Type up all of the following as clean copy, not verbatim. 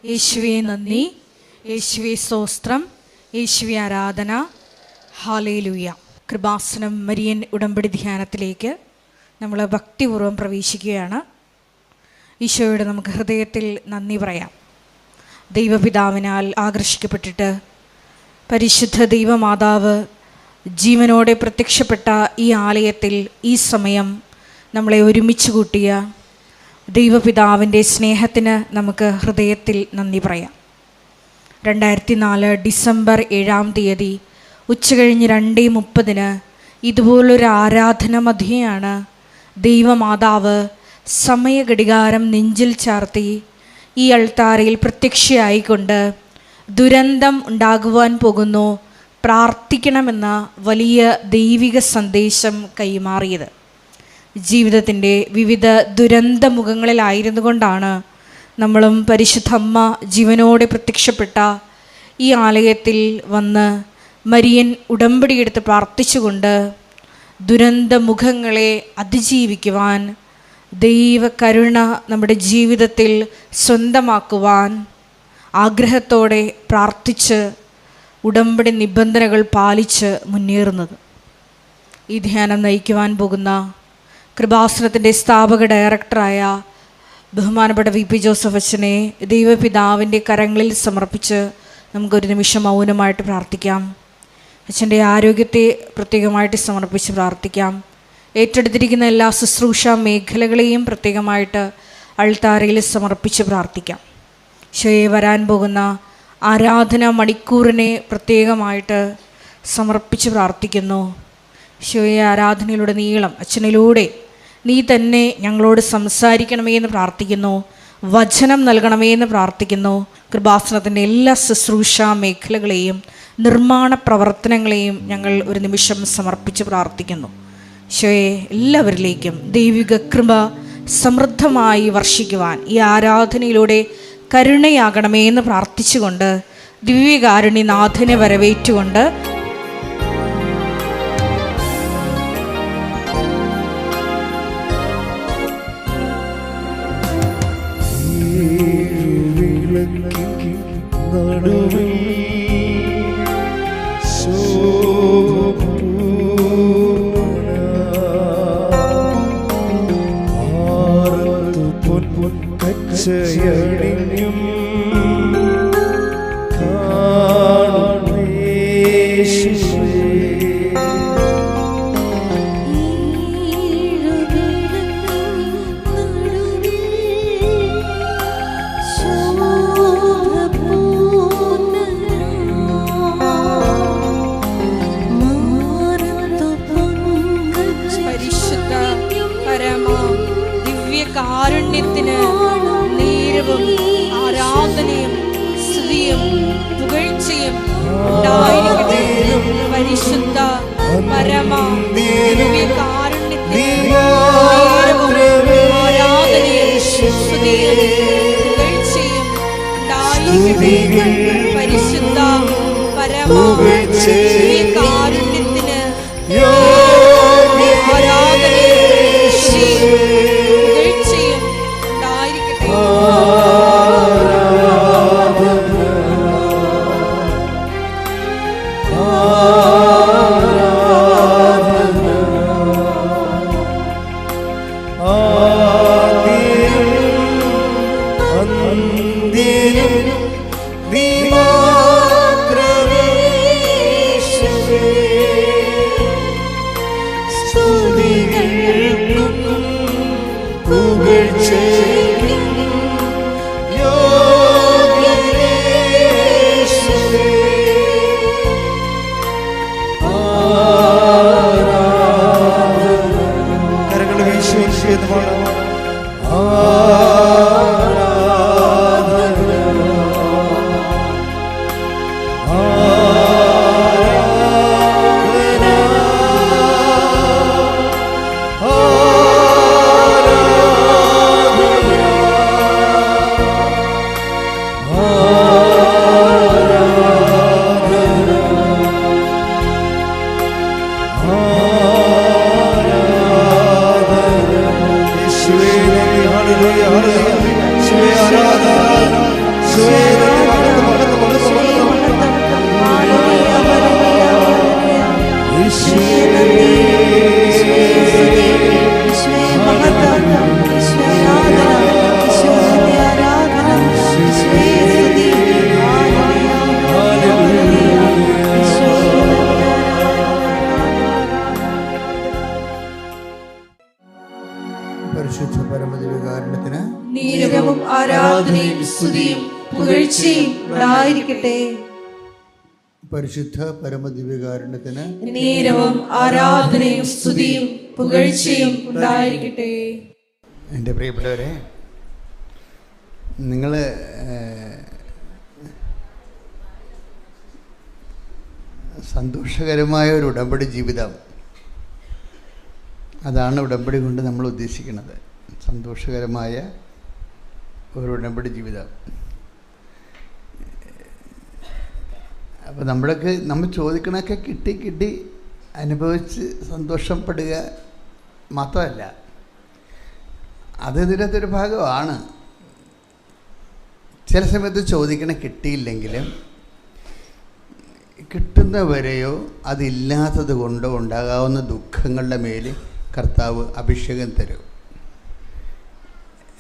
യേശുവേ നന്ദി, യേശുവേ സ്തോത്രം, യേശുവേ ആരാധന. ഹല്ലേലൂയ. കൃപാസനം മരിയൻ ഉടമ്പടി ധ്യാനത്തിലേക്ക് നമ്മൾ ഭക്തിപൂർവ്വം പ്രവേശിക്കുകയാണ്. ഈശോയോട് നമുക്ക് ഹൃദയത്തിൽ നന്ദി പറയാം. ദൈവപിതാവിനാൽ ആകർഷിക്കപ്പെട്ടിട്ട് പരിശുദ്ധ ദൈവമാതാവ് ജീവനോടെ പ്രത്യക്ഷപ്പെട്ട ഈ ആലയത്തിൽ ഈ സമയം നമ്മളെ ഒരുമിച്ച് കൂട്ടിയ ദൈവപിതാവിൻ്റെ സ്നേഹത്തിന് നമുക്ക് ഹൃദയത്തിൽ നന്ദി പറയാം. 2004 ഡിസംബർ 7 ഉച്ചകഴിഞ്ഞ് 2:30 ഇതുപോലൊരു ആരാധന മധ്യയാണ് ദൈവമാതാവ് സമയഘടികാരം നെഞ്ചിൽ ചാർത്തി ഈ അൾത്താരയിൽ പ്രത്യക്ഷയായിക്കൊണ്ട് ദുരന്തം ഉണ്ടാകുവാൻ പോകുന്നു, പ്രാർത്ഥിക്കണമെന്ന വലിയ ദൈവിക സന്ദേശം കൈമാറിയത്. ജീവിതത്തിൻ്റെ വിവിധ ദുരന്ത മുഖങ്ങളിലായിരുന്നു കൊണ്ടാണ് നമ്മളും പരിശുദ്ധ അമ്മ ജീവനോടെ പ്രത്യക്ഷപ്പെട്ട ഈ ആലയത്തിൽ വന്ന് മരിയൻ ഉടമ്പടിയെടുത്ത് പ്രാർത്ഥിച്ചുകൊണ്ട് ദുരന്ത മുഖങ്ങളെ അതിജീവിക്കുവാൻ, ദൈവകരുണ നമ്മുടെ ജീവിതത്തിൽ സ്വന്തമാക്കുവാൻ ആഗ്രഹത്തോടെ പ്രാർത്ഥിച്ച് ഉടമ്പടി നിബന്ധനകൾ പാലിച്ച് മുന്നേറുന്നത്. ഈ ധ്യാനം നയിക്കുവാൻ പോകുന്ന കൃപാസനത്തിൻ്റെ സ്ഥാപക ഡയറക്ടറായ ബഹുമാനപ്പെട്ട VP ജോസഫ് അച്ഛനെ ദൈവപിതാവിൻ്റെ കരങ്ങളിൽ സമർപ്പിച്ച് നമുക്കൊരു നിമിഷം മൗനമായിട്ട് പ്രാർത്ഥിക്കാം. അച്ഛൻ്റെ ആരോഗ്യത്തെ പ്രത്യേകമായിട്ട് സമർപ്പിച്ച് പ്രാർത്ഥിക്കാം. ഏറ്റെടുത്തിരിക്കുന്ന എല്ലാ ശുശ്രൂഷ മേഖലകളെയും പ്രത്യേകമായിട്ട് അൾത്താരയിൽ സമർപ്പിച്ച് പ്രാർത്ഥിക്കാം. ഈശോയെ വരാൻ പോകുന്ന ആരാധന മണിക്കൂറിനെ പ്രത്യേകമായിട്ട് സമർപ്പിച്ച് പ്രാർത്ഥിക്കുന്നു. ഈശോയെ ആരാധനയിലൂടെ നീളം അച്ഛനിലൂടെ നീ തന്നെ ഞങ്ങളോട് സംസാരിക്കണമേ എന്ന് പ്രാർത്ഥിക്കുന്നു. വചനം നൽകണമേ എന്ന് പ്രാർത്ഥിക്കുന്നു. കൃപാസനത്തിൻ്റെ എല്ലാ ശുശ്രൂഷ മേഖലകളെയും നിർമ്മാണ പ്രവർത്തനങ്ങളെയും ഞങ്ങൾ ഒരു നിമിഷം സമർപ്പിച്ച് പ്രാർത്ഥിക്കുന്നു. ഈശോയെ എല്ലാവരിലേക്കും ദൈവിക കൃപ സമൃദ്ധമായി വർഷിക്കുവാൻ ഈ ആരാധനയിലൂടെ കരുണയാകണമേ എന്ന് പ്രാർത്ഥിച്ചുകൊണ്ട് ദിവ്യകാരുണ്യനാഥനെ വരവേറ്റുകൊണ്ട് കാരുണ്യത്തിന് നീരവും ആരാധനയും സ്തുതിയും പുകഴ്ചയും ഉണ്ടായിരിക്കട്ടെ. പരിശുദ്ധ പരമ ദിവ്യകാരുണ്യത്തിന് നീരവും ആരാധനയും സ്തുതിയും പുകഴ്ചയും ഉണ്ടായിരിക്കട്ടെ. പരിശുദ്ധ പരമ ദിവ്യകാരുണ്യത്തിന് ആരാധനയും സ്തുതിയും പരിശുദ്ധ പരമദിവ്യകാരുണ്യത്തിന് നീരവും ആരാധനയും സ്തുതിയും പുകഴ്ചയും ഉണ്ടായിരിക്കട്ടെ. പരിശുദ്ധ പരമദിവ്യകാരുണ്യത്തിന് നീരവും ആരാധനയും സ്തുതിയും പുകഴ്ചയും ഉണ്ടായിരിക്കട്ടെ. എൻ്റെ പ്രിയപ്പെട്ടവരെ, നിങ്ങൾ സന്തോഷകരമായ ഒരു ഉടമ്പടി ജീവിതം, അതാണ് ഉടമ്പടി കൊണ്ട് നമ്മൾ ഉദ്ദേശിക്കുന്നത്. സന്തോഷകരമായ ഒരു ഉടമ്പടി ജീവിതം. അപ്പോൾ നമ്മൾ ചോദിക്കണമൊക്കെ കിട്ടി അനുഭവിച്ച് സന്തോഷപ്പെടുക മാത്രമല്ല, അത് ഇതിനകത്തൊരു ഭാഗമാണ്. ചില സമയത്ത് ചോദിക്കണ കിട്ടിയില്ലെങ്കിലും കിട്ടുന്നവരെയോ അതില്ലാത്തത് കൊണ്ടോ ഉണ്ടാകാവുന്ന ദുഃഖങ്ങളുടെ മേൽ കർത്താവ് അഭിഷേകം തരും.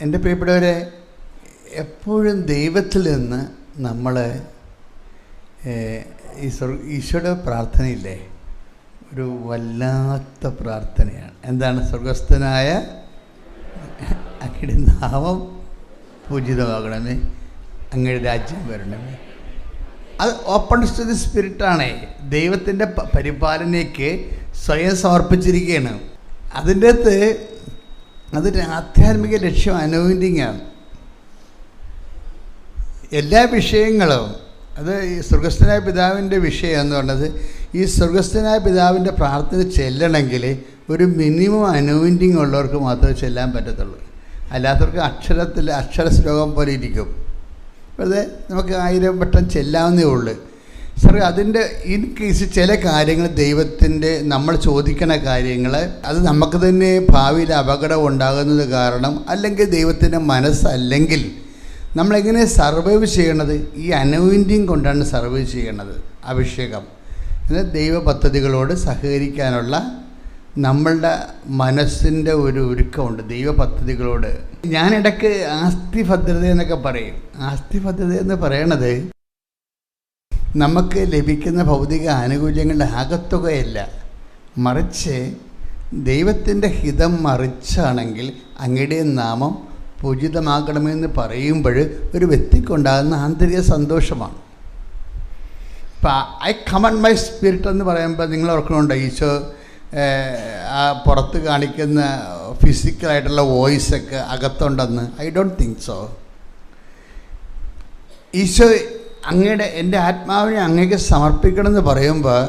എൻ്റെ പ്രിയപ്പെട്ടവരെ, എപ്പോഴും ദൈവത്തിൽ നിന്ന് നമ്മൾ ഈശോയുടെ പ്രാർത്ഥനയില്ലേ, ഒരു വല്ലാത്ത പ്രാർത്ഥനയാണ്. എന്താണ്? സ്വർഗസ്ഥനായ അങ്ങയുടെ നാമം പൂജിതമാകണമേ, അങ്ങയുടെ രാജ്യം വരണമേ. അത് ഓപ്പൺ ടു ദി സ്പിരിറ്റാണ്. ദൈവത്തിൻ്റെ പരിപാലനയ്ക്ക് സ്വയം സമർപ്പിച്ചിരിക്കുകയാണ്. അതിൻ്റെ അകത്ത് അതൊരു ആധ്യാത്മിക ലക്ഷ്യം അനോയിൻറ്റിങ് ആണ്. എല്ലാ വിഷയങ്ങളും അത് ഈ സ്വർഗസ്ഥനായ പിതാവിൻ്റെ വിഷയം എന്ന് പറഞ്ഞത്, ഈ സ്വർഗസ്ഥനായ പിതാവിൻ്റെ പ്രാർത്ഥന ചെല്ലണമെങ്കിൽ ഒരു മിനിമം അനോയിൻറ്റിങ് ഉള്ളവർക്ക് മാത്രമേ ചെല്ലാൻ പറ്റത്തുള്ളൂ. അല്ലാത്തവർക്ക് അക്ഷര ശ്ലോകം പോലെ ഇരിക്കും. വെറുതെ നമുക്ക് 1000 വട്ടം ചെല്ലാവുന്നേ ഉള്ളൂ. സാർ, അതിൻ്റെ ഇൻ കേസ് ചില കാര്യങ്ങൾ ദൈവത്തിൻ്റെ നമ്മൾ ചോദിക്കണ കാര്യങ്ങൾ അത് നമുക്ക് തന്നെ ഭാവിയിൽ അപകടം ഉണ്ടാകുന്നത് കാരണം, അല്ലെങ്കിൽ ദൈവത്തിൻ്റെ മനസ്സല്ലെങ്കിൽ നമ്മളെങ്ങനെ സർവൈവ് ചെയ്യണത്? ഈ അനോയിൻറ്റിങ് കൊണ്ടാണ് സർവൈവ് ചെയ്യണത്. അഭിഷേകം എന്നാൽ ദൈവ പദ്ധതികളോട് സഹകരിക്കാനുള്ള നമ്മളുടെ മനസ്സിൻ്റെ ഒരു ഒരുക്കമുണ്ട് ദൈവ പദ്ധതികളോട്. ഞാനിടയ്ക്ക് ആസ്തി ഭദ്രത എന്നൊക്കെ പറയും. ആസ്തി ഭദ്രത എന്ന് പറയണത് നമുക്ക് ലഭിക്കുന്ന ഭൗതിക ആനുകൂല്യങ്ങളുടെ ആകത്തുകയല്ല, മറിച്ച് ദൈവത്തിൻ്റെ ഹിതം മറിച്ചാണെങ്കിൽ അങ്ങയുടെ നാമം പൂജിതമാക്കണമെന്ന് പറയുമ്പോൾ ഒരു വ്യക്തിക്കുണ്ടാകുന്ന ആന്തരിക സന്തോഷമാണ്. ഇപ്പം ഐ കമൻഡ് മൈ സ്പിരിറ്റ് എന്ന് പറയുമ്പോൾ നിങ്ങൾ ഓർക്കണുണ്ടോ, ഈശോ ആ പുറത്ത് കാണിക്കുന്ന ഫിസിക്കലായിട്ടുള്ള വോയിസൊക്കെ അകത്തുണ്ടെന്ന്? I don't think so. Isho എൻ്റെ ആത്മാവിനെ അങ്ങേക്ക് സമർപ്പിക്കണമെന്ന് പറയുമ്പോൾ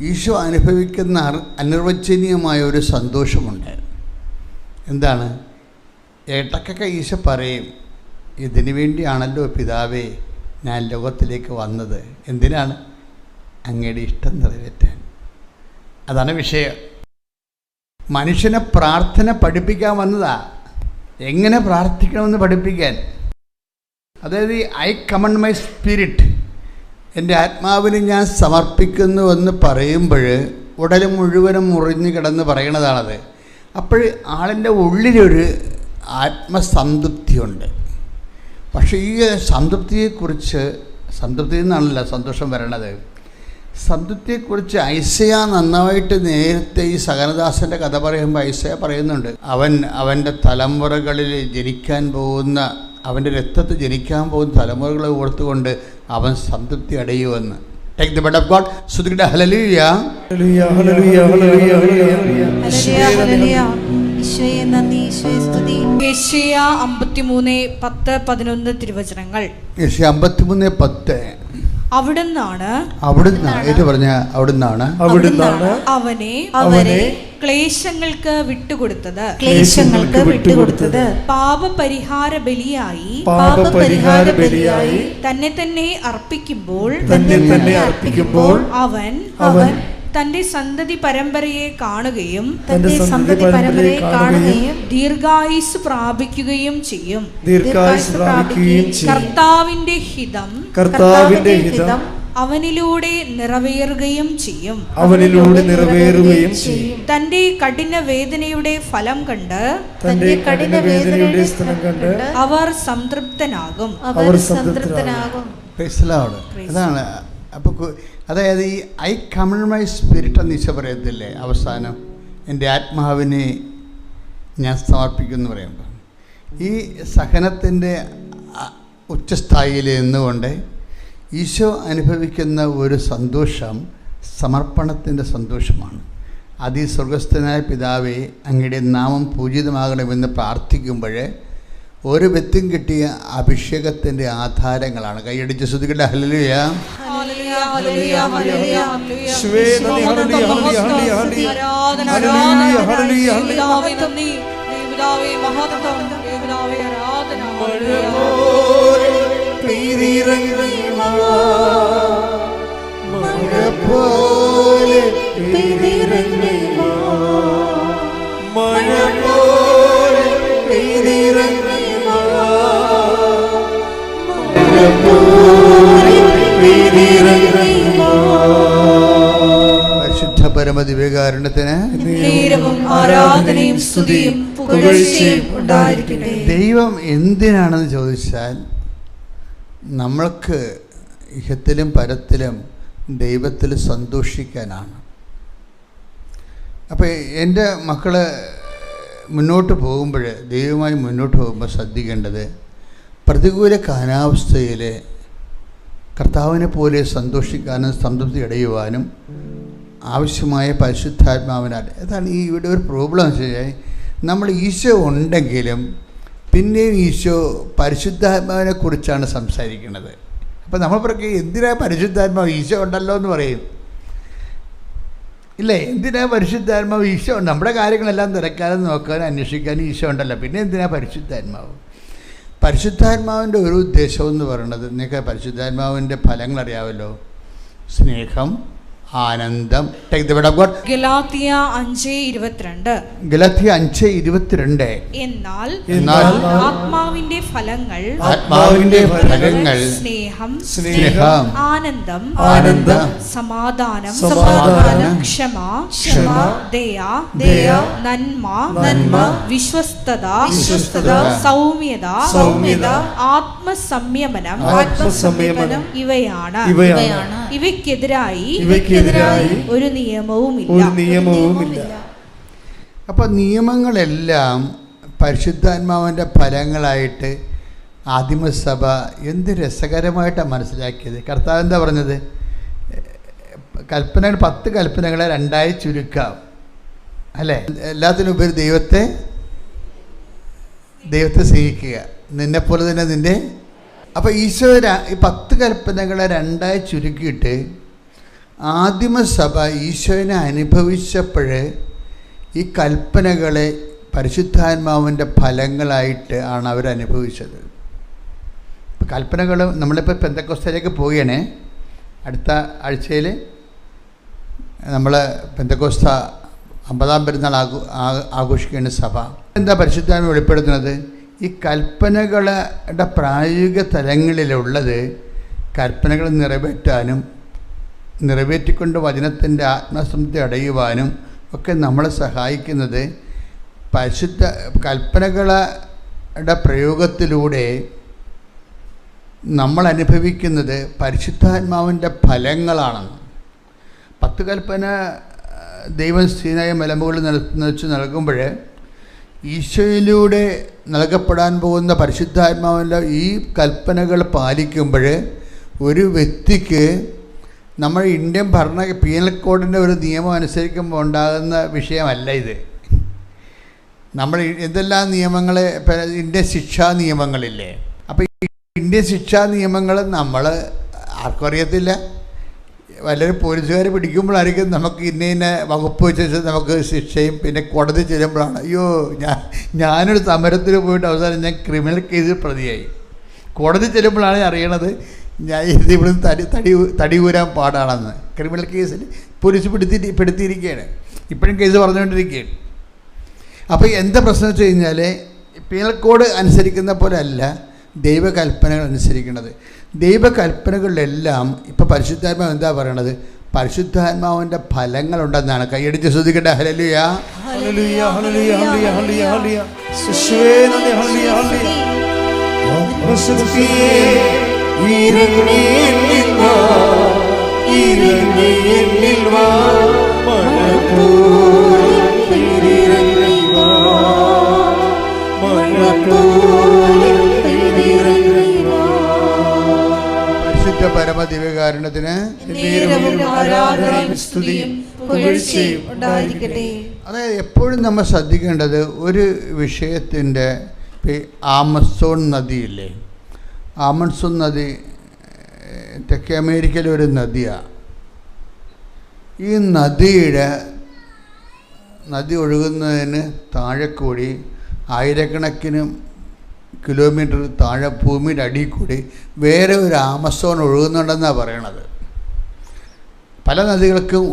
ഈശോ അനുഭവിക്കുന്ന അനിർവചനീയമായ ഒരു സന്തോഷമുണ്ട്. എന്താണ്? ഇടയ്ക്കൊക്കെ ഈശോ പറയും, ഇതിനു വേണ്ടിയാണല്ലോ പിതാവേ ഞാൻ ലോകത്തിലേക്ക് വന്നത്. എന്തിനാണ്? അങ്ങയുടെ ഇഷ്ടം നിറവേറ്റാൻ. അതാണ് വിഷയം. മനുഷ്യനെ പ്രാർത്ഥന പഠിപ്പിക്കാൻ വന്നതാ, എങ്ങനെ പ്രാർത്ഥിക്കണമെന്ന് പഠിപ്പിക്കാൻ. അതായത് ഐ കമൻഡ് മൈ സ്പിരിറ്റ്, എൻ്റെ ആത്മാവിനെ ഞാൻ സമർപ്പിക്കുന്നുവെന്ന് പറയുമ്പോൾ ഉടൽ മുഴുവനും മുറിഞ്ഞ് കിടന്ന് പറയണതാണത്. അപ്പോൾ ആളിൻ്റെ ഉള്ളിലൊരു ആത്മസംതൃപ്തിയുണ്ട്. പക്ഷേ ഈ സംതൃപ്തിയെക്കുറിച്ച്, സംതൃപ്തിയിൽ നിന്നാണല്ലോ സന്തോഷം വരണത്, സംതൃപ്തിയെക്കുറിച്ച് ഐസയ നന്നായിട്ട് നേരത്തെ ഈ സകലദാസൻ്റെ കഥ പറയുമ്പോൾ ഐസയ പറയുന്നുണ്ട്, അവൻ്റെ തലമുറകളിൽ ജനിക്കാൻ പോകുന്ന, അവൻ്റെ രക്തത്തിൽ ജനിക്കാൻ പോകുന്ന തലമുറകളെ ഓർത്തുകൊണ്ട് അവൻ സംതൃപ്തി അടയുമെന്ന്. Take the word of God. Sudhikita hallelujah. Hallelujah, hallelujah, hallelujah, hallelujah. Hallelujah, hallelujah. ഈശോയെ നന്ദി, ഈശോയെ സ്തുതി. യെശയ്യാ 53:10-11 തിരുവചനങ്ങൾ. യെശയ്യാ 53:10. അവിടുന്നാണ് അവനെ ക്ലേശങ്ങൾക്ക് വിട്ടുകൊടുത്തത് പാപപരിഹാര ബലിയായി തന്നെ അർപ്പിക്കുമ്പോൾ അവൻ തന്റെ സന്തതി പരമ്പരയെ കാണുകയും ദീർഘായുസ് പ്രാപിക്കുകയും ചെയ്യും. കർത്താവിന്റെ ഹിതം അവനിലൂടെ നിറവേറുകയും ചെയ്യും. തന്റെ കഠിന വേദനയുടെ ഫലം കണ്ട് അവർ സംതൃപ്തനാകും. അതാണ്. അപ്പോൾ അതായത് ഈ ഐ കമൺ മൈ സ്പിരിറ്റ് എന്ന് ഈശോ പറയത്തില്ലേ അവസാനം, എൻ്റെ ആത്മാവിനെ ഞാൻ സമർപ്പിക്കുമെന്ന് പറയുമ്പോൾ, ഈ സഹനത്തിൻ്റെ ഉച്ചസ്ഥായിയിൽ നിന്നുകൊണ്ട് ഈശോ അനുഭവിക്കുന്ന ഒരു സന്തോഷം സമർപ്പണത്തിൻ്റെ സന്തോഷമാണ്. അത് ഈ സ്വർഗസ്ഥനായ പിതാവേ അങ്ങയുടെ നാമം പൂജിതമാകണമെന്ന് പ്രാർത്ഥിക്കുമ്പോൾ ഓരോ വ്യക്തിയും കിട്ടിയ അഭിഷേകത്തിൻ്റെ ആധാരങ്ങളാണ്. കൈയടിച്ച് ശ്രുതിക്കട്ടെ. ഹല്ലേലൂയ. പരിശുദ്ധ പരമദിവ്യകാരുണ്യത്തിന് ദൈവം എന്തിനാണെന്ന് ചോദിച്ചാൽ നമ്മൾക്ക് ഇഹത്തിലും പരത്തിലും ദൈവത്തിൽ സന്തോഷിക്കാനാണ്. അപ്പോൾ എൻ്റെ മക്കൾ മുന്നോട്ട് പോകുമ്പോൾ, ദൈവമായി മുന്നോട്ട് പോകുമ്പോൾ ശ്രദ്ധിക്കേണ്ടത്, പ്രതികൂല കാലാവസ്ഥയിൽ കർത്താവിനെ പോലെ സന്തോഷിക്കാനും സംതൃപ്തി അടയുവാനും ആവശ്യമായ പരിശുദ്ധാത്മാവിനാൽ. അതാണ് ഈ ഇവിടെ ഒരു പ്രോബ്ലം എന്ന് വെച്ച് കഴിഞ്ഞാൽ, നമ്മൾ ഈശോ ഉണ്ടെങ്കിലും പിന്നെയും ഈശോ പരിശുദ്ധാത്മാവിനെ കുറിച്ചാണ് സംസാരിക്കുന്നത്. അപ്പോൾ നമ്മൾ പറയും എന്തിനാ പരിശുദ്ധാത്മാവ്, ഈശോ ഉണ്ടല്ലോ എന്ന് പറയും ഇല്ലേ? എന്തിനാ പരിശുദ്ധാത്മാവ്? ഈശോ ഉണ്ട്, നമ്മുടെ കാര്യങ്ങളെല്ലാം തിരക്കാനും നോക്കാനും അന്വേഷിക്കാനും ഈശോ ഉണ്ടല്ലോ, പിന്നെ എന്തിനാ പരിശുദ്ധാത്മാവ്? പരിശുദ്ധാത്മാവിൻ്റെ ഒരു ഉദ്ദേശം എന്ന് പറയുന്നത്, നിങ്ങൾക്ക് പരിശുദ്ധാത്മാവിൻ്റെ ഫലങ്ങൾ അറിയാമല്ലോ. സ്നേഹം, ആനന്ദം. ഗലാത്യ 5:22. ഗലാത്യ 5:22. എന്നാൽ ആത്മാവിന്റെ ഫലങ്ങൾ സ്നേഹം, ആനന്ദം, സമാധാനം, ക്ഷമ, ദയ, നന്മ, വിശ്വസ്തത, സൗമ്യത, ആത്മസംയമനം ഇവയാണ്. ഇവയ്ക്കെതിരായി ഒരു നിയമവുമില്ല. അപ്പോൾ നിയമങ്ങളെല്ലാം പരിശുദ്ധാത്മാവിൻ്റെ ഫലങ്ങളായിട്ട് ആദിമസഭ എന്ത് രസകരമായിട്ടാണ് മനസ്സിലാക്കിയത്. കർത്താവ് എന്താ പറഞ്ഞത്? കൽപ്പനകൾ 10 കൽപ്പനകളെ 2 ചുരുക്കാം അല്ലേ? എല്ലാത്തിനുപരി ദൈവത്തെ സ്നേഹിക്കുക, നിന്നെപ്പോലെ തന്നെ നിൻ്റെ. അപ്പോൾ ഈശോ ഈ 10 കൽപ്പനകളെ 2 ചുരുക്കിയിട്ട് ആദിമസഭ ഈശോനെ അനുഭവിച്ചപ്പോൾ ഈ കൽപ്പനകളെ പരിശുദ്ധാത്മാവിൻ്റെ ഫലങ്ങളായിട്ട് ആണ് അവരനുഭവിച്ചത്. കൽപ്പനകൾ നമ്മളിപ്പോൾ പെന്തക്കോസ്തയിലേക്ക് പോവുകയാണേ. അടുത്ത ആഴ്ചയിൽ നമ്മൾ പെന്തക്കോസ്ത 50-ാം പെരുന്നാൾ ആഘോഷിക്കേണ്ട സഭ. എന്താ പരിശുദ്ധാത്മ വെളിപ്പെടുത്തുന്നത്? ഈ കൽപ്പനകളുടെ പ്രായോഗിക തലങ്ങളിലുള്ളത് കൽപ്പനകൾ നിറവേറ്റാനും നിറവേറ്റിക്കൊണ്ട് വചനത്തിൻ്റെ ആത്മസംതൃപ്തി അടയുവാനും ഒക്കെ നമ്മളെ സഹായിക്കുന്നത് പരിശുദ്ധ കൽപ്പനകളുടെ പ്രയോഗത്തിലൂടെ നമ്മൾ അനുഭവിക്കുന്നത് പരിശുദ്ധാത്മാവിൻ്റെ ഫലങ്ങളാണ്. 10 കൽപ്പന ദൈവം സീനായ മലമുകളിൽ വെച്ച് നൽകുമ്പോൾ ഈശോയിലൂടെ നൽകപ്പെടാൻ പോകുന്ന പരിശുദ്ധാത്മാവിൻ്റെ ഈ കൽപ്പനകൾ പാലിക്കുമ്പോൾ ഒരു വ്യക്തിക്ക് നമ്മൾ ഇന്ത്യൻ പീനൽ കോഡിൻ്റെ ഒരു നിയമം അനുസരിക്കുമ്പോൾ ഉണ്ടാകുന്ന വിഷയമല്ല ഇത്. നമ്മൾ എന്തെല്ലാം നിയമങ്ങൾ, ഇന്ത്യൻ ശിക്ഷാ നിയമങ്ങളില്ലേ? അപ്പോൾ ഈ ഇന്ത്യൻ ശിക്ഷാ നിയമങ്ങൾ നമ്മൾ ആർക്കും അറിയത്തില്ല. വല്ലവരും പോലീസുകാർ പിടിക്കുമ്പോഴായിരിക്കും നമുക്ക് ഇന്ന വകുപ്പ് വെച്ച് നമുക്ക് ശിക്ഷയും, പിന്നെ കോടതി ചെല്ലുമ്പോഴാണ് അയ്യോ ഞാനൊരു സമരത്തിൽ പോയിട്ട് അവസാനം ഞാൻ ക്രിമിനൽ കേസിൽ പ്രതിയായി. കോടതി ചെല്ലുമ്പോഴാണ് അറിയണത് ഞാൻ ഇവിടുന്ന് തടി ഊരാൻ പാടാണെന്ന്. ക്രിമിനൽ കേസിൽ പോലീസ് പെടുത്തിയിരിക്കുകയാണ്. ഇപ്പോഴും കേസ് പറഞ്ഞുകൊണ്ടിരിക്കുകയാണ്. അപ്പോൾ എന്താ പ്രശ്നം വെച്ച് കഴിഞ്ഞാൽ പീനൽ കോഡ് അനുസരിക്കുന്ന പോലെ അല്ല ദൈവകൽപ്പനകൾ അനുസരിക്കുന്നത്. ദൈവകൽപ്പനകളിലെല്ലാം ഇപ്പോൾ പരിശുദ്ധാത്മാവ് എന്താ പറയണത്? പരിശുദ്ധാത്മാവിൻ്റെ ഫലങ്ങളുണ്ടെന്നാണ്. കൈയടിച്ച് ശ്രദ്ധിക്കട്ടെ. Hallelujah, hallelujah, hallelujah, hallelujah, hallelujah. യേശുവേ നന്ദി, ഹല്ലേലൂയ, ഹല്ലേലൂയ. ആത്മശക്തിയേ ഇറങ്ങി എന്നിൽ വാ, ഇറങ്ങി എന്നിൽ വാ, മഴപോലെ ഇറങ്ങി വാ, മഴപോലെ ഇറങ്ങി വാ. പരിശുദ്ധ പരമദിവ്യകാരുണ്യത്തിന് അതായത് എപ്പോഴും നമ്മൾ ശ്രദ്ധിക്കേണ്ടത് ഒരു വിഷയത്തിൻ്റെ ആമസോൺ നദിയില്ലേ, ആമസോൺ നദി തെക്കേ അമേരിക്കയിലെ ഒരു നദിയാണ്. ഈ നദി ഒഴുകുന്നതിന് താഴെ കൂടി ആയിരക്കണക്കിന് കിലോമീറ്റർ താഴെ ഭൂമിയുടെ അടിയിൽ കൂടി വേറെ ഒരു ആമസോൺ ഒഴുകുന്നുണ്ടെന്നാണ് പറയണത്. പല നദികൾക്കും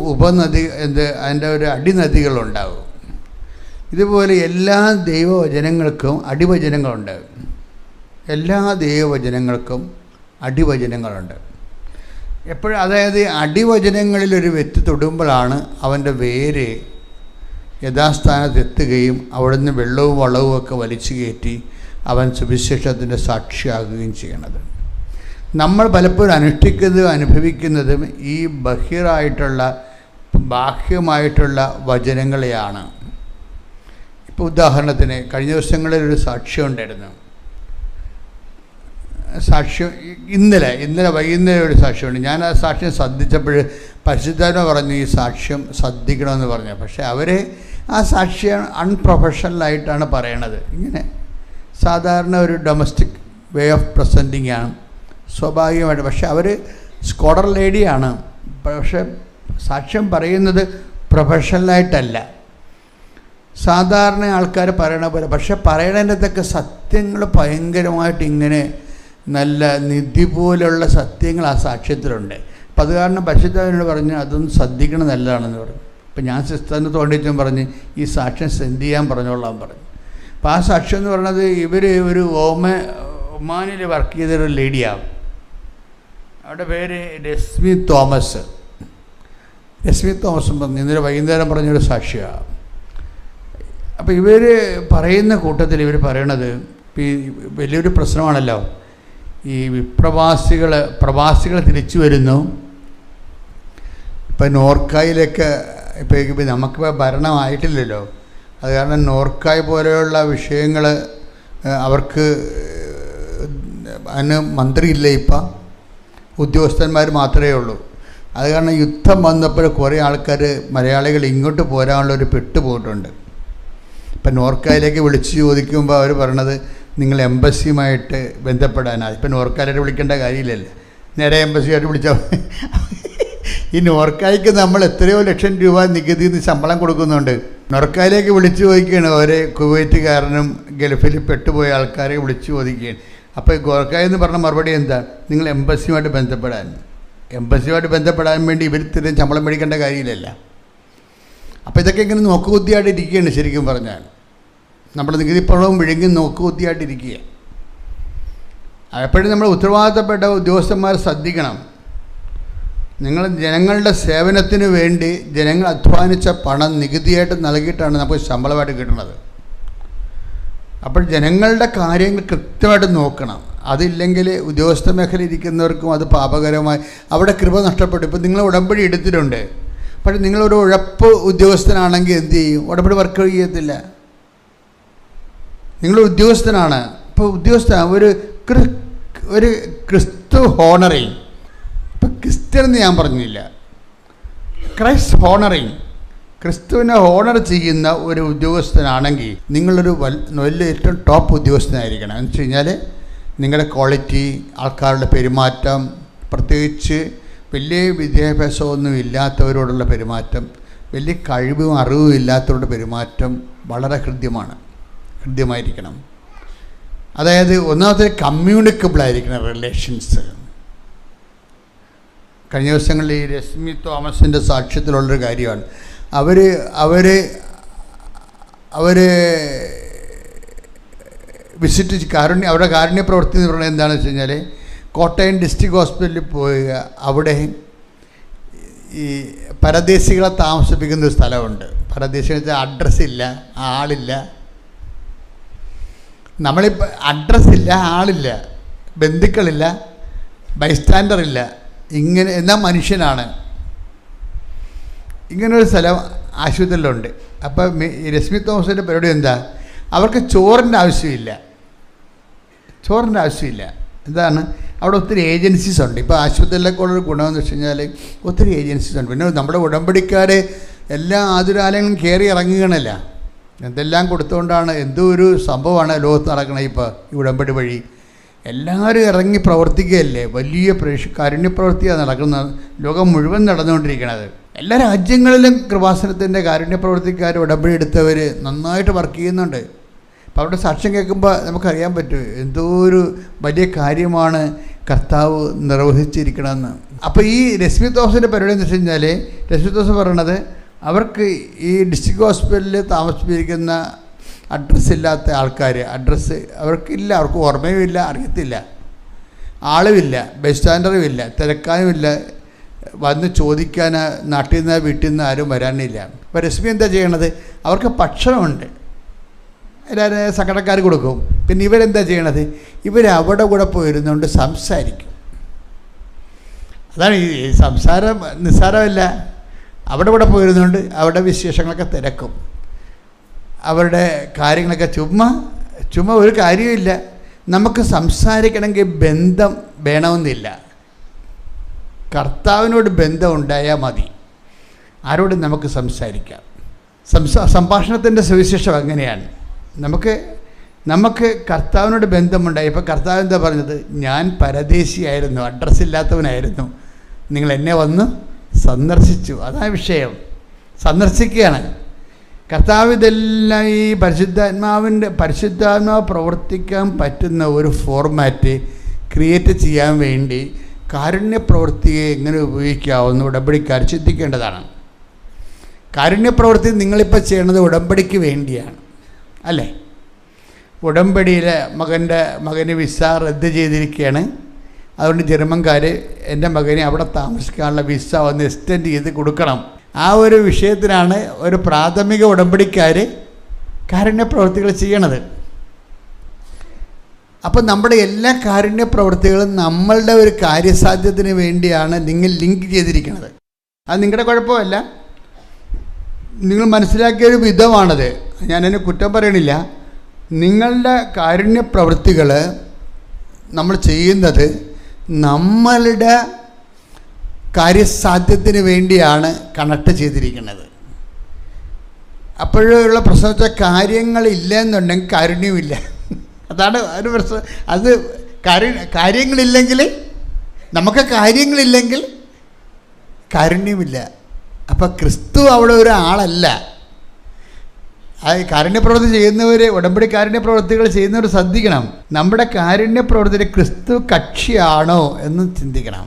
അതിൻ്റെ ഒരു അടിനദികളുണ്ടാകും. ഇതുപോലെ എല്ലാ ദൈവവചനങ്ങൾക്കും അടിവചനങ്ങളുണ്ട്. എല്ലാ ദൈവവചനങ്ങൾക്കും അടിവചനങ്ങളുണ്ട്. എപ്പോഴും അതായത് അടിവചനങ്ങളിലൊരു വ്യക്തി തൊടുമ്പോഴാണ് അവൻ്റെ വേര് യഥാസ്ഥാനത്തെത്തുകയും അവിടുന്ന് വെള്ളവും വളവും ഒക്കെ വലിച്ചു കയറ്റി അവൻ സുവിശേഷത്തിൻ്റെ സാക്ഷിയാകുകയും ചെയ്യണത്. നമ്മൾ പലപ്പോഴും അനുഭവിക്കുന്നതും ഈ ബാഹ്യമായിട്ടുള്ള വചനങ്ങളെയാണ്. ഇപ്പോൾ ഉദാഹരണത്തിന് കഴിഞ്ഞ ദിവസങ്ങളിൽ ഒരു സാക്ഷ്യം ഉണ്ടായിരുന്നു. ഇന്നലെ വൈകുന്നേരം ഒരു സാക്ഷ്യമുണ്ട്. ഞാൻ ആ സാക്ഷ്യം ശ്രദ്ധിച്ചപ്പോൾ പരിശുദ്ധാത്മാവ് പറഞ്ഞു ഈ സാക്ഷ്യം ശ്രദ്ധിക്കണമെന്ന് പറഞ്ഞു. പക്ഷേ അവർ ആ സാക്ഷ്യം അൺപ്രൊഫഷണലായിട്ടാണ് പറയണത്. ഇങ്ങനെ സാധാരണ ഒരു ഡൊമസ്റ്റിക് വേ ഓഫ് പ്രസൻറ്റിംഗ് ആണ് സ്വാഭാവികമായിട്ട്. പക്ഷെ അവർ സ്കോളർ ലേഡിയാണ്. പക്ഷെ സാക്ഷ്യം പറയുന്നത് പ്രൊഫഷണലായിട്ടല്ല, സാധാരണ ആൾക്കാർ പറയണ പോലെ. പക്ഷെ പറയണതിൻ്റെതൊക്കെ സത്യങ്ങൾ ഭയങ്കരമായിട്ട് ഇങ്ങനെ നല്ല നിധി പോലുള്ള സത്യങ്ങൾ ആ സാക്ഷ്യത്തിലുണ്ട്. അപ്പം അത് കാരണം പരിശുദ്ധനോട് പറഞ്ഞു അതൊന്നും ശ്രദ്ധിക്കണം നല്ലതാണെന്ന് പറഞ്ഞു. അപ്പം ഞാൻ സിസ്റ്ററിന് തോണ്ടിച്ചും പറഞ്ഞ് ഈ സാക്ഷ്യം സെൻഡ് ചെയ്യാൻ പറഞ്ഞോളാൻ പറഞ്ഞു. അപ്പം ആ സാക്ഷ്യം എന്ന് പറയുന്നത് ഇവർ ഒരു ഒമാനിൽ വർക്ക് ചെയ്തൊരു ലേഡിയാണ്. അവരുടെ പേര് രശ്മി തോമസ് പറഞ്ഞു. ഇന്നലെ വൈകുന്നേരം പറഞ്ഞൊരു സാക്ഷിയാണ്. അപ്പോൾ ഇവർ പറയുന്ന കൂട്ടത്തിൽ ഇവർ പറയണത് ഈ വലിയൊരു പ്രശ്നമാണല്ലോ, ഈ പ്രവാസികൾ തിരിച്ചു വരുന്നു. ഇപ്പം നോർക്കായിലൊക്കെ ഇപ്പം നമുക്കിപ്പോൾ ഭരണമായിട്ടില്ലല്ലോ, അത് കാരണം നോർക്കായ് പോലെയുള്ള വിഷയങ്ങൾ അവർക്ക് അതിന് മന്ത്രിയില്ല, ഇപ്പം ഉദ്യോഗസ്ഥന്മാർ മാത്രമേ ഉള്ളൂ. അത് കാരണം യുദ്ധം വന്നപ്പോൾ കുറേ ആൾക്കാർ മലയാളികൾ ഇങ്ങോട്ട് പോരാനുള്ളൊരു പെട്ടുപോയിട്ടുണ്ട്. ഇപ്പം നോർക്കായിലേക്ക് വിളിച്ച് ചോദിക്കുമ്പോൾ അവർ പറയണത് നിങ്ങൾ എംബസിയുമായിട്ട് ബന്ധപ്പെടാനാണ്. ഇപ്പം നോർക്കായിട്ട് വിളിക്കേണ്ട കാര്യമില്ലല്ലോ, നേരെ എംബസിയായിട്ട് വിളിച്ചാൽ. ഈ നോർക്കായ്ക്ക് നമ്മൾ എത്രയോ ലക്ഷം രൂപ നികുതി ശമ്പളം കൊടുക്കുന്നുണ്ട്. നോർക്കായിലേക്ക് വിളിച്ചു ചോദിക്കുകയാണ്. ഓരോ കുവൈറ്റുകാരനും ഗൾഫിൽ പെട്ടുപോയ ആൾക്കാരെ വിളിച്ചു ചോദിക്കുകയാണ്. അപ്പോൾ നോർക്കായി എന്ന് പറഞ്ഞ മറുപടി എന്താ? നിങ്ങൾ എംബസിയുമായിട്ട് ബന്ധപ്പെടാൻ വേണ്ടി ഇവർ ഇത്രയും ശമ്പളം മേടിക്കേണ്ട കാര്യമില്ലല്ല. അപ്പോൾ ഇതൊക്കെ ഇങ്ങനെ നോക്കുകുത്തിയായിട്ട് ഇരിക്കുകയാണ്. ശരിക്കും പറഞ്ഞാൽ നമ്മുടെ നികുതി പണവും വിഴുങ്ങി നോക്കുകുത്തിയായിട്ടിരിക്കുക. എപ്പോഴും നമ്മൾ ഉത്തരവാദിത്തപ്പെട്ട ഉദ്യോഗസ്ഥന്മാർ ശ്രദ്ധിക്കണം. നിങ്ങൾ ജനങ്ങളുടെ സേവനത്തിന് വേണ്ടി ജനങ്ങൾ അധ്വാനിച്ച പണം നികുതിയായിട്ട് നൽകിയിട്ടാണ് നമുക്ക് ശമ്പളമായിട്ട് കിട്ടുന്നത്. അപ്പോൾ ജനങ്ങളുടെ കാര്യങ്ങൾ കൃത്യമായിട്ട് നോക്കണം. അതില്ലെങ്കിൽ ഉദ്യോഗസ്ഥ മേഖല ഇരിക്കുന്നവർക്കും അത് പാപകരമായി അവിടെ കൃപ നഷ്ടപ്പെട്ടു. ഇപ്പോൾ നിങ്ങൾ ഉടമ്പടി എടുത്തിട്ടുണ്ട്, പക്ഷേ നിങ്ങളൊരു ഉഴപ്പ് ഉദ്യോഗസ്ഥനാണെങ്കിൽ എന്ത് ചെയ്യും? ഉടമ്പടി വർക്ക് ചെയ്യത്തില്ല. നിങ്ങൾ ഉദ്യോഗസ്ഥനാണ്. ഇപ്പോൾ ഒരു ക്രിസ്തു ഹോണറിങ്, ഇപ്പം ക്രിസ്ത്യൻ എന്ന് ഞാൻ പറഞ്ഞില്ല, ക്രൈസ്റ്റ് ഹോണറിങ്, ക്രിസ്തുവിനെ ഹോണർ ചെയ്യുന്ന ഒരു ഉദ്യോഗസ്ഥനാണെങ്കിൽ നിങ്ങളൊരു വലിയ ഏറ്റവും ടോപ്പ് ഉദ്യോഗസ്ഥനായിരിക്കണം. എന്ന് വെച്ച് കഴിഞ്ഞാൽ നിങ്ങളുടെ ക്വാളിറ്റി, ആൾക്കാരുടെ പെരുമാറ്റം, പ്രത്യേകിച്ച് വലിയ വിദ്യാഭ്യാസമൊന്നും ഇല്ലാത്തവരോടുള്ള പെരുമാറ്റം, വലിയ കഴിവും അറിവും ഇല്ലാത്തവരുടെ പെരുമാറ്റം വളരെ ഹൃദ്യമായിരിക്കണം. അതായത് ഒന്നാമത്തെ കമ്മ്യൂണിക്കബിളായിരിക്കണം റിലേഷൻസ്. കഴിഞ്ഞ ദിവസങ്ങളിൽ ഈ രശ്മി തോമസിൻ്റെ സാക്ഷ്യത്തിലുള്ളൊരു കാര്യമാണ്. അവർ വിസിറ്റ് അവരുടെ കാരുണ്യ പ്രവൃത്തി എന്ന് പറയുന്നത് എന്താണെന്ന് വെച്ച് കഴിഞ്ഞാൽ, കോട്ടയം ഡിസ്ട്രിക്ട് ഹോസ്പിറ്റലിൽ പോയി അവിടെ ഈ പരദേശികളെ താമസിപ്പിക്കുന്ന ഒരു സ്ഥലമുണ്ട്. പരദേശികൾ അഡ്രസ്സില്ല, ആളില്ല. നമ്മളിപ്പോൾ അഡ്രസ്സില്ല, ആളില്ല, ബന്ധുക്കളില്ല, ബൈസ്റ്റാൻഡറില്ല, ഇങ്ങനെ എന്നാൽ മനുഷ്യനാണ്. ഇങ്ങനൊരു സ്ഥലം ആശുപത്രിയിലുണ്ട്. അപ്പോൾ രശ്മി തോമസിൻ്റെ പരിപാടി എന്താ, അവർക്ക് ചോറിൻ്റെ ആവശ്യമില്ല. എന്താണ്, അവിടെ ഒത്തിരി ഏജൻസീസ് ഉണ്ട്. ഇപ്പോൾ ആശുപത്രിയിലൊക്കെ ഉള്ളൊരു ഗുണമെന്ന് വെച്ച് കഴിഞ്ഞാൽ ഒത്തിരി ഏജൻസീസ് ഉണ്ട്. പിന്നെ നമ്മുടെ ഉടമ്പടിക്കാർ എല്ലാ ആതുരാലയങ്ങളും കയറി ഇറങ്ങുകയാണല്ല, എന്തെല്ലാം കൊടുത്തുകൊണ്ടാണ്. എന്തോ ഒരു സംഭവമാണ് ലോകത്ത് നടക്കണത് ഇപ്പോൾ ഈ ഉടമ്പടി വഴി. എല്ലാവരും ഇറങ്ങി പ്രവർത്തിക്കുകയല്ലേ, വലിയ കാരുണ്യപ്രവൃത്തിയാണ് നടക്കുന്നത്, ലോകം മുഴുവൻ നടന്നുകൊണ്ടിരിക്കുന്നത്. എല്ലാ രാജ്യങ്ങളിലും കൃപാസനത്തിൻ്റെ കാരുണ്യപ്രവർത്തിക്കാർ ഉടമ്പടി എടുത്തവർ നന്നായിട്ട് വർക്ക് ചെയ്യുന്നുണ്ട്. അപ്പോൾ അവരുടെ സാക്ഷ്യം കേൾക്കുമ്പോൾ നമുക്കറിയാൻ പറ്റും എന്തോ ഒരു വലിയ കാര്യമാണ് കർത്താവ് നിർവഹിച്ചിരിക്കണമെന്ന്. അപ്പോൾ ഈ രശ്മി തോമസിൻ്റെ പരിപാടി എന്ന് വെച്ച് കഴിഞ്ഞാൽ, രശ്മി തോമസ് പറയണത് അവർക്ക് ഈ ഡിസ്ട്രിക്ട് ഹോസ്പിറ്റലിൽ താമസിപ്പിച്ചിരിക്കുന്ന അഡ്രസ്സില്ലാത്ത ആൾക്കാർ, അഡ്രസ്സ് അവർക്കില്ല, അവർക്ക് ഓർമ്മയുമില്ല, അറിയത്തില്ല, ആളുമില്ല, ബസ് സ്റ്റാൻഡറും ഇല്ല, തിരക്കാനുമില്ല, വന്ന് ചോദിക്കാൻ നാട്ടിൽ നിന്ന് വീട്ടിൽ നിന്ന് ആരും വരാനില്ല. അപ്പോൾ രശ്മി എന്താ ചെയ്യണത്, അവർക്ക് ഭക്ഷണമുണ്ട്, എല്ലാവരും സംഘടനക്കാർ കൊടുക്കും. പിന്നെ ഇവരെന്താ ചെയ്യണത്, ഇവരവിടെ കൂടെ പോയിരുന്നുകൊണ്ട് സംസാരിക്കും. അതാണ് ഈ സംസാരം നിസ്സാരമല്ല. അവിടെ കൂടെ പോയിരുന്നുകൊണ്ട് അവരുടെ വിശേഷങ്ങളൊക്കെ തിരക്കും, അവരുടെ കാര്യങ്ങളൊക്കെ. ചുമ്മാ ഒരു കാര്യമില്ല. നമുക്ക് സംസാരിക്കണമെങ്കിൽ ബന്ധം വേണമെന്നില്ല, കർത്താവിനോട് ബന്ധം ഉണ്ടായാൽ മതി. ആരോടും നമുക്ക് സംസാരിക്കാം. സംഭാഷണത്തിൻ്റെ സുവിശേഷം അങ്ങനെയാണ്. നമുക്ക് കർത്താവിനോട് ബന്ധമുണ്ടായി. ഇപ്പോൾ കർത്താവ് എന്താ പറഞ്ഞത്, ഞാൻ പരദേശിയായിരുന്നു, അഡ്രസ്സില്ലാത്തവനായിരുന്നു, നിങ്ങൾ എന്നെ വന്ന് സന്ദർശിച്ചു. അതാണ് വിഷയം, സന്ദർശിക്കുകയാണ് കർത്താവ്. ഇതെല്ലാം ഈ പരിശുദ്ധാത്മാവ് പ്രവർത്തിക്കാൻ പറ്റുന്ന ഒരു ഫോർമാറ്റ് ക്രിയേറ്റ് ചെയ്യാൻ വേണ്ടി കാരുണ്യപ്രവൃത്തിയെ എങ്ങനെ ഉപയോഗിക്കാവുന്ന ഉടമ്പടിക്കാർ ചിന്തിക്കേണ്ടതാണ്. കാരുണ്യപ്രവൃത്തി നിങ്ങളിപ്പോൾ ചെയ്യണത് ഉടമ്പടിക്ക് വേണ്ടിയാണ്, അല്ലേ? ഉടമ്പടിയിലെ മകന് വിസ റദ്ദ് ചെയ്തിരിക്കുകയാണ്. അതുകൊണ്ട് ജർമ്മൻകാർ എൻ്റെ മകനെ അവിടെ താമസിക്കാനുള്ള വിസ ഒന്ന് എക്സ്റ്റെൻഡ് ചെയ്ത് കൊടുക്കണം. ആ ഒരു വിഷയത്തിനാണ് ഒരു പ്രാഥമിക ഉടമ്പടിക്കാർ കാരുണ്യപ്രവൃത്തികൾ ചെയ്യണത്. അപ്പം നമ്മുടെ എല്ലാ കാരുണ്യപ്രവൃത്തികളും നമ്മളുടെ ഒരു കാര്യസാധ്യത്തിന് വേണ്ടിയാണ് നിങ്ങൾ ലിങ്ക് ചെയ്തിരിക്കുന്നത്. അത് നിങ്ങളുടെ കുഴപ്പമല്ല, നിങ്ങൾ മനസ്സിലാക്കിയൊരു വിധമാണത്. ഞാനതിന് കുറ്റം പറയണില്ല. നിങ്ങളുടെ കാരുണ്യപ്രവൃത്തികൾ നമ്മൾ ചെയ്യുന്നത് നമ്മളുടെ കാര്യസാധ്യത്തിന് വേണ്ടിയാണ് കണക്ട് ചെയ്തിരിക്കുന്നത്. അപ്പോഴുള്ള പ്രശ്നം വെച്ചാൽ കാര്യങ്ങളില്ല എന്നുണ്ടെങ്കിൽ കാരുണ്യമില്ല. അതാണ് ഒരു പ്രശ്നം. അത് കാര്യങ്ങളില്ലെങ്കിൽ, നമുക്ക് കാര്യങ്ങളില്ലെങ്കിൽ കാരുണ്യമില്ല. അപ്പം ക്രിസ്തു അവിടെ ഒരാളല്ല. കാരുണ്യപ്രവൃത്തി ചെയ്യുന്നവർ, ഉടമ്പടി കാരുണ്യപ്രവൃത്തികൾ ചെയ്യുന്നവർ ശ്രദ്ധിക്കണം. നമ്മുടെ കാരുണ്യപ്രവൃത്തിയിൽ ക്രിസ്തു കക്ഷിയാണോ എന്ന് ചിന്തിക്കണം.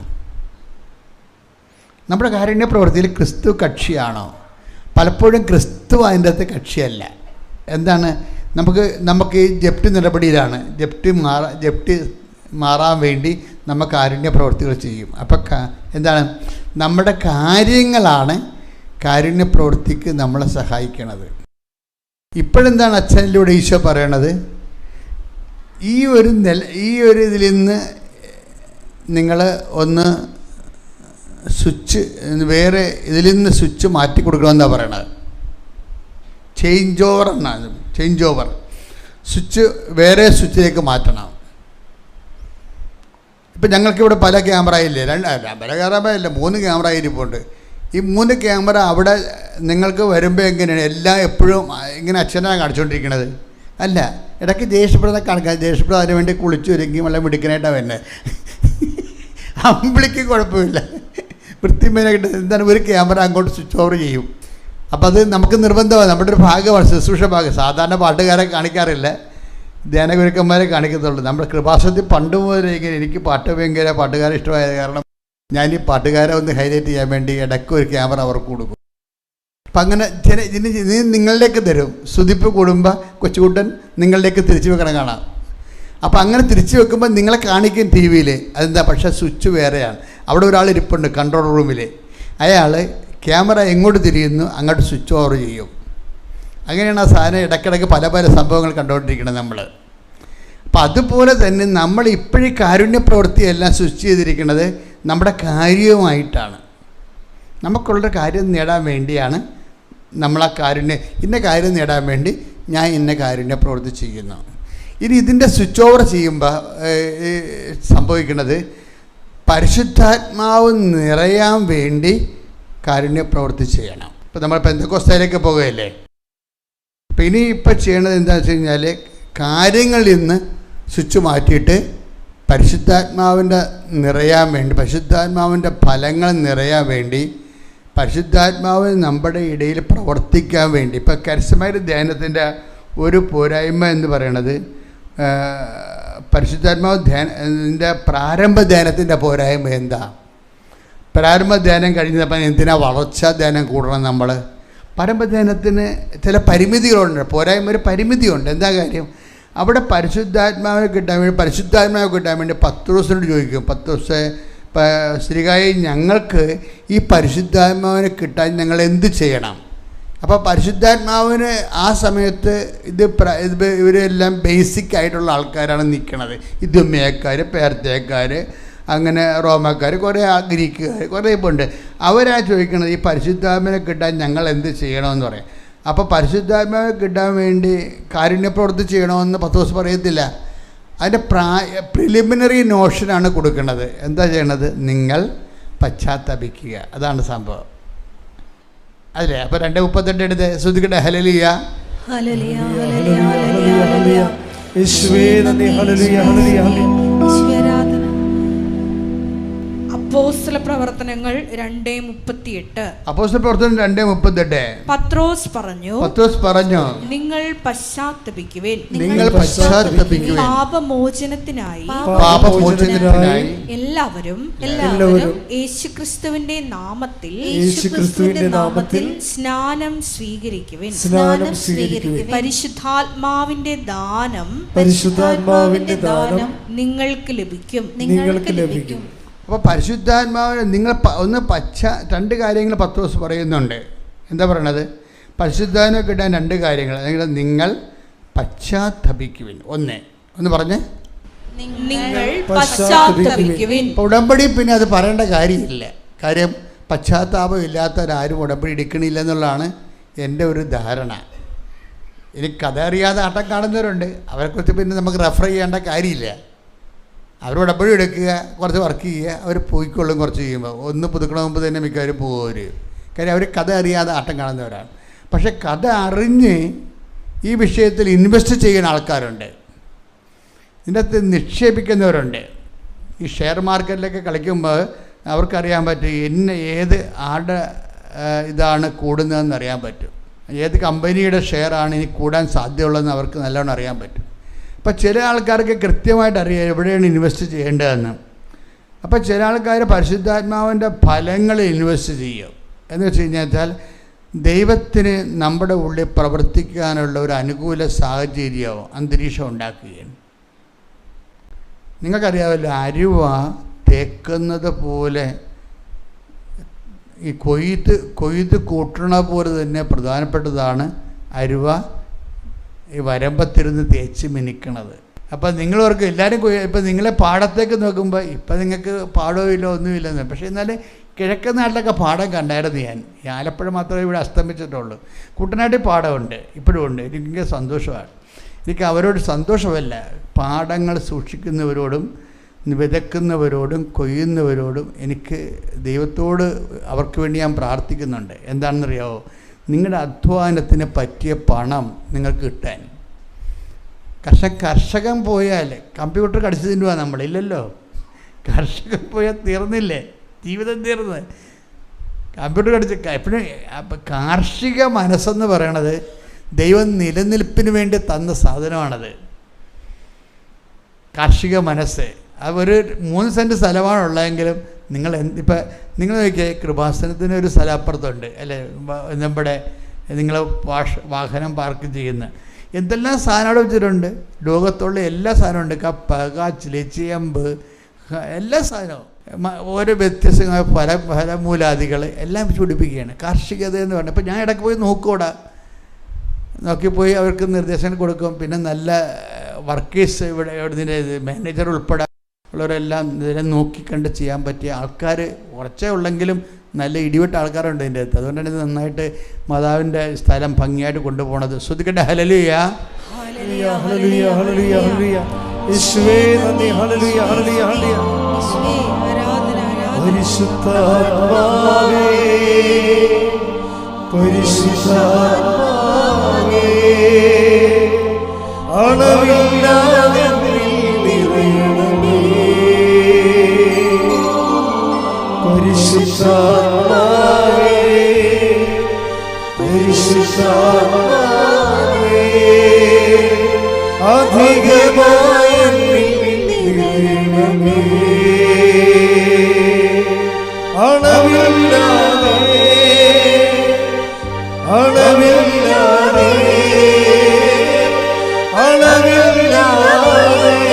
നമ്മുടെ കാരുണ്യപ്രവൃത്തിയിൽ ക്രിസ്തു കക്ഷിയാണോ? പലപ്പോഴും ക്രിസ്തു അതിൻ്റെ അകത്ത് കക്ഷിയല്ല. എന്താണ്, നമുക്ക് ഈ ജപ്തി നടപടിയിലാണ്. ജപ്തി മാറാൻ വേണ്ടി നമ്മൾ കാരുണ്യപ്രവൃത്തികൾ ചെയ്യും. അപ്പം എന്താണ്, നമ്മുടെ കാര്യങ്ങളാണ് കാരുണ്യപ്രവൃത്തിക്ക് നമ്മളെ സഹായിക്കണത്. ഇപ്പോഴെന്താണ് അച്ഛനിലൂടെ ഈശോ പറയണത്, ഈ ഒരു ഇതിൽ നിന്ന് നിങ്ങൾ ഒന്ന് സ്വിച്ച് വേറെ ഇതിൽ നിന്ന് സ്വിച്ച് മാറ്റി കൊടുക്കണമെന്നാണ് പറയണത്. ചേഞ്ച് ഓവർ സ്വിച്ച് വേറെ സ്വിച്ചിലേക്ക് മാറ്റണം. ഇപ്പം ഞങ്ങൾക്കിവിടെ പല ക്യാമറ ഇല്ലേ, പല ക്യാമറ ഇല്ല, 3 ക്യാമറ ഇരിപ്പുണ്ട്. ഈ 3 ക്യാമറ അവിടെ നിങ്ങൾക്ക് വരുമ്പോൾ എങ്ങനെയാണ്, എല്ലാം എപ്പോഴും ഇങ്ങനെ അച്ഛനാണ് കാണിച്ചുകൊണ്ടിരിക്കണത്? അല്ല, ഇടയ്ക്ക് ദേഷ്യപ്പെടുന്ന കാണിക്കാം. ദേഷ്യപ്പെടുന്ന അതിന് വേണ്ടി കുളിച്ച് ഒരുങ്ങി വളരെ മിടുക്കനായിട്ടാണ് വരുന്നത്. അമ്പിളിക്ക് കുഴപ്പമില്ല, വൃത്തിമേനായിട്ട്. എന്താണ്, ഒരു ക്യാമറ അങ്ങോട്ട് സ്വിച്ച് ഓവർ ചെയ്യും. അപ്പോൾ അത് നമുക്ക് നിർബന്ധമാണ്, നമ്മുടെ ഒരു ഭാഗമാണ്, ശുശ്രൂഷ ഭാഗം. സാധാരണ പാട്ടുകാരെ കാണിക്കാറില്ല, ധ്യാനഗുരുക്കന്മാരെ കാണിക്കത്തുള്ളൂ. നമ്മുടെ കൃപാസനത്തിൽ പണ്ട് മുതൽ ഇങ്ങനെ എനിക്ക് പാട്ട് ഭയങ്കര പാട്ടുകാരെ ഇഷ്ടമായത് കാരണം ഞാൻ ഈ പാട്ടുകാരെ ഒന്ന് ഹൈലൈറ്റ് ചെയ്യാൻ വേണ്ടി ഇടയ്ക്ക് ഒരു ക്യാമറ അവർക്ക് കൊടുക്കും. അപ്പം അങ്ങനെ നിങ്ങളിലേക്ക് തരും. സുതിപ്പ് കൂടുമ്പോൾ കൊച്ചുകുട്ടൻ നിങ്ങളിലേക്ക് തിരിച്ചു വെക്കണം കാണാം. അപ്പം അങ്ങനെ തിരിച്ചു വെക്കുമ്പോൾ നിങ്ങളെ കാണിക്കും ടി വിയിൽ. അതെന്താ, പക്ഷേ സ്വിച്ച് വേറെയാണ്. അവിടെ ഒരാൾ ഇരിപ്പുണ്ട് കൺട്രോൾ റൂമിൽ. അയാൾ ക്യാമറ എങ്ങോട്ട് തിരിയുന്നു അങ്ങോട്ട് സ്വിച്ച് ഓവർ ചെയ്യും. അങ്ങനെയാണ് ആ സാധനം ഇടയ്ക്കിടയ്ക്ക് പല പല സംഭവങ്ങൾ കണ്ടുകൊണ്ടിരിക്കുന്നത് നമ്മൾ. അപ്പം അതുപോലെ തന്നെ നമ്മൾ ഇപ്പോഴും കാരുണ്യ പ്രവൃത്തിയെല്ലാം സ്വിച്ച് ചെയ്തിരിക്കുന്നത് നമ്മുടെ കാര്യവുമായിട്ടാണ്. നമുക്കുള്ള കാര്യം നേടാൻ വേണ്ടിയാണ് നമ്മൾ ആ ഇന്ന കാര്യം നേടാൻ വേണ്ടി ഞാൻ ഇന്ന കാരുണ്യ പ്രവൃത്തി ചെയ്യുന്നു. ഇനി ഇതിൻ്റെ സ്വിച്ച് ഓവർ ചെയ്യുമ്പോൾ സംഭവിക്കുന്നത് പരിശുദ്ധാത്മാവ് നിറയാൻ വേണ്ടി കാരുണ്യ പ്രവൃത്തി ചെയ്യണം. ഇപ്പം നമ്മൾ പെന്തക്കോസ്തയിലേക്ക് പോകുകയല്ലേ. അപ്പം ഇപ്പം ചെയ്യണത് എന്താണെന്ന് വെച്ച് കഴിഞ്ഞാൽ കാര്യങ്ങളിൽ നിന്ന് സ്വിച്ച് മാറ്റിയിട്ട് പരിശുദ്ധാത്മാവിൻ്റെ നിറയാൻ വേണ്ടി, പരിശുദ്ധാത്മാവിൻ്റെ ഫലങ്ങൾ നിറയാൻ വേണ്ടി, പരിശുദ്ധാത്മാവ് നമ്മുടെ ഇടയിൽ പ്രവർത്തിക്കാൻ വേണ്ടി. ഇപ്പം കരസ്യമായ ധ്യാനത്തിൻ്റെ ഒരു പോരായ്മ എന്ന് പറയണത് പരിശുദ്ധാത്മാവ് ധ്യാനത്തിൻ്റെ പ്രാരംഭ ധ്യാനത്തിൻ്റെ പോരായ്മ എന്താ? പ്രാരംഭ ധ്യാനം കഴിഞ്ഞപ്പോൾ എന്തിനാ വളർച്ചാ ധ്യാനം കൂടണം നമ്മൾ? പ്രാരംഭ ധ്യാനത്തിന് ചില പരിമിതികളുണ്ട്, പോരായ്മ ഒരു പരിമിതിയുണ്ട്. എന്താ കാര്യം? അവിടെ പരിശുദ്ധാത്മാവിനെ കിട്ടാൻ വേണ്ടി പത്രോസിനോട് ചോദിക്കും, പത്രോസേ ശ്രീകായി ഞങ്ങൾക്ക് ഈ പരിശുദ്ധാത്മാവിനെ കിട്ടാൻ ഞങ്ങൾ എന്ത് ചെയ്യണം? അപ്പോൾ പരിശുദ്ധാത്മാവിന് ആ സമയത്ത് ഇവരെല്ലാം ബേസിക് ആയിട്ടുള്ള ആൾക്കാരാണ് നിൽക്കുന്നത്. ഇതുമേക്കാർ, പേർത്തേക്കാർ, അങ്ങനെ റോമക്കാർ, കുറേ ഗ്രീക്കുകാർ, കുറേ ഇപ്പോൾ ഉണ്ട്. അവരാ ചോദിക്കുന്നത് ഈ പരിശുദ്ധാത്മാവിനെ കിട്ടാൻ ഞങ്ങൾ എന്ത് ചെയ്യണമെന്ന് പറയാം. അപ്പോൾ പരിശുദ്ധാത്മാവിനെ കിട്ടാൻ വേണ്ടി കാരുണ്യപ്രവൃത്തി ചെയ്യണമെന്ന് പത്രോസ് പറയത്തില്ല. അതിൻ്റെ പ്രിലിമിനറി നോഷനാണ് കൊടുക്കുന്നത്. എന്താ ചെയ്യണത്? നിങ്ങൾ പശ്ചാത്തപിക്കുക. അതാണ് സംഭവം. അല്ലേ? അപ്പോൾ 2:38 എടുത്ത് ശ്രദ്ധിക്കട്ടെ. Hallelujah, hallelujah, hallelujah, hallelujah. യേശുവേ നന്ദി. Hallelujah, hallelujah, hallelujah. അപ്പോസ്തല പ്രവർത്തനങ്ങൾ 2:38. അപ്പോസ്തല പ്രവർത്തനം 2:38. പത്രോസ് പറഞ്ഞു, നിങ്ങൾ പശ്ചാത്തപിക്കുവിൻ, പാപമോചനത്തിനായി എല്ലാവരും യേശുക്രിസ്തുവിന്റെ നാമത്തിൽ സ്നാനം സ്വീകരിക്കുവിൻ. പരിശുദ്ധാത്മാവിന്റെ ദാനം നിങ്ങൾക്ക് ലഭിക്കും. അപ്പോൾ പരിശുദ്ധാത്മാവിന് നിങ്ങൾ രണ്ട് കാര്യങ്ങൾ പത്രോസ് പറയുന്നുണ്ട്. എന്താ പറയണത്? പരിശുദ്ധാത്മാവിനെ കിട്ടാൻ 2 കാര്യങ്ങൾ. നിങ്ങൾ പശ്ചാത്തപിക്കുവിൻ. ഒന്ന് പറഞ്ഞ്, നിങ്ങൾ പശ്ചാത്തപിക്കുവിൻ. ഉടമ്പടി പിന്നെ അത് പറയേണ്ട കാര്യമില്ല. കാര്യം പശ്ചാത്താപം ഇല്ലാത്തവരാരും ഉടമ്പടി എടുക്കണില്ല എന്നുള്ളതാണ് എൻ്റെ ഒരു ധാരണ. ഇനി കഥ അറിയാതെ ആട്ടം കാണുന്നവരുണ്ട്, അവരെക്കുറിച്ച് പിന്നെ നമുക്ക് റെഫർ ചെയ്യേണ്ട കാര്യമില്ല. അവർ ഉടമ്പടി എടുക്കുക, കുറച്ച് വർക്ക് ചെയ്യുക, അവർ പോയിക്കൊള്ളും. കുറച്ച് ചെയ്യുമ്പോൾ ഒന്ന് പുതുക്കണ മുമ്പ് തന്നെ മിക്കവരും പോകും അവർ. കാര്യം അവർ കഥ അറിയാതെ ആട്ടം കാണുന്നവരാണ്. പക്ഷെ കഥ അറിഞ്ഞ് ഈ വിഷയത്തിൽ ഇൻവെസ്റ്റ് ചെയ്യുന്ന ആൾക്കാരുണ്ട്, ഇതിൻ്റെ അകത്ത് നിക്ഷേപിക്കുന്നവരുണ്ട്. ഈ ഷെയർ മാർക്കറ്റിലൊക്കെ കളിക്കുമ്പോൾ അവർക്കറിയാൻ പറ്റും ഏത് ആടെ ഇതാണ് കൂടുന്നതെന്ന് അറിയാൻ പറ്റും. ഏത് കമ്പനിയുടെ ഷെയറാണ് ഇനി കൂടാൻ സാധ്യതയുള്ളതെന്ന് അവർക്ക് നല്ലോണം അറിയാൻ പറ്റും. അപ്പോൾ ചില ആൾക്കാർക്ക് കൃത്യമായിട്ട് അറിയാം എവിടെയാണ് ഇൻവെസ്റ്റ് ചെയ്യേണ്ടതെന്ന്. അപ്പോൾ ചില ആൾക്കാർ പരിശുദ്ധാത്മാവിൻ്റെ ഫലങ്ങളിൽ ഇൻവെസ്റ്റ് ചെയ്യും. എന്ന് വെച്ച് കഴിഞ്ഞാൽ ദൈവത്തിന് നമ്മുടെ ഉള്ളിൽ പ്രവർത്തിക്കാനുള്ള ഒരു അനുകൂല സാഹചര്യമോ അന്തരീക്ഷം ഉണ്ടാക്കുകയാണ്. നിങ്ങൾക്കറിയാമല്ലോ, അരുവ തേക്കുന്നത് പോലെ ഈ കൊയ്ത്ത് കൂട്ടണ പോലെ തന്നെ പ്രധാനപ്പെട്ടതാണ് അരുവ ഈ വരമ്പത്തിരുന്ന് തേച്ച് മിനിക്കണത്. അപ്പം നിങ്ങളവർക്ക് എല്ലാവരും ഇപ്പം നിങ്ങളെ പാടത്തേക്ക് നോക്കുമ്പോൾ ഇപ്പം നിങ്ങൾക്ക് പാടവും ഇല്ല ഒന്നുമില്ലെന്ന്. പക്ഷേ എന്നാൽ കിഴക്കൻ നാട്ടിലൊക്കെ പാടം കണ്ടായിരുന്നു. ഞാൻ ആലപ്പുഴ മാത്രമേ ഇവിടെ അസ്തമിച്ചിട്ടുള്ളൂ. കുട്ടനാട്ടിൽ പാടമുണ്ട്, ഇപ്പോഴും ഉണ്ട്. എനിക്ക് സന്തോഷമാണ്. എനിക്ക് അവരോട് സന്തോഷമല്ല, പാടങ്ങൾ സൂക്ഷിക്കുന്നവരോടും വിതക്കുന്നവരോടും കൊയ്യുന്നവരോടും എനിക്ക് ദൈവത്തോട് അവർക്ക് വേണ്ടി ഞാൻ പ്രാർത്ഥിക്കുന്നുണ്ട്. എന്താണെന്നറിയാമോ? നിങ്ങളുടെ അധ്വാനത്തിന് പറ്റിയ പണം നിങ്ങൾക്ക് കിട്ടാൻ. കർഷകൻ പോയാൽ കമ്പ്യൂട്ടർ കടിച്ചു തിന്നുവാ നമ്മളില്ലല്ലോ. കർഷകൻ പോയാൽ തീർന്നില്ലേ, ജീവിതം തീർന്ന്. കമ്പ്യൂട്ടർ കടിച്ച് എപ്പോഴും കാർഷിക മനസ്സെന്ന് പറയണത് ദൈവം നിലനിൽപ്പിന് വേണ്ടി തന്ന സാധനമാണത്. കാർഷിക മനസ്സ്. അത് ഒരു 3 സെൻറ്റ് സ്ഥലമാണുള്ളതെങ്കിലും നിങ്ങൾ ഇപ്പം നിങ്ങൾ നോക്കിയേ, കൃപാസനത്തിന് ഒരു സ്ഥലം അപ്പുറത്തുണ്ട് അല്ലേ, നമ്മുടെ നിങ്ങൾ വാഹനം പാർക്ക് ചെയ്യുന്ന എന്തെല്ലാം സാധനം അവിടെ വെച്ചിട്ടുണ്ട്. ലോകത്തുള്ള എല്ലാ സാധനവും ഉണ്ട്. കപ്പ, കാച്ചിൽ, ചേമ്പ്, എല്ലാ സാധനവും ഓരോ വ്യത്യസ്തമായ ഫലമൂലാദികൾ എല്ലാം പിടിപ്പിക്കുകയാണ്. കാർഷികത എന്ന് പറഞ്ഞാൽ ഇപ്പം ഞാൻ ഇടയ്ക്ക് പോയി നോക്കൂടാ, നോക്കിപ്പോയി അവർക്ക് നിർദ്ദേശങ്ങൾ കൊടുക്കും. പിന്നെ നല്ല വർക്കേഴ്സ് ഇവിടെ ഇതിൻ്റെ മാനേജർ ഉൾപ്പെടെ ഉള്ളവരെല്ലാം ഇതിനെ നോക്കിക്കണ്ട് ചെയ്യാൻ പറ്റിയ ആൾക്കാർ കുറച്ചേ ഉള്ളെങ്കിലും നല്ല ഇടിവെട്ട ആൾക്കാരുണ്ട് ഇതിൻ്റെ അകത്ത്. അതുകൊണ്ടാണ് ഇത് നന്നായിട്ട് മാതാവിൻ്റെ സ്ഥലം ഭംഗിയായിട്ട് കൊണ്ടുപോകണത്. ശ്രദ്ധിക്കട്ടെ. Hallelujah, hallelujah, hallelujah, hallelujah, hallelujah. യേശുവേ നന്ദി. Hallelujah, hallelujah, hallelujah. പരിശുദ്ധാത്മാവേ, പരിശുദ്ധാത്മാവേ, അളവില്ലാതെ നിറയണമേ. പരിശുദ്ധാത്മാവേ, പരിശുദ്ധാത്മാവേ, അധികമായി നിറയണമേ. അളവില്ലാതെ, അളവില്ലാതെ, അളവില്ലാതെ,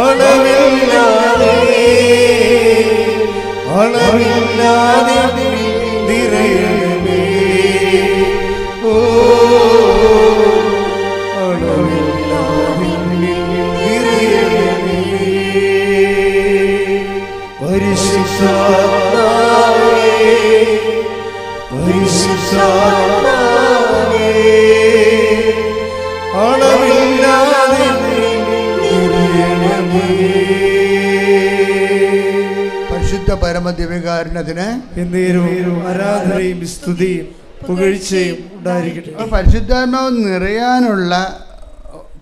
അളവില്ലാതെ, അളവില്ലാതെ നിറയണമേ. ഓ, അളവില്ലാതെ നിറയണമേ. പരിശുദ്ധാത്മാവേ, പരിശുദ്ധാത്മാവേ, അളവില്ലാതെ നിറയണമേ. പരിശുദ്ധ പരമദിവ്യകാരുണ്യത്തിന് എന്നേരവും ആരാധനയും സ്തുതിയും പുകഴ്ചയും ഉണ്ടായിരിക്കട്ടെ. പരിശുദ്ധാത്മാവ് നിറയാനുള്ള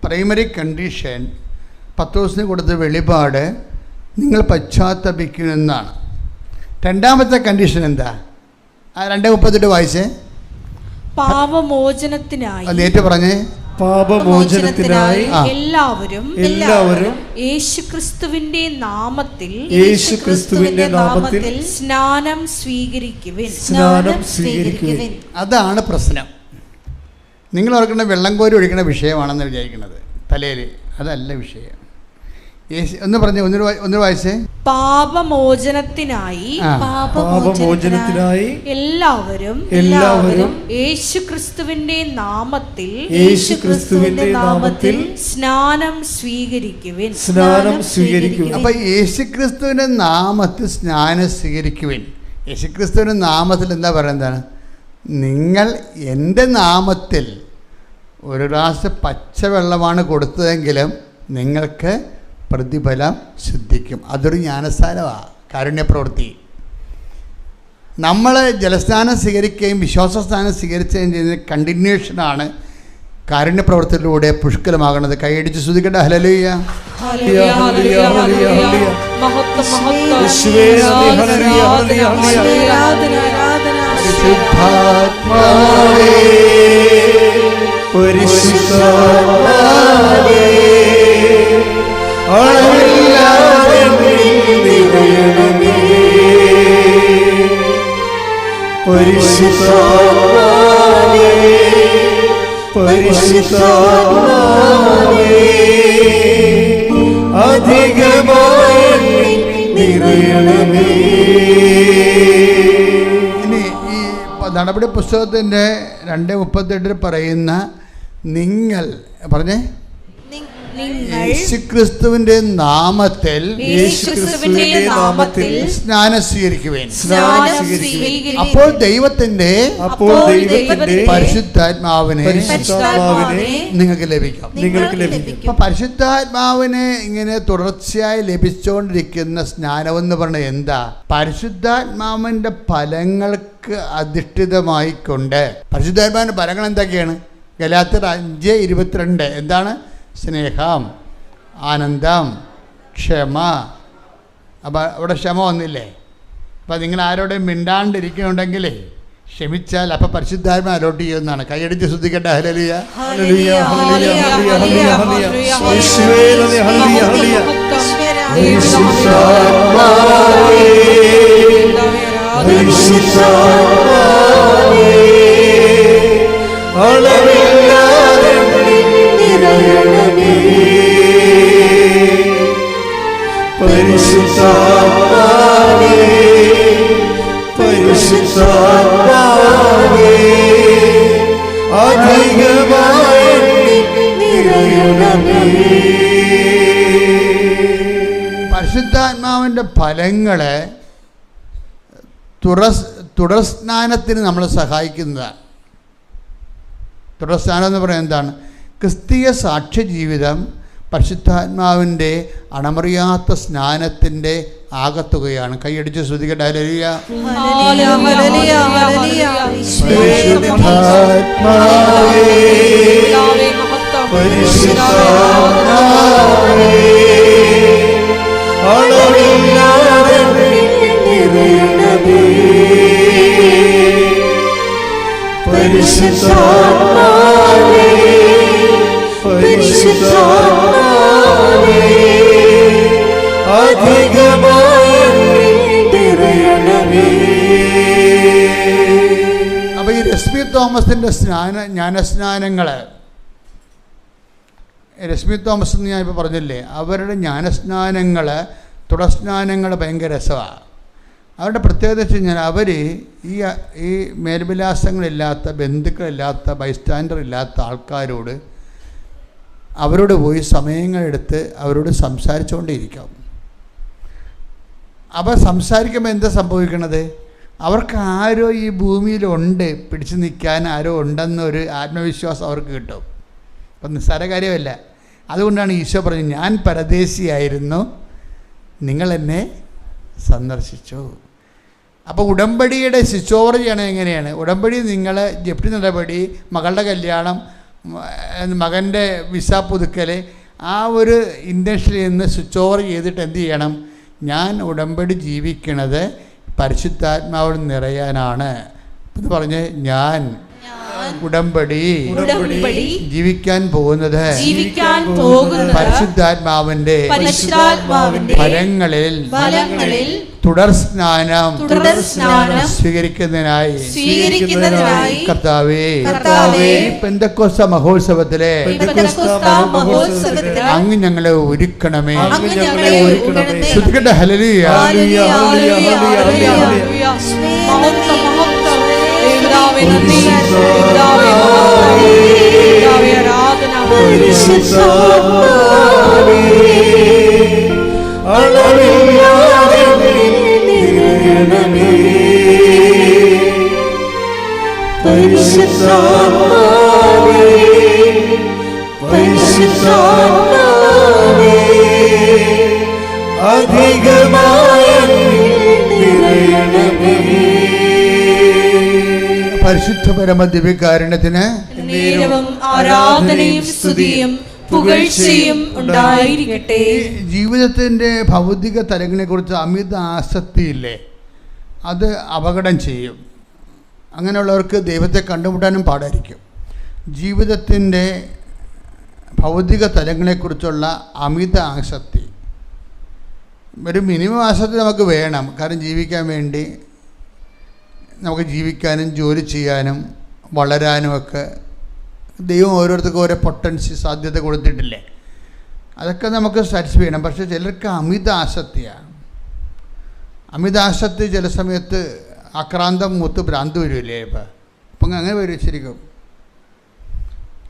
പ്രൈമറി കണ്ടീഷൻ പത്രോസിന് കൊടുത്ത വെളിപാട് നിങ്ങൾ പശ്ചാത്തപിക്കുമെന്നാണ്. രണ്ടാമത്തെ കണ്ടീഷൻ എന്താ? ആ 2:38 വായിച്ചേ. പാപമോചനത്തിനായി, നേരിട്ട് പറഞ്ഞേ. പാപമോചനത്തിനായി എല്ലാവരും യേശുക്രിസ്തുവിന്റെ നാമത്തിൽ സ്നാനം സ്വീകരിക്കുവിൻ. അതാണ് പ്രശ്നം. നിങ്ങൾ ഓർക്കുന്ന വെള്ളം കോരി ഒഴിക്കുന്ന വിഷയമാണെന്ന് വിചാരിക്കുന്നത് തലയിൽ. അതല്ല വിഷയം. ഒന്ന് പറഞ്ഞേ, ഒന്ന് വായിച്ചേ. പാപമോചനത്തിനായി എല്ലാവരും യേശുക്രിസ്തുവിന്റെ നാമത്തിൽ സ്നാനം സ്വീകരിക്കുവിൻ. അപ്പൊ യേശുക്രിസ്തുവിന്റെ നാമത്തിൽ സ്നാനം സ്വീകരിക്കുവിൻ. യേശുക്രിസ്തുവിന്റെ നാമത്തിൽ എന്താ പറയുന്നതാണ്? നിങ്ങൾ എൻ്റെ നാമത്തിൽ ഒരു ഗ്ലാസ് പച്ചവെള്ളമാണ് കൊടുത്തതെങ്കിലും നിങ്ങൾക്ക് പ്രതിഫലം സിദ്ധിക്കും. അതൊരു ജ്ഞാനസ്നാനമാണ്, കാരുണ്യപ്രവൃത്തി. നമ്മൾ ജലസ്നാനം സ്വീകരിക്കുകയും വിശ്വാസസ്നാനം സ്വീകരിക്കുകയും ചെയ്യുന്ന കണ്ടിന്യൂഷനാണ് കാരുണ്യപ്രവർത്തനത്തിലൂടെ പുഷ്കലമാകുന്നത്. കൈയടിച്ച് സ്തുതിക്കട്ടെ. ഹല്ലേലൂയ. ഇനി ഈ നടപടി പുസ്തകത്തിൻ്റെ 2:38 പറയുന്ന നിങ്ങൾ പറഞ്ഞേ, യേശുക്രിസ്തുവിന്റെ നാമത്തിൽ സ്നാനം സ്വീകരിക്കുവേൻ. അപ്പോൾ ദൈവത്തിന്റെ പരിശുദ്ധാത്മാവിനെ നിങ്ങൾക്ക് ലഭിക്കും. അപ്പൊ പരിശുദ്ധാത്മാവിനെ ഇങ്ങനെ തുടർച്ചയായി ലഭിച്ചുകൊണ്ടിരിക്കുന്ന സ്നാനമെന്ന് പറഞ്ഞാൽ എന്താ? പരിശുദ്ധാത്മാവിന്റെ ഫലങ്ങൾക്ക് അധിഷ്ഠിതമായിക്കൊണ്ട്. പരിശുദ്ധാത്മാവിന്റെ ഫലങ്ങൾ എന്തൊക്കെയാണ്? ഗലാത്യർ 5:22 എന്താണ്? സ്നേഹം, ആനന്ദം, ക്ഷമ. അപ്പം അവിടെ ക്ഷമ വന്നില്ലേ? അപ്പം നിങ്ങൾ ആരോടും മിണ്ടാണ്ടിരിക്കുന്നുണ്ടെങ്കിലേ ക്ഷമിച്ചാൽ അപ്പം പരിശുദ്ധാത്മ അലോട്ട് ചെയ്യുന്നതാണ്. കൈയടിച്ച് ശ്രദ്ധിക്കട്ടെ. ഹല്ലേലൂയ. ഹല്ലേലൂയ. പരിശുദ്ധാത്മാവേ, അളവില്ലാതെ നിറയണമേ. പരിശുദ്ധാത്മാവേ, പരിശുദ്ധാത്മാവേ, അധികമായി നിറയണമേ. പരിശുദ്ധാത്മാവിൻ്റെ ഫലങ്ങളെ തുടർസ്നാനത്തിന് നമ്മളെ സഹായിക്കുന്നതാണ്. തുടർസ്നാനം എന്ന് പറയുന്നത് എന്താണ്? ക്രിസ്തീയ സാക്ഷ്യ ജീവിതം പരിശുദ്ധാത്മാവിൻ്റെ അണമറിയാത്ത സ്നാനത്തിൻ്റെ ആകത്തുകയാണ്. കൈയടിച്ച് ശ്രുതിക്കട്ടെ. ഹല്ലേലൂയ. പരിശുദ്ധാത്മാവേ, അളവില്ലാതെ നിറയണമേ. പരിശുദ്ധാത്മാവേ, പരിശുദ്ധാത്മാവേ, അധികമായി നിറയണമേ. അപ്പോൾ ഈ രശ്മി തോമസിൻ്റെ ജ്ഞാനസ്നാനങ്ങൾ, രശ്മി തോമസ് എന്ന് ഞാനിപ്പോൾ പറഞ്ഞില്ലേ, അവരുടെ ജ്ഞാനസ്നാനങ്ങൾ തുടർസ്നാനങ്ങൾ ഭയങ്കര രസമാണ്. അവരുടെ പ്രത്യേകത വെച്ച് കഴിഞ്ഞാൽ അവർ ഈ മേൽവിലാസങ്ങളില്ലാത്ത, ബന്ധുക്കളില്ലാത്ത, ബൈസ്റ്റാൻഡർ ഇല്ലാത്ത ആൾക്കാരോട് അവരോട് പോയി സമയങ്ങളെടുത്ത് അവരോട് സംസാരിച്ചുകൊണ്ടേയിരിക്കാം. അപ്പോൾ സംസാരിക്കുമ്പോൾ എന്താ സംഭവിക്കണത്? അവർക്ക് ആരോ ഈ ഭൂമിയിലുണ്ട്, പിടിച്ചു നിൽക്കാൻ ആരോ ഉണ്ടെന്നൊരു ആത്മവിശ്വാസം അവർക്ക് കിട്ടും. അപ്പം നിസ്സാര കാര്യമല്ല. അതുകൊണ്ടാണ് ഈശോ പറഞ്ഞത്, ഞാൻ പരദേശിയായിരുന്നു, നിങ്ങൾ എന്നെ സന്ദർശിച്ചു. അപ്പോൾ ഉടമ്പടിയുടെ സ്വിച്ച് ചെയ്യണത് എങ്ങനെയാണ്? ഉടമ്പടി നിങ്ങൾ ജപ്തി നടപടി, മകളുടെ കല്യാണം, മകൻ്റെ വിസ പുതുക്കൽ, ആ ഒരു ഇൻറ്റൻഷനിൽ നിന്ന് സ്വിച്ച് ഓവർ ചെയ്തിട്ട് എന്ത് ചെയ്യണം? ഞാൻ ഉടമ്പടി ജീവിക്കണത് പരിശുദ്ധാത്മാവിൽ നിറയാനാണ് എന്ന് പറഞ്ഞ് ഞാൻ ഉടമ്പടി ജീവിക്കാൻ പോകുന്നത് പരിശുദ്ധാത്മാവിന്റെ ഫലങ്ങളിൽ തുടർസ്നാനം സ്വീകരിക്കുന്നതിനായി കർത്താവേ, പെന്തക്കോസ്ത മഹോത്സവത്തിലെ അങ്ങ് ഞങ്ങളെ ഒരുക്കണമേ. ശ്രുതിക്കട്ടെ. ഹല്ലേലൂയ. പരിശുദ്ധാത്മാവേ, അളവില്ലാതെ നിറയണമേ. പരിശുദ്ധാത്മാവേ, പരിശുദ്ധാത്മാവേ, അധികമായി നിറയണമേ. പരിശുദ്ധ പരമ ദിവ്യകാരുണ്യത്തിന് ആരാധനയും സ്തുതിയും പുകഴ്ചയും ഉണ്ടായിരിക്കട്ടെ. ജീവിതത്തിൻ്റെ ഭൗതിക തലങ്ങളെക്കുറിച്ച് അമിത ആസക്തിയില്ലേ, അത് അപകടം ചെയ്യും. അങ്ങനെയുള്ളവർക്ക് ദൈവത്തെ കണ്ടുമുട്ടാനും പാടായിരിക്കും. ജീവിതത്തിൻ്റെ ഭൗതിക തലങ്ങളെക്കുറിച്ചുള്ള അമിത ആസക്തി, ഒരു മിനിമം ആസക്തി നമുക്ക് വേണം. കാരണം ജീവിക്കാൻ വേണ്ടി, നമുക്ക് ജീവിക്കാനും ജോലി ചെയ്യാനും വളരാനുമൊക്കെ ദൈവം ഓരോരുത്തർക്കും ഓരോ പൊട്ടൻഷ്യൽ സാധ്യത കൊടുത്തിട്ടില്ലേ, അതൊക്കെ നമുക്ക് സാറ്റിസ്ഫൈ ചെയ്യണം. പക്ഷേ ചിലർക്ക് അമിത ആസക്തിയാണ്. അമിത ആസക്തി ചില സമയത്ത് ആക്രാന്തം മൂത്ത് ഭ്രാന്ത് വരുമല്ലേ. അപ്പം അങ്ങനെ വരും ശരിക്കും.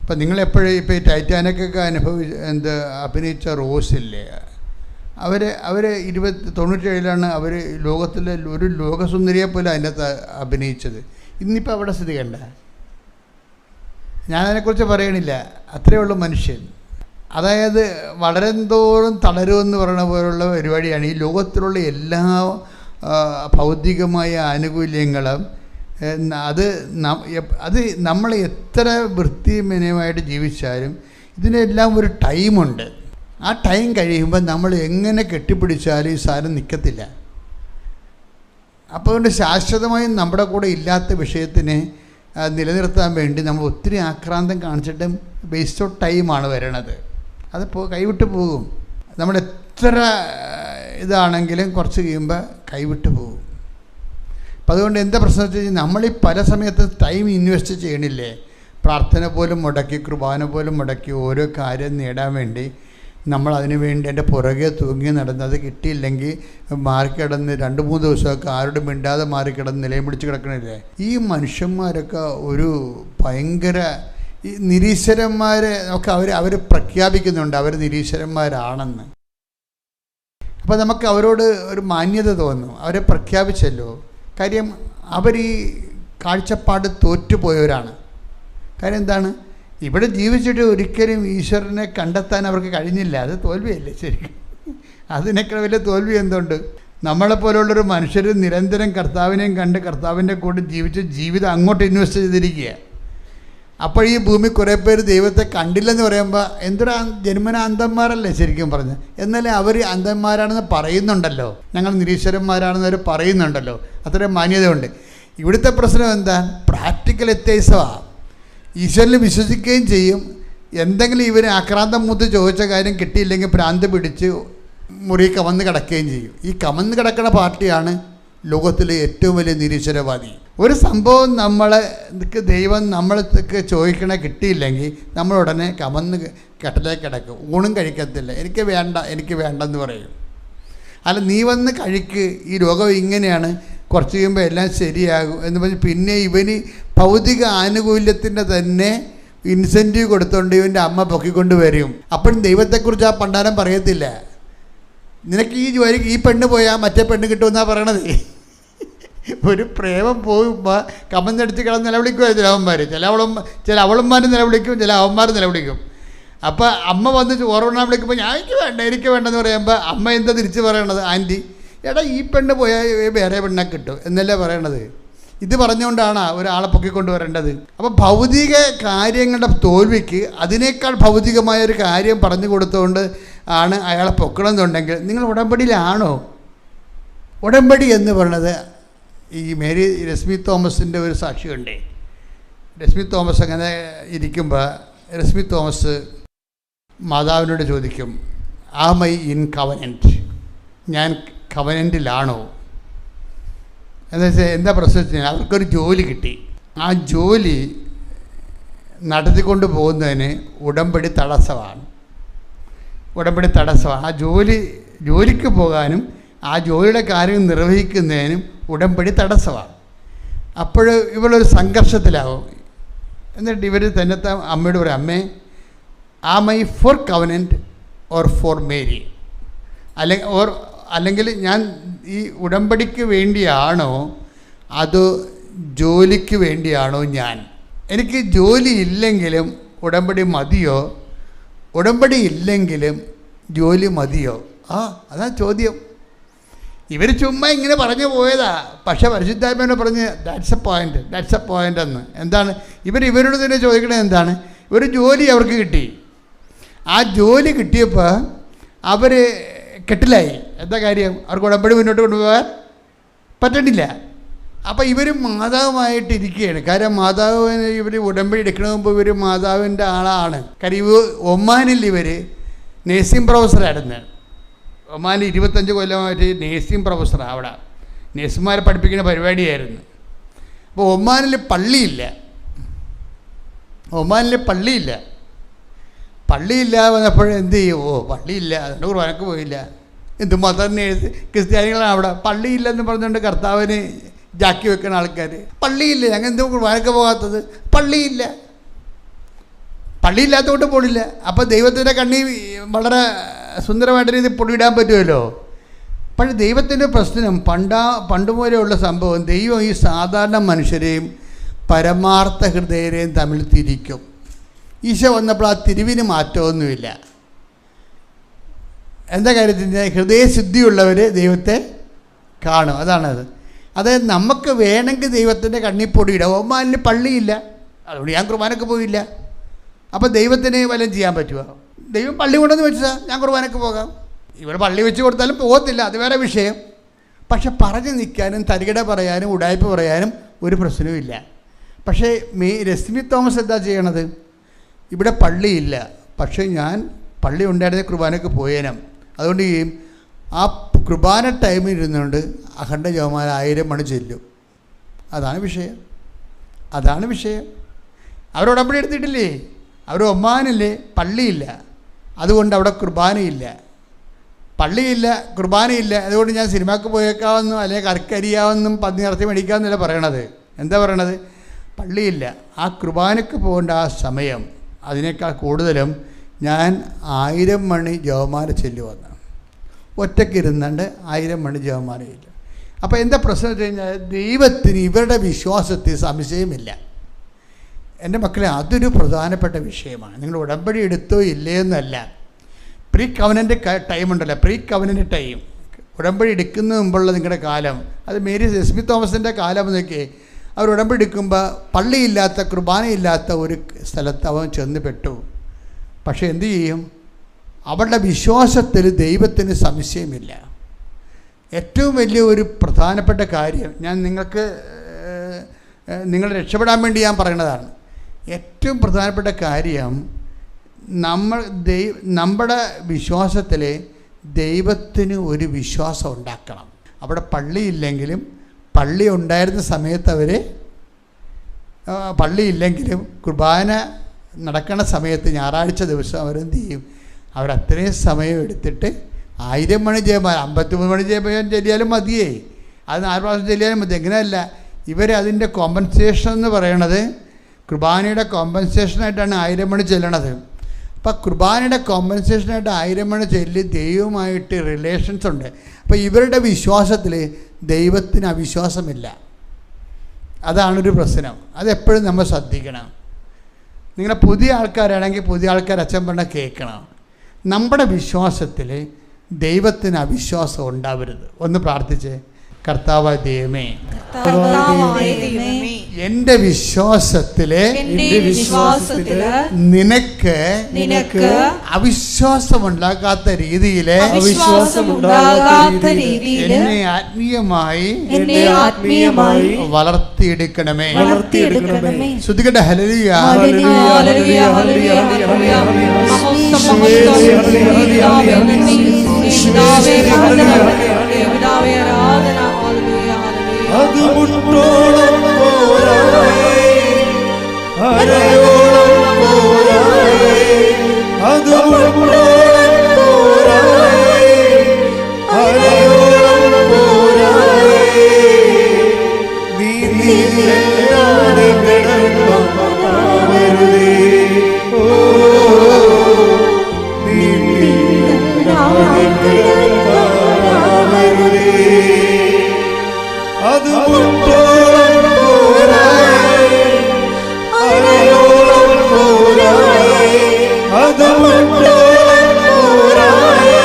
ഇപ്പം നിങ്ങളെപ്പോഴും ഇപ്പോൾ ഈ ടൈറ്റാനിക്കൊക്കെ അഭിനയിച്ച റോസില്ലേ, അവർ 97 അവർ ലോകത്തിലെ ഒരു ലോകസുന്ദരിയെ പോലെ അതിനകത്ത് അഭിനയിച്ചത്. ഇന്നിപ്പോൾ അവിടെ സ്ഥിതി കണ്ട. ഞാനതിനെക്കുറിച്ച് പറയണില്ല, അത്രയേ ഉള്ളൂ മനുഷ്യൻ. അതായത് വളരെന്തോറും തളരുമെന്ന് പറയുന്ന പോലുള്ള പരിപാടിയാണ്. ഈ ലോകത്തിലുള്ള എല്ലാ ഭൗതികമായ ആനുകൂല്യങ്ങളും അത് നമ്മൾ എത്ര വൃത്തിമനമായിട്ട് ജീവിച്ചാലും ഇതിനെല്ലാം ഒരു ടൈമുണ്ട്. ആ ടൈം കഴിയുമ്പോൾ നമ്മൾ എങ്ങനെ കെട്ടിപ്പിടിച്ചാലും ഈ സാധനം നിൽക്കത്തില്ല. അപ്പോൾ അതുകൊണ്ട് ശാശ്വതമായും നമ്മുടെ കൂടെ ഇല്ലാത്ത വിഷയത്തിനെ നിലനിർത്താൻ വേണ്ടി നമ്മൾ ഒത്തിരി ആക്രാന്തം കാണിച്ചിട്ടും വേസ്റ്റ് ഓഫ് ടൈമാണ് വരണത്. അത് കൈവിട്ട് പോകും. നമ്മളെത്ര ഇതാണെങ്കിലും കുറച്ച് കഴിയുമ്പോൾ കൈവിട്ട് പോകും. അപ്പം അതുകൊണ്ട് എന്താ പ്രശ്നം വെച്ച് കഴിഞ്ഞാൽ നമ്മളീ പല സമയത്ത് ടൈം ഇൻവെസ്റ്റ് ചെയ്യണില്ലേ, പ്രാർത്ഥന പോലും മുടക്കി, കുർബാന പോലും മുടക്കി, ഓരോ കാര്യം നേടാൻ വേണ്ടി നമ്മൾ അതിനു വേണ്ടി എൻ്റെ പുറകെ തൂങ്ങി നടന്നത് കിട്ടിയില്ലെങ്കിൽ മാറിക്കിടന്ന് 2-3 ദിവസമൊക്കെ ആരോടും മിണ്ടാതെ മാറിക്കിടന്ന് നിലയം പിടിച്ച് കിടക്കണില്ലേ. ഈ മനുഷ്യന്മാരൊക്കെ ഒരു ഭയങ്കര ഈ നിരീശ്വരന്മാരെ ഒക്കെ അവർ പ്രഖ്യാപിക്കുന്നുണ്ട് അവർ നിരീശ്വരന്മാരാണെന്ന്. അപ്പോൾ നമുക്ക് അവരോട് ഒരു മാന്യത തോന്നും, അവരെ പ്രഖ്യാപിച്ചല്ലോ. കാര്യം അവർ ഈ കാഴ്ചപ്പാട് തോറ്റുപോയവരാണ്. കാര്യം എന്താണ്, ഇവിടെ ജീവിച്ചിട്ട് ഒരിക്കലും ഈശ്വരനെ കണ്ടെത്താൻ അവർക്ക് കഴിഞ്ഞില്ല. അത് തോൽവിയല്ലേ ശരിക്കും? അതിനേക്കാൾ വലിയ തോൽവി എന്തുണ്ട്? നമ്മളെപ്പോലുള്ളൊരു മനുഷ്യർ നിരന്തരം കർത്താവിനെയും കണ്ട് കർത്താവിൻ്റെ കൂടെ ജീവിച്ച് ജീവിതം അങ്ങോട്ട് ഇൻവെസ്റ്റ് ചെയ്തിരിക്കുക. അപ്പോൾ ഈ ഭൂമി കുറേ പേര് ദൈവത്തെ കണ്ടില്ലെന്ന് പറയുമ്പോൾ എന്തൊരു ജന്മന അന്ധന്മാരല്ലേ ശരിക്കും പറഞ്ഞ്. എന്നാലേ അവർ അന്ധന്മാരാണെന്ന് പറയുന്നുണ്ടല്ലോ, ഞങ്ങൾ നിരീശ്വരന്മാരാണെന്ന് അവർ പറയുന്നുണ്ടല്ലോ, അത്രയും മാന്യതയുണ്ട്. ഇവിടുത്തെ പ്രശ്നം എന്താ? പ്രാക്ടിക്കൽ എത്തൈസമാണ്. ഈശ്വരനിൽ വിശ്വസിക്കുകയും ചെയ്യും, എന്തെങ്കിലും ഇവർ ആക്രാന്തം മൂത്ത് ചോദിച്ച കാര്യം കിട്ടിയില്ലെങ്കിൽ ഭ്രാന്ത് പിടിച്ച് മുറി കമന്ന് കിടക്കുകയും ചെയ്യും. ഈ കമന്ന് കിടക്കുന്ന പാർട്ടിയാണ് ലോകത്തിലെ ഏറ്റവും വലിയ നിരീശ്വരവാദി. ഒരു സംഭവം ദൈവം നമ്മൾക്ക് ചോദിക്കണ കിട്ടിയില്ലെങ്കിൽ നമ്മൾ ഉടനെ കമന്ന് കെട്ടലേക്ക് കിടക്കും, ഊണും കഴിക്കത്തില്ല, എനിക്ക് വേണ്ടെന്ന് പറയും. അല്ല, നീ വന്ന് കഴിക്ക്, ഈ ലോകം ഇങ്ങനെയാണ്, കുറച്ച് കഴിയുമ്പോൾ എല്ലാം ശരിയാകും എന്ന് പറഞ്ഞ് പിന്നെ ഇവന് ഭൗതിക ആനുകൂല്യത്തിൻ്റെ തന്നെ ഇൻസെൻറ്റീവ് കൊടുത്തുകൊണ്ട് ഇവൻ്റെ അമ്മ പൊക്കിക്കൊണ്ട് വരും. അപ്പോഴും ദൈവത്തെക്കുറിച്ച് ആ പണ്ടാരം പറയത്തില്ല. നിനക്ക് ഈ ജോലിക്ക് ഈ പെണ്ണ് പോയാൽ മറ്റേ പെണ്ണ് കിട്ടുമെന്നാണ് പറയണത്. ഒരു പ്രേമം പോകുമ്പോൾ കമന്നടിച്ച് കിടന്ന് നിലവിളിക്കുമായിരുന്നു ചില അവളന്മാർ നിലവിളിക്കും, ചില അവന്മാർ നിലവിളിക്കും. അപ്പോൾ അമ്മ വന്ന് ചോറുണ്ണാൻ വിളിക്കുമ്പോൾ എനിക്ക് വേണ്ടെന്ന് പറയുമ്പോൾ അമ്മ എന്താ തിരിച്ച് പറയണത്? ആൻറ്റി, എടാ ഈ പെണ്ണ് പോയാൽ വേറെ പെണ്ണെ കിട്ടും എന്നല്ലേ പറയണത്. ഇത് പറഞ്ഞുകൊണ്ടാണ് ഒരാളെ പൊക്കിക്കൊണ്ട് വരേണ്ടത്. അപ്പോൾ ഭൗതിക കാര്യങ്ങളുടെ തോൽവിക്ക് അതിനേക്കാൾ ഭൗതികമായൊരു കാര്യം പറഞ്ഞു കൊടുത്തുകൊണ്ട് ആണ് അയാളെ പൊക്കണമെന്നുണ്ടെങ്കിൽ നിങ്ങൾ ഉടമ്പടിയിലാണോ? ഉടമ്പടി എന്ന് പറയുന്നത് ഈ രശ്മി തോമസിൻ്റെ ഒരു സാക്ഷിയുണ്ട്. രശ്മി തോമസ് അങ്ങനെ ഇരിക്കുമ്പോൾ രശ്മി തോമസ് മാതാവിനോട് ചോദിക്കും, ആം ഐ ഇൻ കവനൻറ്റ്? ഞാൻ കവനൻറ്റിലാണോ എന്ന് വെച്ചാൽ എന്താ പ്രശ്നം വെച്ച് കഴിഞ്ഞാൽ അവർക്കൊരു ജോലി കിട്ടി. ആ ജോലി നടത്തിക്കൊണ്ട് പോകുന്നതിന് ഉടമ്പടി തടസ്സമാണ്. ആ ജോലിക്ക് പോകാനും ആ ജോലിയുടെ കാര്യം നിർവഹിക്കുന്നതിനും ഉടമ്പടി തടസ്സമാണ്. അപ്പോൾ ഇവളൊരു സംഘർഷത്തിലാവും. എന്നിട്ട് ഇവർ തന്നെ അമ്മയോട് പറയും, അമ്മേ, am I for covenant or for Mary? അല്ലെങ്കിൽ ഞാൻ ഈ ഉടമ്പടിക്ക് വേണ്ടിയാണോ അതോ ജോലിക്ക് വേണ്ടിയാണോ? എനിക്ക് ജോലി ഇല്ലെങ്കിലും ഉടമ്പടി മതിയോ, ഉടമ്പടി ഇല്ലെങ്കിലും ജോലി മതിയോ? അതാ ചോദ്യം. ഇവർ ചുമ്മാ ഇങ്ങനെ പറഞ്ഞു പോയതാ. പക്ഷേ പരിശുദ്ധാത്മാവിനെ പറഞ്ഞ് ദാറ്റ്സ് എ പോയിൻ്റ് എന്ന്. എന്താണ് ഇവരോട് തന്നെ ചോദിക്കണത്? എന്താണ്, ഒരു ജോലി അവർക്ക് കിട്ടി. ആ ജോലി കിട്ടിയപ്പോൾ അവർ കെട്ടിലായി. എന്താ കാര്യം? അവർക്ക് ഉടമ്പടി മുന്നോട്ട് കൊണ്ടുപോകാൻ പറ്റണില്ല. അപ്പോൾ ഇവർ മാതാവുമായിട്ടിരിക്കുകയാണ്. കാര്യം മാതാവിന് ഇവർ ഉടമ്പടി എടുക്കണ മുമ്പ് ഇവർ മാതാവിൻ്റെ ആളാണ്. കാര്യം ഒമാനിൽ ഇവർ നേഴ്സിംഗ് പ്രൊഫസറായിരുന്നു. ഒമാനിൽ 25 കൊല്ലമായിട്ട് നേഴ്സിംഗ് പ്രൊഫസറാണ്. അവിടെ നേഴ്സുമാരെ പഠിപ്പിക്കുന്ന പരിപാടിയായിരുന്നു. അപ്പോൾ ഒമാനിൽ പള്ളിയില്ല വന്നപ്പോൾ എന്ത് ചെയ്യും? പള്ളിയില്ല, അതുകൊണ്ട് കുർബാനക്ക് പോയില്ല. എന്തുമാത്രം ക്രിസ്ത്യാനികളാണ് അവിടെ. പള്ളിയില്ലെന്ന് പറഞ്ഞുകൊണ്ട് കർത്താവിന് ജാക്കി വെക്കുന്ന ആൾക്കാർ. പള്ളിയില്ല, ഞങ്ങൾ എന്തും കുർബാനക്ക് പോകാത്തത്? പള്ളിയില്ലാത്തതുകൊണ്ട് പോണില്ല. അപ്പോൾ ദൈവത്തിൻ്റെ കണ്ണി വളരെ സുന്ദരമായിട്ട് രീതിയിൽ പൊടിയിടാൻ പറ്റുമല്ലോ. പക്ഷേ ദൈവത്തിൻ്റെ പ്രശ്നം പണ്ടുപോലെയുള്ള സംഭവം, ദൈവം ഈ സാധാരണ മനുഷ്യരെയും പരമാർത്ഥ ഹൃദയരെയും തമ്മിൽ തിരിക്കും. ഈശോ വന്നപ്പോൾ ആ തിരിവിന് മാറ്റമൊന്നുമില്ല. എന്താ കാര്യത്തിൻ്റെ? ഹൃദയശുദ്ധിയുള്ളവർ ദൈവത്തെ കാണും. അതാണത്. അതായത് നമുക്ക് വേണമെങ്കിൽ ദൈവത്തിൻ്റെ കണ്ണിപ്പൊടിയിടാം. ഒമാനിൽ പള്ളിയില്ല, അതുകൊണ്ട് ഞാൻ കുർബാനക്ക് പോയില്ല. അപ്പോൾ ദൈവത്തിന് വല്ലതും ചെയ്യാൻ പറ്റുമോ? ദൈവം പള്ളി കൊണ്ടെന്ന് വെച്ചാൽ ഞാൻ കുർബാനക്ക് പോകാം. ഇവർ പള്ളി വെച്ച് കൊടുത്താലും പോകത്തില്ല, അത് വേറെ വിഷയം. പക്ഷെ പറഞ്ഞു നിൽക്കാനും തരികിട പറയാനും ഉടായ്പ പറയാനും ഒരു പ്രശ്നവുമില്ല. പക്ഷേ രശ്മി തോമസ് എന്താ ചെയ്യണത്? ഇവിടെ പള്ളിയില്ല, പക്ഷേ ഞാൻ പള്ളി ഉണ്ടായിരുന്ന കുർബാനക്ക് പോയേനം. അതുകൊണ്ട് ആ കുർബാന ടൈമിൽ ഇരുന്നുകൊണ്ട് അഖണ്ഡ ജപമാല 1000 മണി ചൊല്ലും. അതാണ് വിഷയം. അവർ ഉടമ്പടി എടുത്തിട്ടില്ലേ? അവർ ഒമാനില്ലേ? പള്ളിയില്ല, അതുകൊണ്ട് അവിടെ കുർബാനയില്ല. കുർബാനയില്ല, അതുകൊണ്ട് ഞാൻ സിനിമക്ക് പോയേക്കാമെന്നും അല്ലെങ്കിൽ കറക്കരിയാവെന്നും പന്നി ഇറച്ചി മേടിക്കാമെന്നല്ല പറയണത്. എന്താ പറയണത്? പള്ളിയില്ല. ആ കുർബാനയ്ക്ക് പോകേണ്ട ആ സമയം അതിനേക്കാൾ കൂടുതലും ഞാൻ 1000 മണി ജപമാല ചൊല്ലുവെന്ന്. ഒറ്റയ്ക്ക് ഇരുന്നുണ്ട് 1000 മണി ജപമാലയില്ല. അപ്പോൾ എന്താ പ്രശ്നം വെച്ച് കഴിഞ്ഞാൽ ദൈവത്തിന് ഇവരുടെ വിശ്വാസത്തിൽ സംശയമില്ല. എൻ്റെ മക്കളെ, അതൊരു പ്രധാനപ്പെട്ട വിഷയമാണ്. നിങ്ങൾ ഉടമ്പടി എടുത്തോ ഇല്ലേ എന്നല്ല, പ്രീ കവനൻ്റ് ടൈം ഉണ്ടല്ലോ, പ്രീ കവനൻ്റ് ടൈം, ഉടമ്പടി എടുക്കുന്ന മുമ്പുള്ള നിങ്ങളുടെ കാലം, അത് മേരി എസ്മി തോമസിൻ്റെ കാലം എന്നൊക്കെ. അവർ ഉടമ്പടി എടുക്കുമ്പോൾ പള്ളിയില്ലാത്ത, കുർബാനയില്ലാത്ത ഒരു സ്ഥലത്ത് അവൻ ചെന്ന് പെട്ടു. പക്ഷേ എന്തു ചെയ്യും? അവരുടെ വിശ്വാസത്തിൽ ദൈവത്തിന് സംശയമില്ല. ഏറ്റവും വലിയ ഒരു പ്രധാനപ്പെട്ട കാര്യം ഞാൻ നിങ്ങൾ രക്ഷപ്പെടാൻ വേണ്ടി ഞാൻ പറയുന്നതാണ്. ഏറ്റവും പ്രധാനപ്പെട്ട കാര്യം നമ്മുടെ വിശ്വാസത്തിൽ ദൈവത്തിന് ഒരു വിശ്വാസം ഉണ്ടാക്കണം. അവിടെ പള്ളിയില്ലെങ്കിലും, പള്ളി ഉണ്ടായിരുന്ന സമയത്ത് അവർ പള്ളിയില്ലെങ്കിലും കുർബാന നടക്കുന്ന സമയത്ത് ഞായറാഴ്ച ദിവസം അവരെന്ത് ചെയ്യും? അവരത്രയും സമയം എടുത്തിട്ട് 1000 മണി ജപമാല, 53 മണി ജപമാല ചൊല്ലിയാലും മതിയേ, അത് 4 പ്രാവശ്യം ചൊല്ലിയാലും മതി. എങ്ങനെയല്ല, അതിൻ്റെ കോമ്പൻസേഷൻ എന്ന് പറയണത് കുർബാനയുടെ കോമ്പൻസേഷനായിട്ടാണ് 1000 മണി ചൊല്ലണത്. അപ്പോൾ കുർബാനയുടെ കോമ്പൻസേഷനായിട്ട് 1000 മണി ചൊല്ലി ദൈവവുമായിട്ട് റിലേഷൻസ് ഉണ്ട്. അപ്പോൾ ഇവരുടെ വിശ്വാസത്തിൽ ദൈവത്തിന് അവിശ്വാസമില്ല. അതാണൊരു പ്രശ്നം. അതെപ്പോഴും നമ്മൾ ശ്രദ്ധിക്കണം. നിങ്ങളെ പുതിയ ആൾക്കാരാണെങ്കിൽ പുതിയ ആൾക്കാർ അച്ഛൻ പറഞ്ഞ കേൾക്കണം. നമ്മുടെ വിശ്വാസത്തിൽ ദൈവത്തിന് അവിശ്വാസം ഉണ്ടാവരുത്. ഒന്ന് പ്രാർത്ഥിച്ചേ. കർത്താവായ ദൈവമേ, എൻ്റെ വിശ്വാസത്തില് നിനക്ക് അവിശ്വാസമുണ്ടാകാത്ത രീതിയില് എന്നെ ആത്മീയമായി വളർത്തിയെടുക്കണമേ. ശ്രുതികട്ടെ. ഹല്ലേലൂയ. അത് മുട്ടോളം പോരായേ, അരയോളം പോരായേ, അത് മുട്ടോളം പോരായേ, അരയോളം പോരായേ, നീതിയില്ലാതെ കിടന്നവരുതേ, ഓ നീതിയില്ലാതെ കിടന്നവരുതേ, അത് മുട്ടോളം പോരായേ, അരയോളം പോരായേ, അത് മുട്ടോളം പോരായേ,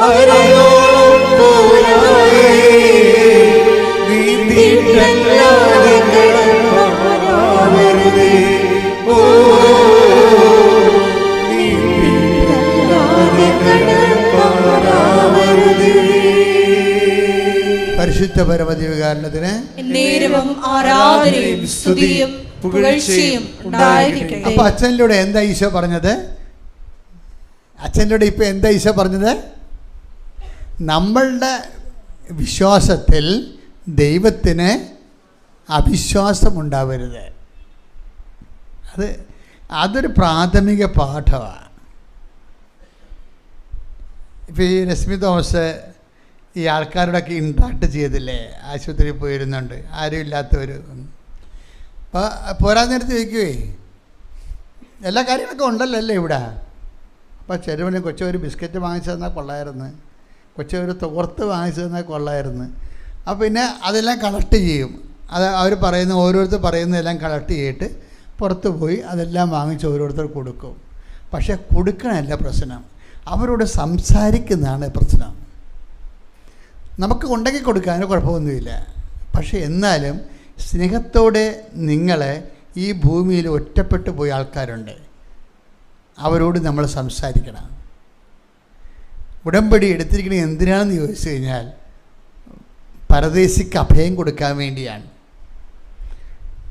അരയോളം പോരായേ, നീതിയില്ലാതെ കിടന്നവരുതേ, ഓ നീതിയില്ലാതെ കിടന്നവരുതേ. പരിശുദ്ധ പരമദിവ്യകാരുണ്യത്തിന് നേരവും ആരാധനയും സ്തുതിയും പുകഴ്ചയും ഉണ്ടായിരിക്കട്ടെ. അപ്പൊ അച്ഛനിലൂടെ എന്താ ഈശോ പറഞ്ഞത്? അച്ഛനിലൂടെ ഇപ്പൊ എന്താ ഈശോ പറഞ്ഞത്? നമ്മളുടെ വിശ്വാസത്തിൽ ദൈവത്തിന് അവിശ്വാസം ഉണ്ടാവരുത്. അതൊരു പ്രാഥമിക പാഠമാണ്. ഇപ്പം ഈ രശ്മി തോമസ് ഈ ആൾക്കാരോടൊക്കെ ഇൻട്രാക്ട് ചെയ്തില്ലേ, ആശുപത്രിയിൽ പോയിരുന്നുണ്ട്, ആരും ഇല്ലാത്തവർ. അപ്പോൾ പോരാൻ നേരത്ത് ചോദിക്കുവേ, എല്ലാ കാര്യങ്ങളൊക്കെ ഉണ്ടല്ലോ അല്ലേ ഇവിടെ. അപ്പോൾ ചെറുവിന് കൊച്ചൊരു ബിസ്ക്കറ്റ് വാങ്ങിച്ചു തന്നാൽ കൊള്ളായിരുന്നു, കൊച്ചൊരു തോർത്ത് വാങ്ങിച്ചു തന്നാൽ കൊള്ളായിരുന്നു. അപ്പോൾ പിന്നെ അതെല്ലാം കളക്ട് ചെയ്യും. അത് അവർ പറയുന്ന ഓരോരുത്തർ പറയുന്നതെല്ലാം കളക്ട് ചെയ്തിട്ട് പുറത്ത് പോയി അതെല്ലാം വാങ്ങിച്ച് ഓരോരുത്തർ കൊടുക്കും. പക്ഷേ കൊടുക്കണമല്ല പ്രശ്നം, അവരോട് സംസാരിക്കുന്നതാണ് പ്രശ്നം. നമുക്ക് ഉണ്ടെങ്കിൽ കൊടുക്കാൻ കുഴപ്പമൊന്നുമില്ല. പക്ഷേ എന്നാലും സ്നേഹത്തോടെ നിങ്ങളെ ഈ ഭൂമിയിൽ ഒറ്റപ്പെട്ടു പോയ ആൾക്കാരുണ്ട്, അവരോട് നമ്മൾ സംസാരിക്കണം. ഉടമ്പടി എടുത്തിരിക്കുന്നത് എന്തിനാണെന്ന് ചോദിച്ചു കഴിഞ്ഞാൽ പരദേശിക്ക് അഭയം കൊടുക്കാൻ വേണ്ടിയാണ്.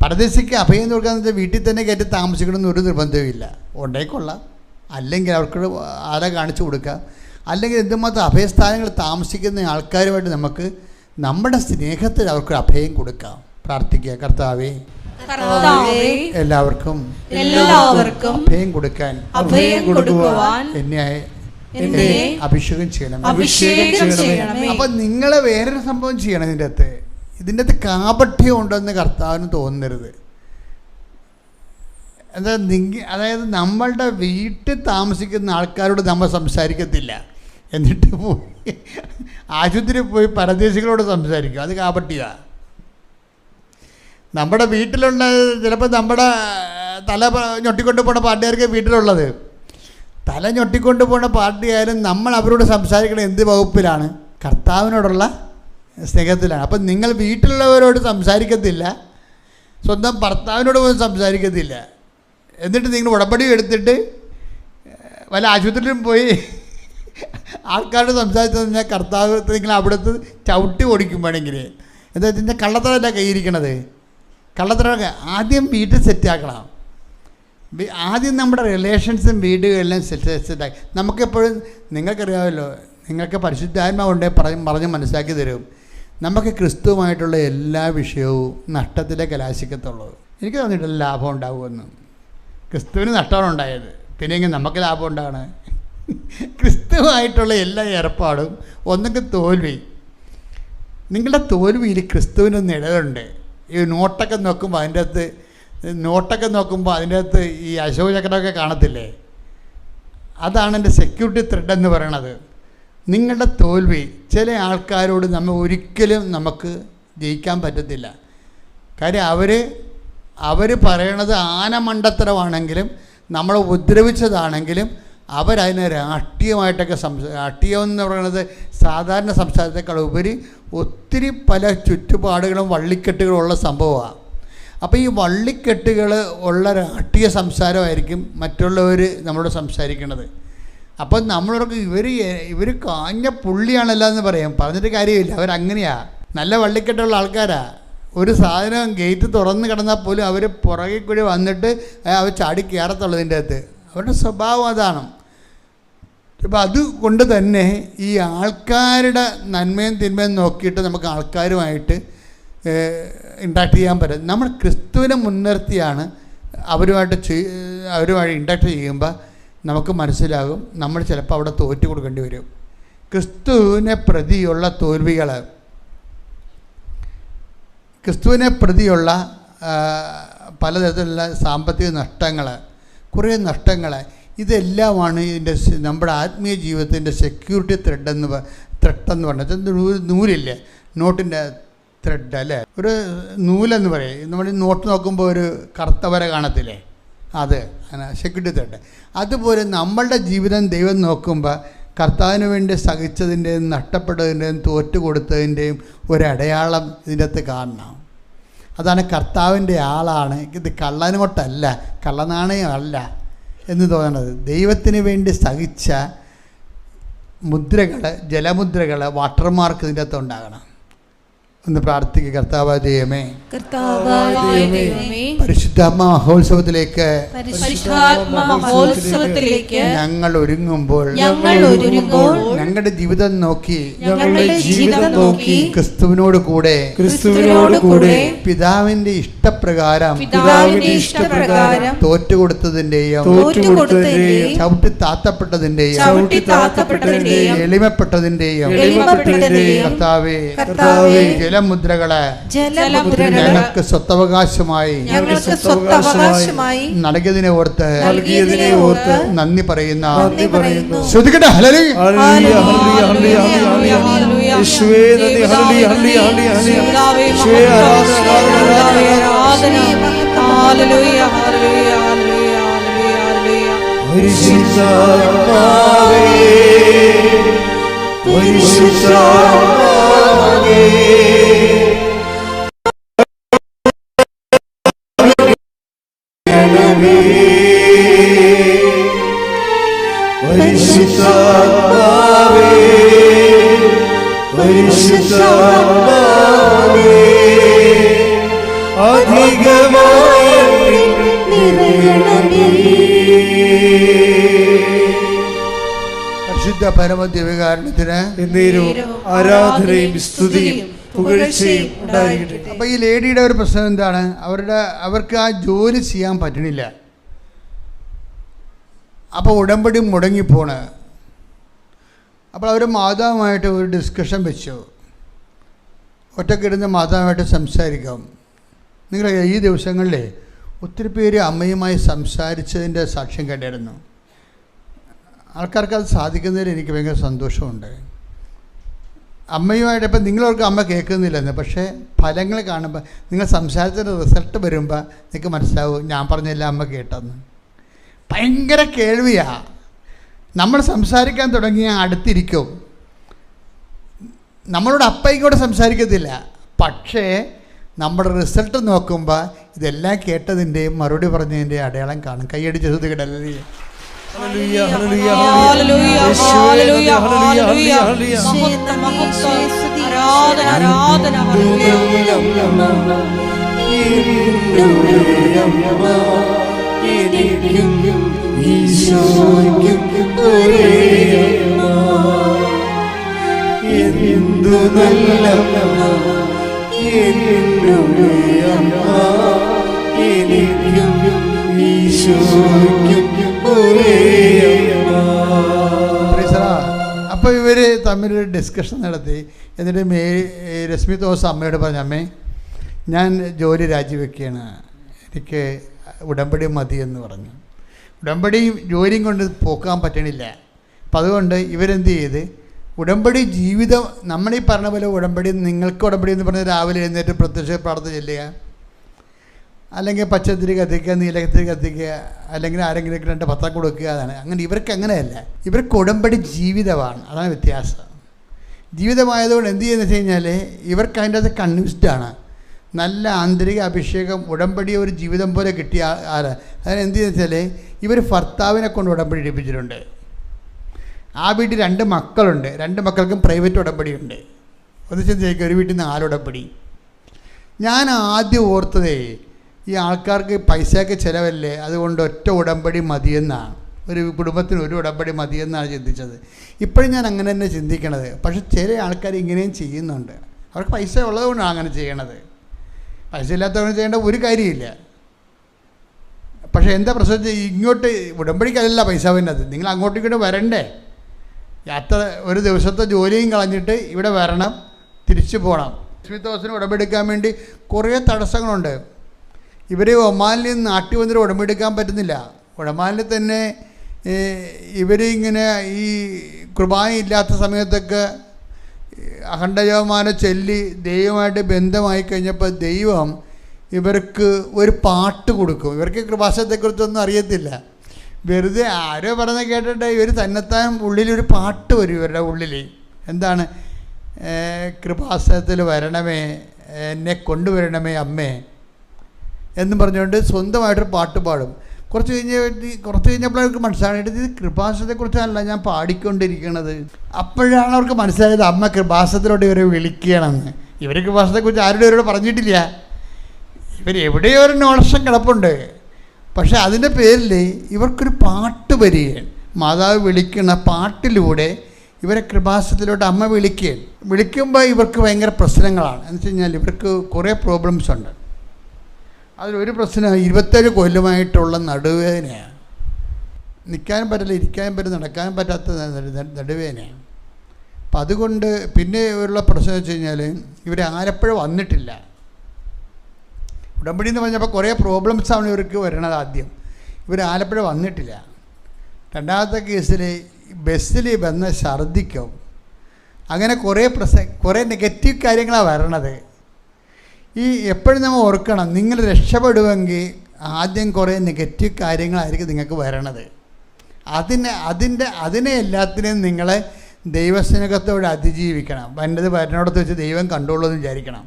പരദേശിക്ക് അഭയം കൊടുക്കാന്ന് വെച്ചാൽ വീട്ടിൽ തന്നെ കയറ്റി താമസിക്കണമെന്ന് ഒരു നിർബന്ധവുമില്ല. ഉണ്ടെങ്കിൽ കൊള്ളാം, അല്ലെങ്കിൽ അവർക്ക് ആരെ കാണിച്ചു കൊടുക്കുക. അല്ലെങ്കിൽ എന്തുമാത്രം അഭയസ്ഥാനങ്ങൾ താമസിക്കുന്ന ആൾക്കാരുമായിട്ട് നമുക്ക് നമ്മുടെ സ്നേഹത്തിൽ അവർക്ക് അഭയം കൊടുക്കാം. പ്രാർത്ഥിക്കുക. കർത്താവേ, എല്ലാവർക്കും അഭയം കൊടുക്കാൻ എന്നെ അഭിഷേകം ചെയ്യണം. അപ്പൊ നിങ്ങളെ വേറൊരു സംഭവം ചെയ്യണം. ഇതിൻ്റെ അകത്ത് കാപട്യം ഉണ്ടെന്ന് കർത്താവിന് തോന്നരുത്. അതായത് നമ്മളുടെ വീട്ടിൽ താമസിക്കുന്ന ആൾക്കാരോട് നമ്മൾ സംസാരിക്കത്തില്ല, എന്നിട്ട് പോയി ആശുപത്രിയിൽ പോയി പരദേശികളോട് സംസാരിക്കും. അത് കാപട്യമാണ്. നമ്മുടെ വീട്ടിലുള്ള ചിലപ്പോൾ നമ്മുടെ തല ഞൊട്ടിക്കൊണ്ട് പോകുന്ന പാർട്ടിക്കാർക്ക് വീട്ടിലുള്ളത്. തല ഞൊട്ടിക്കൊണ്ട് പോകുന്ന പാർട്ടിയായാലും നമ്മൾ അവരോട് സംസാരിക്കണം എന്ത് വകുപ്പിലാണ്? കർത്താവിനോടുള്ള സ്നേഹത്തിലാണ്. അപ്പം നിങ്ങൾ വീട്ടിലുള്ളവരോട് സംസാരിക്കത്തില്ല, സ്വന്തം ഭർത്താവിനോട് പോലും സംസാരിക്കത്തില്ല. എന്നിട്ട് നിങ്ങൾ ഉടമ്പടി എടുത്തിട്ട് വല്ല ആശുപത്രിയിലും പോയി ആൾക്കാരോട് സംസാരിച്ചു കഴിഞ്ഞാൽ കർത്താവ് നിങ്ങൾ അവിടുത്തെ ചവിട്ടി ഓടിക്കും വേണമെങ്കിൽ. എന്താ ഇതിൻ്റെ കള്ളത്തറല്ല കൈയിരിക്കണത്. കള്ളത്തറൊക്കെ ആദ്യം വീട്ടിൽ സെറ്റാക്കണം. ആദ്യം നമ്മുടെ റിലേഷൻസും വീടുകളിലും സെറ്റാക്കി. നമുക്കെപ്പോഴും നിങ്ങൾക്കറിയാമല്ലോ, നിങ്ങൾക്ക് പരിശുദ്ധാത്മാവുണ്ടെ പറഞ്ഞ് മനസ്സിലാക്കി തരും. നമുക്ക് ക്രിസ്തുവുമായിട്ടുള്ള എല്ലാ വിഷയവും നഷ്ടത്തിലെ കലാശിക്കത്തുള്ളൂ. എനിക്ക് തോന്നിയിട്ടില്ല ലാഭം ഉണ്ടാകുമെന്ന്. ക്രിസ്തുവിന് നഷ്ടമാണ് ഉണ്ടായത്, പിന്നെ എങ്ങനെ നമുക്ക് ലാഭം ഉണ്ടാകണേ? ക്രിസ്തുവായിട്ടുള്ള എല്ലാ ഏർപ്പാടും ഒന്നെങ്കിൽ തോൽവി. നിങ്ങളുടെ തോൽവിയിൽ ക്രിസ്തുവിനൊന്ന് ഇടതുണ്ട്. ഈ നോട്ടൊക്കെ നോക്കുമ്പോൾ അതിൻ്റെ അകത്ത് ഈ അശോകചക്രമൊക്കെ കാണത്തില്ലേ? അതാണ് എൻ്റെ സെക്യൂരിറ്റി ത്രെഡ് എന്ന് പറയണത്. നിങ്ങളുടെ തോൽവി ചില ആൾക്കാരോട് ഒരിക്കലും നമുക്ക് ജയിക്കാൻ പറ്റത്തില്ല. കാര്യം അവർ പറയണത് ആനമണ്ടത്തരമാണെങ്കിലും നമ്മളെ ഉപദ്രവിച്ചതാണെങ്കിലും അവരതിനെ രാഷ്ട്രീയമായിട്ടൊക്കെ രാഷ്ട്രീയം എന്ന് പറയുന്നത് സാധാരണ സംസാരത്തെക്കാൾ ഉപരി ഒത്തിരി പല ചുറ്റുപാടുകളും വള്ളിക്കെട്ടുകളും ഉള്ള സംഭവമാണ്. അപ്പോൾ ഈ വള്ളിക്കെട്ടുകൾ ഉള്ള രാഷ്ട്രീയ സംസാരമായിരിക്കും മറ്റുള്ളവർ നമ്മളോട് സംസാരിക്കുന്നത്. അപ്പം നമ്മളോടൊക്കെ ഇവർ കാഞ്ഞ പുള്ളിയാണല്ലോ എന്ന് പറയാം. പറഞ്ഞിട്ട് കാര്യമില്ല, അവരങ്ങനെയാണ്. നല്ല വള്ളിക്കെട്ടുള്ള ആൾക്കാരാണ്. ഒരു സാധനം ഗേറ്റ് തുറന്ന് കിടന്നാൽ പോലും അവർ പുറകെ കൂടി വന്നിട്ട് അവർ ചാടി കയറത്തുള്ളതിൻ്റെ അകത്ത്. അവരുടെ സ്വഭാവം അതാണ്. അപ്പോൾ അതുകൊണ്ട് തന്നെ ഈ ആൾക്കാരുടെ നന്മയും തിന്മയും നോക്കിയിട്ട് നമുക്ക് ആൾക്കാരുമായിട്ട് ഇൻട്രാക്ട് ചെയ്യാൻ പറ്റും. നമ്മൾ ക്രിസ്തുവിനെ മുൻനിർത്തിയാണ് അവരുമായി ഇൻട്രാക്ട് ചെയ്യുമ്പോൾ നമുക്ക് മനസ്സിലാകും നമ്മൾ ചിലപ്പോൾ അവിടെ തോറ്റു കൊടുക്കേണ്ടി വരും. ക്രിസ്തുവിനെ പ്രതിയുള്ള തോൽവികൾ, ക്രിസ്തുവിനെ പ്രതിയുള്ള പലതരത്തിലുള്ള സാമ്പത്തിക നഷ്ടങ്ങൾ, കുറേ നഷ്ടങ്ങൾ, ഇതെല്ലാമാണ് ഇതിൻ്റെ നമ്മുടെ ആത്മീയ ജീവിതത്തിൻ്റെ സെക്യൂരിറ്റി ത്രെഡെന്ന് പറഞ്ഞത്. നൂലില്ലേ, നോട്ടിൻ്റെ ത്രെഡ് അല്ലേ, ഒരു നൂലെന്ന് പറയും. നമ്മൾ നോട്ട് നോക്കുമ്പോൾ ഒരു കറുത്ത വര കാണത്തില്ലേ, അത് സെക്യൂരിറ്റി ത്രെഡ്. അതുപോലെ നമ്മളുടെ ജീവിതം ദൈവം നോക്കുമ്പോൾ കർത്താവിന് വേണ്ടി സഹിച്ചതിൻ്റെയും നഷ്ടപ്പെട്ടതിൻ്റെയും തോറ്റു കൊടുത്തതിൻ്റെയും ഒരടയാളം ഇതിൻ്റെ അകത്ത് കാണണം. അതാണ് കർത്താവിൻ്റെ ആളാണ്, ഇത് കള്ളനോട്ടല്ല, കള്ളനാണയമല്ല എന്ന് തോന്നണത്. ദൈവത്തിന് വേണ്ടി സഹിച്ച മുദ്രകൾ, ജലമുദ്രകൾ, വാട്ടർമാർക്ക് ഇതിൻ്റെ അകത്ത് ഉണ്ടാകണം. ഒന്ന് പ്രാർത്ഥിക്കുക. കർത്താവായ ദൈവമേ, പരിശുദ്ധ മഹോത്സവത്തിലേക്ക് ഞങ്ങൾ ഒരുങ്ങുമ്പോൾ ഞങ്ങളുടെ ജീവിതം നോക്കി ക്രിസ്തുവിനോട് കൂടെ പിതാവിന്റെ ഇഷ്ടപ്രകാരം തോറ്റുകൊടുത്തതിന്റെയും ചവിട്ടി താത്തപ്പെട്ടതിന്റെയും എളിമപ്പെട്ടതിന്റെയും കർത്താവേ ജലമുദ്രകളെ ഞങ്ങൾക്ക് സ്വത്തവകാശമായി നൽകിയതിനെ ഓർത്ത് നന്ദി പറയുന്ന ശ്രുതികട്ടെ. പരിശുദ്ധ പരമദിവ്യകാരുണ്യത്തിന് ആരാധനയും സ്തുതിയും പുകഴ്ചയും ഉണ്ടായിരിക്കട്ടെ. അപ്പോൾ ഈ ലേഡിയുടെ ഒരു പ്രശ്നം എന്താണ്? അവർക്ക് ആ ജോലി ചെയ്യാൻ പറ്റണില്ല. അപ്പോൾ ഉടമ്പടി മുടങ്ങിപ്പോണ്. അപ്പോൾ അവർ മാതാവുമായിട്ട് ഒരു ഡിസ്കഷൻ വെച്ചു. ഒറ്റക്കിരുന്ന് മാതാവുമായിട്ട് സംസാരിക്കാം. നിങ്ങൾ ഈ ദിവസങ്ങളിൽ ഒത്തിരി പേര് അമ്മയുമായി സംസാരിച്ചതിൻ്റെ സാക്ഷ്യം കേട്ടായിരുന്നു. ആൾക്കാർക്ക് അത് സാധിക്കുന്നതിൽ എനിക്ക് ഭയങ്കര സന്തോഷമുണ്ട്. അമ്മയുമായിട്ട് ഇപ്പം നിങ്ങളവർക്ക് അമ്മ കേൾക്കുന്നില്ലെന്ന്, പക്ഷേ ഫലങ്ങൾ കാണുമ്പോൾ നിങ്ങൾ സംസാരത്തിൻ്റെ റിസൾട്ട് വരുമ്പോൾ നിങ്ങൾക്ക് മനസ്സിലാവും ഞാൻ പറഞ്ഞില്ല അമ്മ കേട്ടെന്ന്. ഭയങ്കര കേൾവിയാണ്. നമ്മൾ സംസാരിക്കാൻ തുടങ്ങിയ അടുത്തിരിക്കും. നമ്മളോട് അപ്പയ്ക്കോട് സംസാരിക്കത്തില്ല, പക്ഷേ നമ്മുടെ റിസൾട്ട് നോക്കുമ്പോൾ ഇതെല്ലാം കേട്ടതിൻ്റെയും മറുപടി പറഞ്ഞതിൻ്റെയും അടയാളം കാണും. കൈയടിച്ച് ശ്രദ്ധിക്കട്ടല്ലേ. എന്തു നല്ല അപ്പോൾ ഇവർ തമ്മിലൊരു ഡിസ്കഷൻ നടത്തി. എന്നിട്ട് രശ്മി തോമസ് അമ്മയോട് പറഞ്ഞു, അമ്മേ ഞാൻ ജോലി രാജിവെക്കുകയാണ്, എനിക്ക് ഉടമ്പടി മതിയെന്ന് പറഞ്ഞു. ഉടമ്പടിയും ജോലിയും കൊണ്ട് പോക്കാൻ പറ്റണില്ല. അപ്പം അതുകൊണ്ട് ഇവരെന്ത് ചെയ്ത് ഉടമ്പടി ജീവിതം നമ്മളീ പറഞ്ഞ പോലെ ഉടമ്പടി നിങ്ങൾക്ക് ഉടമ്പടി എന്ന് പറഞ്ഞാൽ രാവിലെ എഴുന്നേറ്റ് പ്രത്യക്ഷ പ്രാർത്ഥന ചെല്ലുക, അല്ലെങ്കിൽ പച്ചത്തിരി കത്തിക്കുക, നീലകത്തിരി കത്തിക്കുക, അല്ലെങ്കിൽ ആരെങ്കിലും 2 പത്രം കൊടുക്കുക. അതാണ്. അങ്ങനെ ഇവർക്ക് അങ്ങനെയല്ല. ഇവർക്ക് ഉടമ്പടി ജീവിതമാണ്. അതാണ് വ്യത്യാസം. ജീവിതമായതുകൊണ്ട് എന്ത് ചെയ്യുന്നത് വെച്ച് കഴിഞ്ഞാൽ ഇവർക്ക് അതിൻ്റെ അത് കൺവിൻസ്ഡാണ്. നല്ല ആന്തരിക അഭിഷേകം ഉടമ്പടി ഒരു ജീവിതം പോലെ കിട്ടിയ ആര്. അതിന് എന്ത് ചെയ്യുന്നത് വെച്ചാൽ ഇവർ ഭർത്താവിനെ കൊണ്ട് ഉടമ്പടി എടുപ്പിച്ചിട്ടുണ്ട്. ആ വീട്ടിൽ 2 മക്കളുണ്ട്. 2 മക്കൾക്കും പ്രൈവറ്റ് ഉടമ്പടിയുണ്ട്. ഒന്ന് ചിന്തിക്കുക, ഒരു വീട്ടിൽ 4 ഉടമ്പടി. ഞാൻ ആദ്യം ഓർത്തതേ ഈ ആൾക്കാർക്ക് പൈസയ്ക്ക് ചിലവല്ലേ, അതുകൊണ്ട് ഒറ്റ ഉടമ്പടി മതിയെന്നാണ്. ഒരു കുടുംബത്തിന് ഒരു ഉടമ്പടി മതിയെന്നാണ് ചിന്തിച്ചത്. ഇപ്പോഴും ഞാൻ അങ്ങനെ തന്നെ ചിന്തിക്കണത്. പക്ഷെ ചില ആൾക്കാർ ഇങ്ങനെയും ചെയ്യുന്നുണ്ട്. അവർക്ക് പൈസ ഉള്ളതുകൊണ്ടാണ് അങ്ങനെ ചെയ്യണത്. പൈസ ഇല്ലാത്തവർ ചെയ്യേണ്ട ഒരു കാര്യമില്ല. പക്ഷേ എന്താ പ്രശ്നം, ഇങ്ങോട്ട് ഉടമ്പടിക്കല്ല പൈസ വരുന്നത്. നിങ്ങൾ അങ്ങോട്ടും ഇങ്ങോട്ട് വരണ്ടേ. യാത്ര ഒരു ദിവസത്തെ ജോലിയും കളഞ്ഞിട്ട് ഇവിടെ വരണം, തിരിച്ചു പോകണം. ലക്ഷ്മിത്തോസിന് ഉടമ്പെടുക്കാൻ വേണ്ടി കുറേ തടസ്സങ്ങളുണ്ട്. ഇവർ ഒമാനിൽ നിന്ന് നാട്ടിൽ വന്നിട്ട് ഉടമ്പെടുക്കാൻ പറ്റുന്നില്ല. ഒമാനിൽ തന്നെ ഇവരിങ്ങനെ ഈ കുർബാന ഇല്ലാത്ത സമയത്തൊക്കെ അഖണ്ഡജപമാല ചൊല്ലി ദൈവമായിട്ട് ബന്ധമായി കഴിഞ്ഞപ്പോൾ ദൈവം ഇവർക്ക് ഒരു പാട്ട് കൊടുക്കും. ഇവർക്ക് കൃപാസനത്തെക്കുറിച്ചൊന്നും അറിയത്തില്ല. വെറുതെ ആരോ പറഞ്ഞ കേട്ടിട്ട് ഇവർ തന്നെത്താൻ ഉള്ളിലൊരു പാട്ട് വരും ഇവരുടെ ഉള്ളിൽ. എന്താണ്? കൃപാസനത്തിൽ വരണമേ, എന്നെ കൊണ്ടുവരണമേ അമ്മേ എന്നും പറഞ്ഞുകൊണ്ട് സ്വന്തമായിട്ടൊരു പാട്ട് പാടും. കുറച്ച് കഴിഞ്ഞപ്പോൾ അവർക്ക് മനസ്സിലായിട്ട് ഇത് കൃപാസനത്തെക്കുറിച്ചല്ല ഞാൻ പാടിക്കൊണ്ടിരിക്കണത്. അപ്പോഴാണ് അവർക്ക് മനസ്സിലായത് അമ്മ കൃപാസനത്തിലോട്ട് ഇവരെ വിളിക്കണമെന്ന്. ഇവർ കൃപാസനത്തെക്കുറിച്ച് ആരുടെ ഇവരോട് പറഞ്ഞിട്ടില്ല. ഇവരെവിടെയോ ഒരു നോളക്ഷം കിടപ്പുണ്ട്. പക്ഷേ അതിൻ്റെ പേരിൽ ഇവർക്കൊരു പാട്ട് വരികയാണ്. മാതാവ് വിളിക്കുന്ന പാട്ടിലൂടെ ഇവരെ കൃപാസനത്തിലോട്ട് അമ്മ വിളിക്കുകയാണ്. വിളിക്കുമ്പോൾ ഇവർക്ക് ഭയങ്കര പ്രശ്നങ്ങളാണ്. എന്ന് വെച്ച് കഴിഞ്ഞാൽ ഇവർക്ക് കുറേ പ്രോബ്ലംസ് ഉണ്ട്. അതിലൊരു പ്രശ്നം 27 കൊല്ലമായിട്ടുള്ള നടുവേദനയാണ്. നിൽക്കാനും പറ്റില്ല, ഇരിക്കാനും പറ്റില്ല, നടക്കാനും പറ്റാത്ത നടുവേദനയാണ്. അപ്പം അതുകൊണ്ട് പിന്നെ ഉള്ള പ്രശ്നം വെച്ച് കഴിഞ്ഞാൽ ഇവർ ആലപ്പുഴ വന്നിട്ടില്ല. ഉടമ്പടി എന്ന് പറഞ്ഞപ്പോൾ കുറേ പ്രോബ്ലംസാണ് ഇവർക്ക് വരണത്. ആദ്യം ഇവർ ആലപ്പുഴ വന്നിട്ടില്ല. രണ്ടാമത്തെ കേസിൽ ബസ്സിൽ വന്ന ഛർദ്ദിക്കും. അങ്ങനെ കുറേ നെഗറ്റീവ് കാര്യങ്ങളാണ് വരണത്. ഈ എപ്പോഴും നമ്മൾ ഓർക്കണം, നിങ്ങൾ രക്ഷപ്പെടുമെങ്കിൽ ആദ്യം കുറേ നെഗറ്റീവ് കാര്യങ്ങളായിരിക്കും നിങ്ങൾക്ക് വരണത്. അതിനെ എല്ലാത്തിനെയും നിങ്ങൾ ദൈവസ്നേഹത്തോടെ അതിജീവിക്കണം. വന്നത് വരനോടത്ത് വെച്ച് ദൈവം കണ്ടോളൂ എന്ന് വിചാരിക്കണം.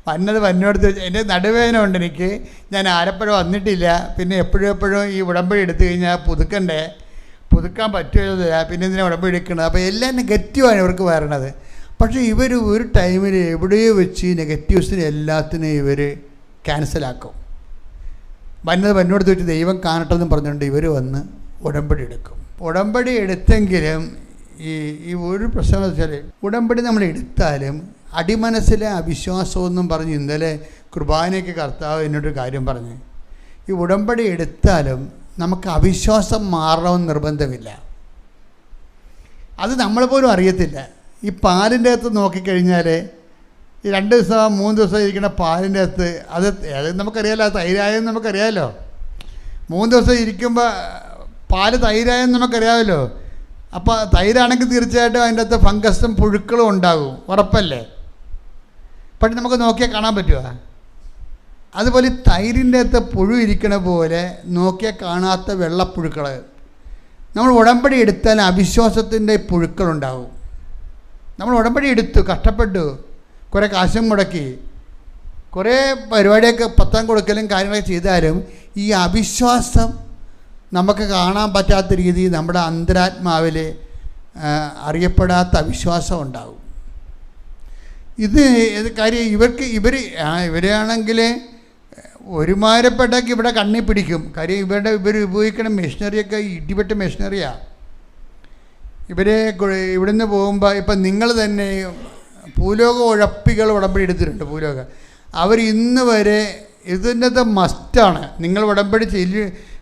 വന്നോടത്ത് വെച്ച് എൻ്റെ നടുവേദന ഉണ്ട് എനിക്ക്, ഞാൻ ആലപ്പുഴ വന്നിട്ടില്ല, പിന്നെ എപ്പോഴും ഈ ഉടമ്പടി എടുത്തു കഴിഞ്ഞാൽ പുതുക്കാൻ പറ്റുമല്ല, പിന്നെ ഇതിനെ ഉടമ്പടി എടുക്കണം. അപ്പോൾ എല്ലാം നെഗറ്റീവാണ് ഇവർക്ക് വരണത്. പക്ഷേ ഇവർ ഒരു ടൈമിൽ എവിടെയോ വെച്ച് നെഗറ്റീവ്സിനെ എല്ലാത്തിനെയും ഇവർ ക്യാൻസലാക്കും. വന്നോടത്ത് വെച്ച് ദൈവം കാണട്ടെന്നും പറഞ്ഞുകൊണ്ട് ഇവർ വന്ന് ഉടമ്പടി എടുക്കും. ഉടമ്പടി എടുത്തെങ്കിലും ഈ ഒരു പ്രശ്നം വെച്ചാൽ ഉടമ്പടി നമ്മൾ എടുത്താലും അടിമനസ്സിലെ അവിശ്വാസമൊന്നും പറഞ്ഞ് ഇന്നലെ കുർബാനയ്ക്ക് കർത്താവ് എന്നോടൊരു കാര്യം പറഞ്ഞു. ഈ ഉടമ്പടി എടുത്താലും നമുക്ക് അവിശ്വാസം മാറണമെന്ന് നിർബന്ധമില്ല. അത് നമ്മൾ പോലും അറിയത്തില്ല. ഈ പാലിൻ്റെ അകത്ത് നോക്കിക്കഴിഞ്ഞാൽ ഈ 2 ദിവസം 3 ദിവസം ഇരിക്കുന്ന പാലിൻ്റെ അകത്ത് അത് നമുക്കറിയാമല്ലോ, അത് തൈരായെന്ന് നമുക്കറിയാമല്ലോ. 3 ദിവസം ഇരിക്കുമ്പോൾ പാല് തൈരായെന്ന് നമുക്കറിയാമല്ലോ. അപ്പോൾ തൈരാണെങ്കിൽ തീർച്ചയായിട്ടും അതിൻ്റെ അകത്ത് ഫംഗസും പുഴുക്കളും ഉണ്ടാകും, ഉറപ്പല്ലേ? പക്ഷെ നമുക്ക് നോക്കിയാൽ കാണാൻ പറ്റുമോ? അതുപോലെ തൈരിൻ്റെ അകത്ത് പുഴു ഇരിക്കണ പോലെ നോക്കിയാൽ കാണാത്ത വെള്ളപ്പുഴുക്കൾ. നമ്മൾ ഉടമ്പടി എടുത്താൽ അവിശ്വാസത്തിൻ്റെ പുഴുക്കളുണ്ടാവും. നമ്മൾ ഉടമ്പടി എടുത്തു, കഷ്ടപ്പെട്ടു, കുറേ കാശും മുടക്കി, കുറേ പരിപാടിയൊക്കെ പത്താം കൊടുക്കലും കാര്യങ്ങളൊക്കെ ചെയ്താലും ഈ അവിശ്വാസം നമുക്ക് കാണാൻ പറ്റാത്ത രീതിയിൽ നമ്മുടെ അന്തരാത്മാവിൽ അറിയപ്പെടാത്ത അവിശ്വാസം ഉണ്ടാവും. ഇത് കാര്യം ഇവരാണെങ്കിൽ ഒരുമാരപ്പെട്ടൊക്കെ ഇവിടെ കണ്ണി പിടിക്കും. കാര്യം ഇവർ ഉപയോഗിക്കുന്ന മെഷീനറിയൊക്കെ ഇടിപെട്ട മെഷീനറിയാണ്. ഇവിടുന്ന് പോകുമ്പോൾ ഇപ്പം നിങ്ങൾ തന്നെ ഭൂലോക ഉഴപ്പികൾ ഉടമ്പടി എടുത്തിട്ടുണ്ട്. ഭൂലോക അവർ ഇന്ന് വരെ ഇതിൻ്റെ മസ്റ്റാണ്. നിങ്ങൾ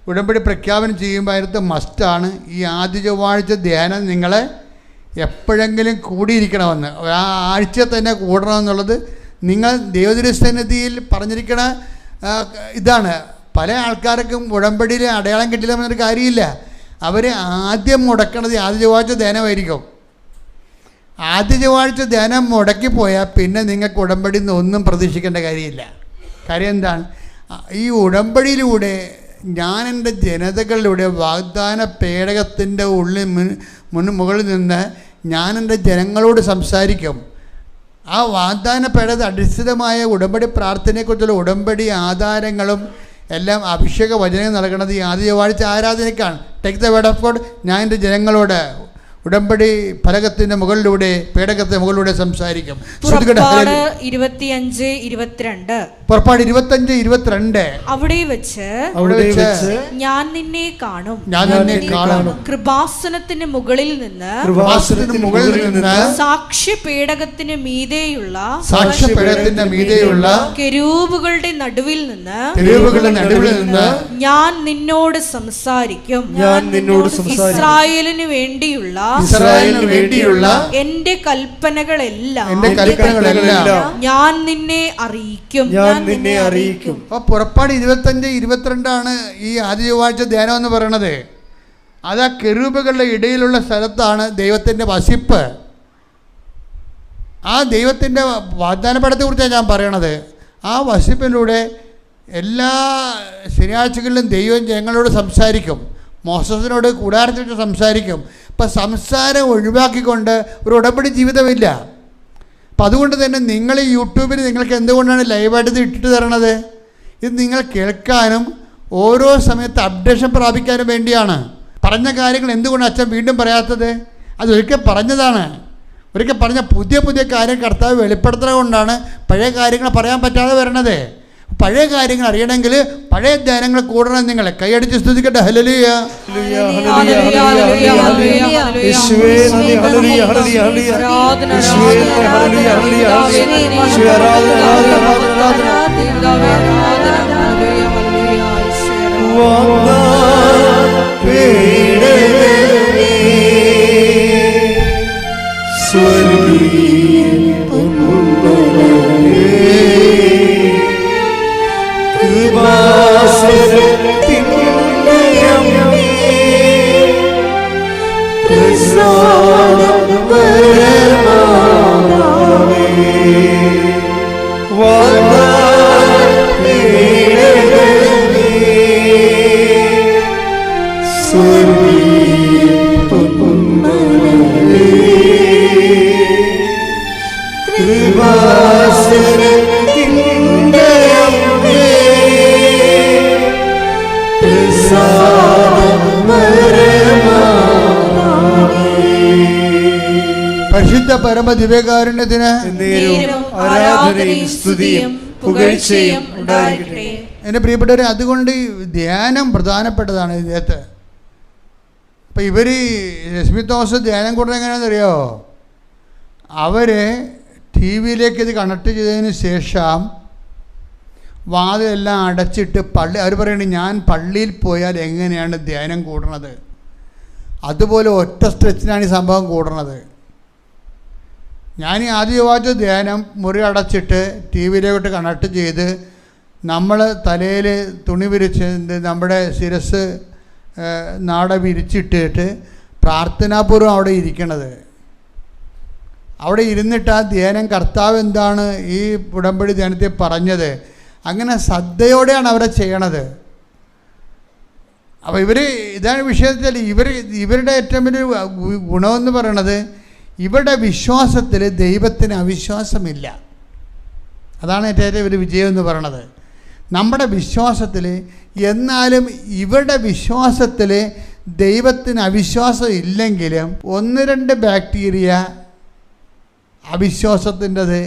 ഉടമ്പടി പ്രഖ്യാപനം ചെയ്യുമ്പോൾ അതിനകത്ത് മസ്റ്റാണ് ഈ ആദ്യ ചൊവ്വാഴ്ച ധ്യാനം നിങ്ങളെ എപ്പോഴെങ്കിലും കൂടിയിരിക്കണമെന്ന്, ആ ആഴ്ച തന്നെ കൂടണമെന്നുള്ളത് നിങ്ങൾ ദൈവദൃസന്നിധിയിൽ പറഞ്ഞിരിക്കണ ഇതാണ്. പല ആൾക്കാർക്കും ഉടമ്പടിയിൽ അടയാളം കിട്ടില്ല എന്നൊരു കാര്യമില്ല. അവർ ആദ്യം മുടക്കണത് ആദ്യ ചൊവ്വാഴ്ച ധ്യാനമായിരിക്കും. ആദ്യ ചൊവ്വാഴ്ച ധ്യാനം മുടക്കിപ്പോയാൽ പിന്നെ നിങ്ങൾക്ക് ഉടമ്പടിയിൽ നിന്ന് ഒന്നും പ്രതീക്ഷിക്കേണ്ട കാര്യമില്ല. കാര്യം എന്താണ്? ഈ ഉടമ്പടിയിലൂടെ ഞാൻ എൻ്റെ ജനതകളിലൂടെ വാഗ്ദാന പേടകത്തിൻ്റെ മുകളിൽ നിന്ന് ഞാൻ എൻ്റെ ജനങ്ങളോട് സംസാരിക്കും. ആ വാഗ്ദാന പേടകത്തിൽ അടിസ്ഥിതമായ ഉടമ്പടി പ്രാർത്ഥനയെക്കുറിച്ചുള്ള ഉടമ്പടി ആധാരങ്ങളും എല്ലാം അഭിഷേക വചനം നൽകണത് ഈ ആദ്യ ചൊവ്വാഴ്ച ആരാധനയ്ക്കാണ്. Take the word of God. ഞാൻ എൻ്റെ ജനങ്ങളോട് ഉടമ്പടി ഫലകത്തിന്റെ മുകളിലൂടെ പേടകത്തിന്റെ മുകളിലൂടെ സംസാരിക്കും. പുറപ്പാട് 25:22 അവിടെ വെച്ച് ഞാൻ നിന്നെ കാണും, കൃപാസനത്തിന് മുകളിൽ നിന്ന് സാക്ഷ്യപേടകത്തിന് മീതെയുള്ള കെരൂബുകളുടെ നടുവിൽ നിന്ന് ഞാൻ നിന്നോട് സംസാരിക്കും. ഇസ്രായേലിന് വേണ്ടിയുള്ള എന്റെ കൽപ്പനകളെല്ലാം ഞാൻ നിന്നെ അറിയിക്കും. അപ്പോൾ പുറപ്പാട് 25-22 ഈ ആദ്യ ചൊവ്വാഴ്ച ധ്യാനം എന്ന് പറയുന്നത്. അത് ആ കെരൂബുകളുടെ ഇടയിലുള്ള സ്ഥലത്താണ് ദൈവത്തിൻ്റെ വസിപ്പ്. ആ ദൈവത്തിൻ്റെ വാഗ്ദാനപടത്തെക്കുറിച്ചാണ് ഞാൻ പറയണത്. ആ വസിപ്പിലൂടെ എല്ലാ ശനിയാഴ്ചകളിലും ദൈവം ജനങ്ങളോട് സംസാരിക്കും. മോസസിനോട് കൂടാരത്തിൽ വെച്ച് സംസാരിക്കും. അപ്പം സംസാരം ഒഴിവാക്കിക്കൊണ്ട് ഒരു ഉടമ്പടി ജീവിതമില്ല. അപ്പം അതുകൊണ്ട് തന്നെ നിങ്ങൾ ഈ യൂട്യൂബിൽ നിങ്ങൾക്ക് എന്തുകൊണ്ടാണ് ലൈവായിട്ട് ഇത് ഇട്ടിട്ട് തരണത്? ഇത് നിങ്ങൾ കേൾക്കാനും ഓരോ സമയത്ത് അപ്ഡേഷൻ പ്രാപിക്കാനും വേണ്ടിയാണ്. പറഞ്ഞ കാര്യങ്ങൾ എന്തുകൊണ്ട് അച്ഛൻ വീണ്ടും പറയാത്തത്? അതൊരിക്കൽ പറഞ്ഞതാണ്. ഒരിക്കൽ പറഞ്ഞ പുതിയ കാര്യം കർത്താവ് വെളിപ്പെടുത്തുന്നത് കൊണ്ടാണ് പഴയ കാര്യങ്ങൾ പറയാൻ പറ്റാതെ വരണത്. പഴയ കാര്യങ്ങൾ അറിയണമെങ്കിൽ പഴയ ധ്യാനങ്ങൾ കൂടണം. നിങ്ങൾ കൈയടിച്ച് സ്തുതിക്കട്ടെ. ഹല്ലേലൂയ. പരിശുദ്ധ പരമ ദിവ്യകാരുണ്യത്തിന് ആരാധനയും സ്തുതിയും പുകഴ്ചയും ഉണ്ടായിരിക്കട്ടെ. എൻ്റെ പ്രിയപ്പെട്ടവരെ, അതുകൊണ്ട് ധ്യാനം പ്രധാനപ്പെട്ടതാണ് ഇതിനകത്ത്. അപ്പോൾ ഇവർ രശ്മി തോമസ് ധ്യാനം കൂടുന്നത് എങ്ങനെയാണെന്നറിയോ? അവർ ടി വിയിലേക്ക് ഇത് കണക്ട് ചെയ്തതിന് ശേഷം വാതിലെല്ലാം അടച്ചിട്ട് അവർ പറയുന്നത് ഞാൻ പള്ളിയിൽ പോയാൽ എങ്ങനെയാണ് ധ്യാനം കൂടണത്, അതുപോലെ ഒറ്റ സ്ട്രെച്ചിനാണ് ഈ സംഭവം കൂടണത്. ഞാൻ ഈ ആദ്യമായിട്ട് ധ്യാനം മുറി അടച്ചിട്ട് ടി വിയിലോട്ട് കണക്ട് ചെയ്ത് നമ്മൾ തലയിൽ തുണി വിരിച്ച് നമ്മുടെ ശിരസ് നാട വിരിച്ചിട്ടിട്ട് പ്രാർത്ഥനാപൂർവ്വം അവിടെ ഇരിക്കണത്. അവിടെ ഇരുന്നിട്ട് ആ ധ്യാനം കർത്താവ് എന്താണ് ഈ ഉടമ്പടി ധ്യാനത്തിൽ പറഞ്ഞത്, അങ്ങനെ ശ്രദ്ധയോടെയാണ് അവരെ ചെയ്യണത്. അപ്പോൾ ഇതാണ് വിഷയത്തിൽ ഇവരുടെ ഏറ്റവും വലിയ ഗുണമെന്ന് പറയണത്, ഇവരുടെ വിശ്വാസത്തിൽ ദൈവത്തിന് അവിശ്വാസമില്ല. അതാണ് ഏറ്റവും വലിയ വിജയം എന്ന് പറയണത്. നമ്മുടെ വിശ്വാസത്തിൽ, എന്നാലും ഇവരുടെ വിശ്വാസത്തിൽ ദൈവത്തിന് അവിശ്വാസം ഇല്ലെങ്കിലും 1-2 ബാക്ടീരിയ അവിശ്വാസത്തിൻ്റെത്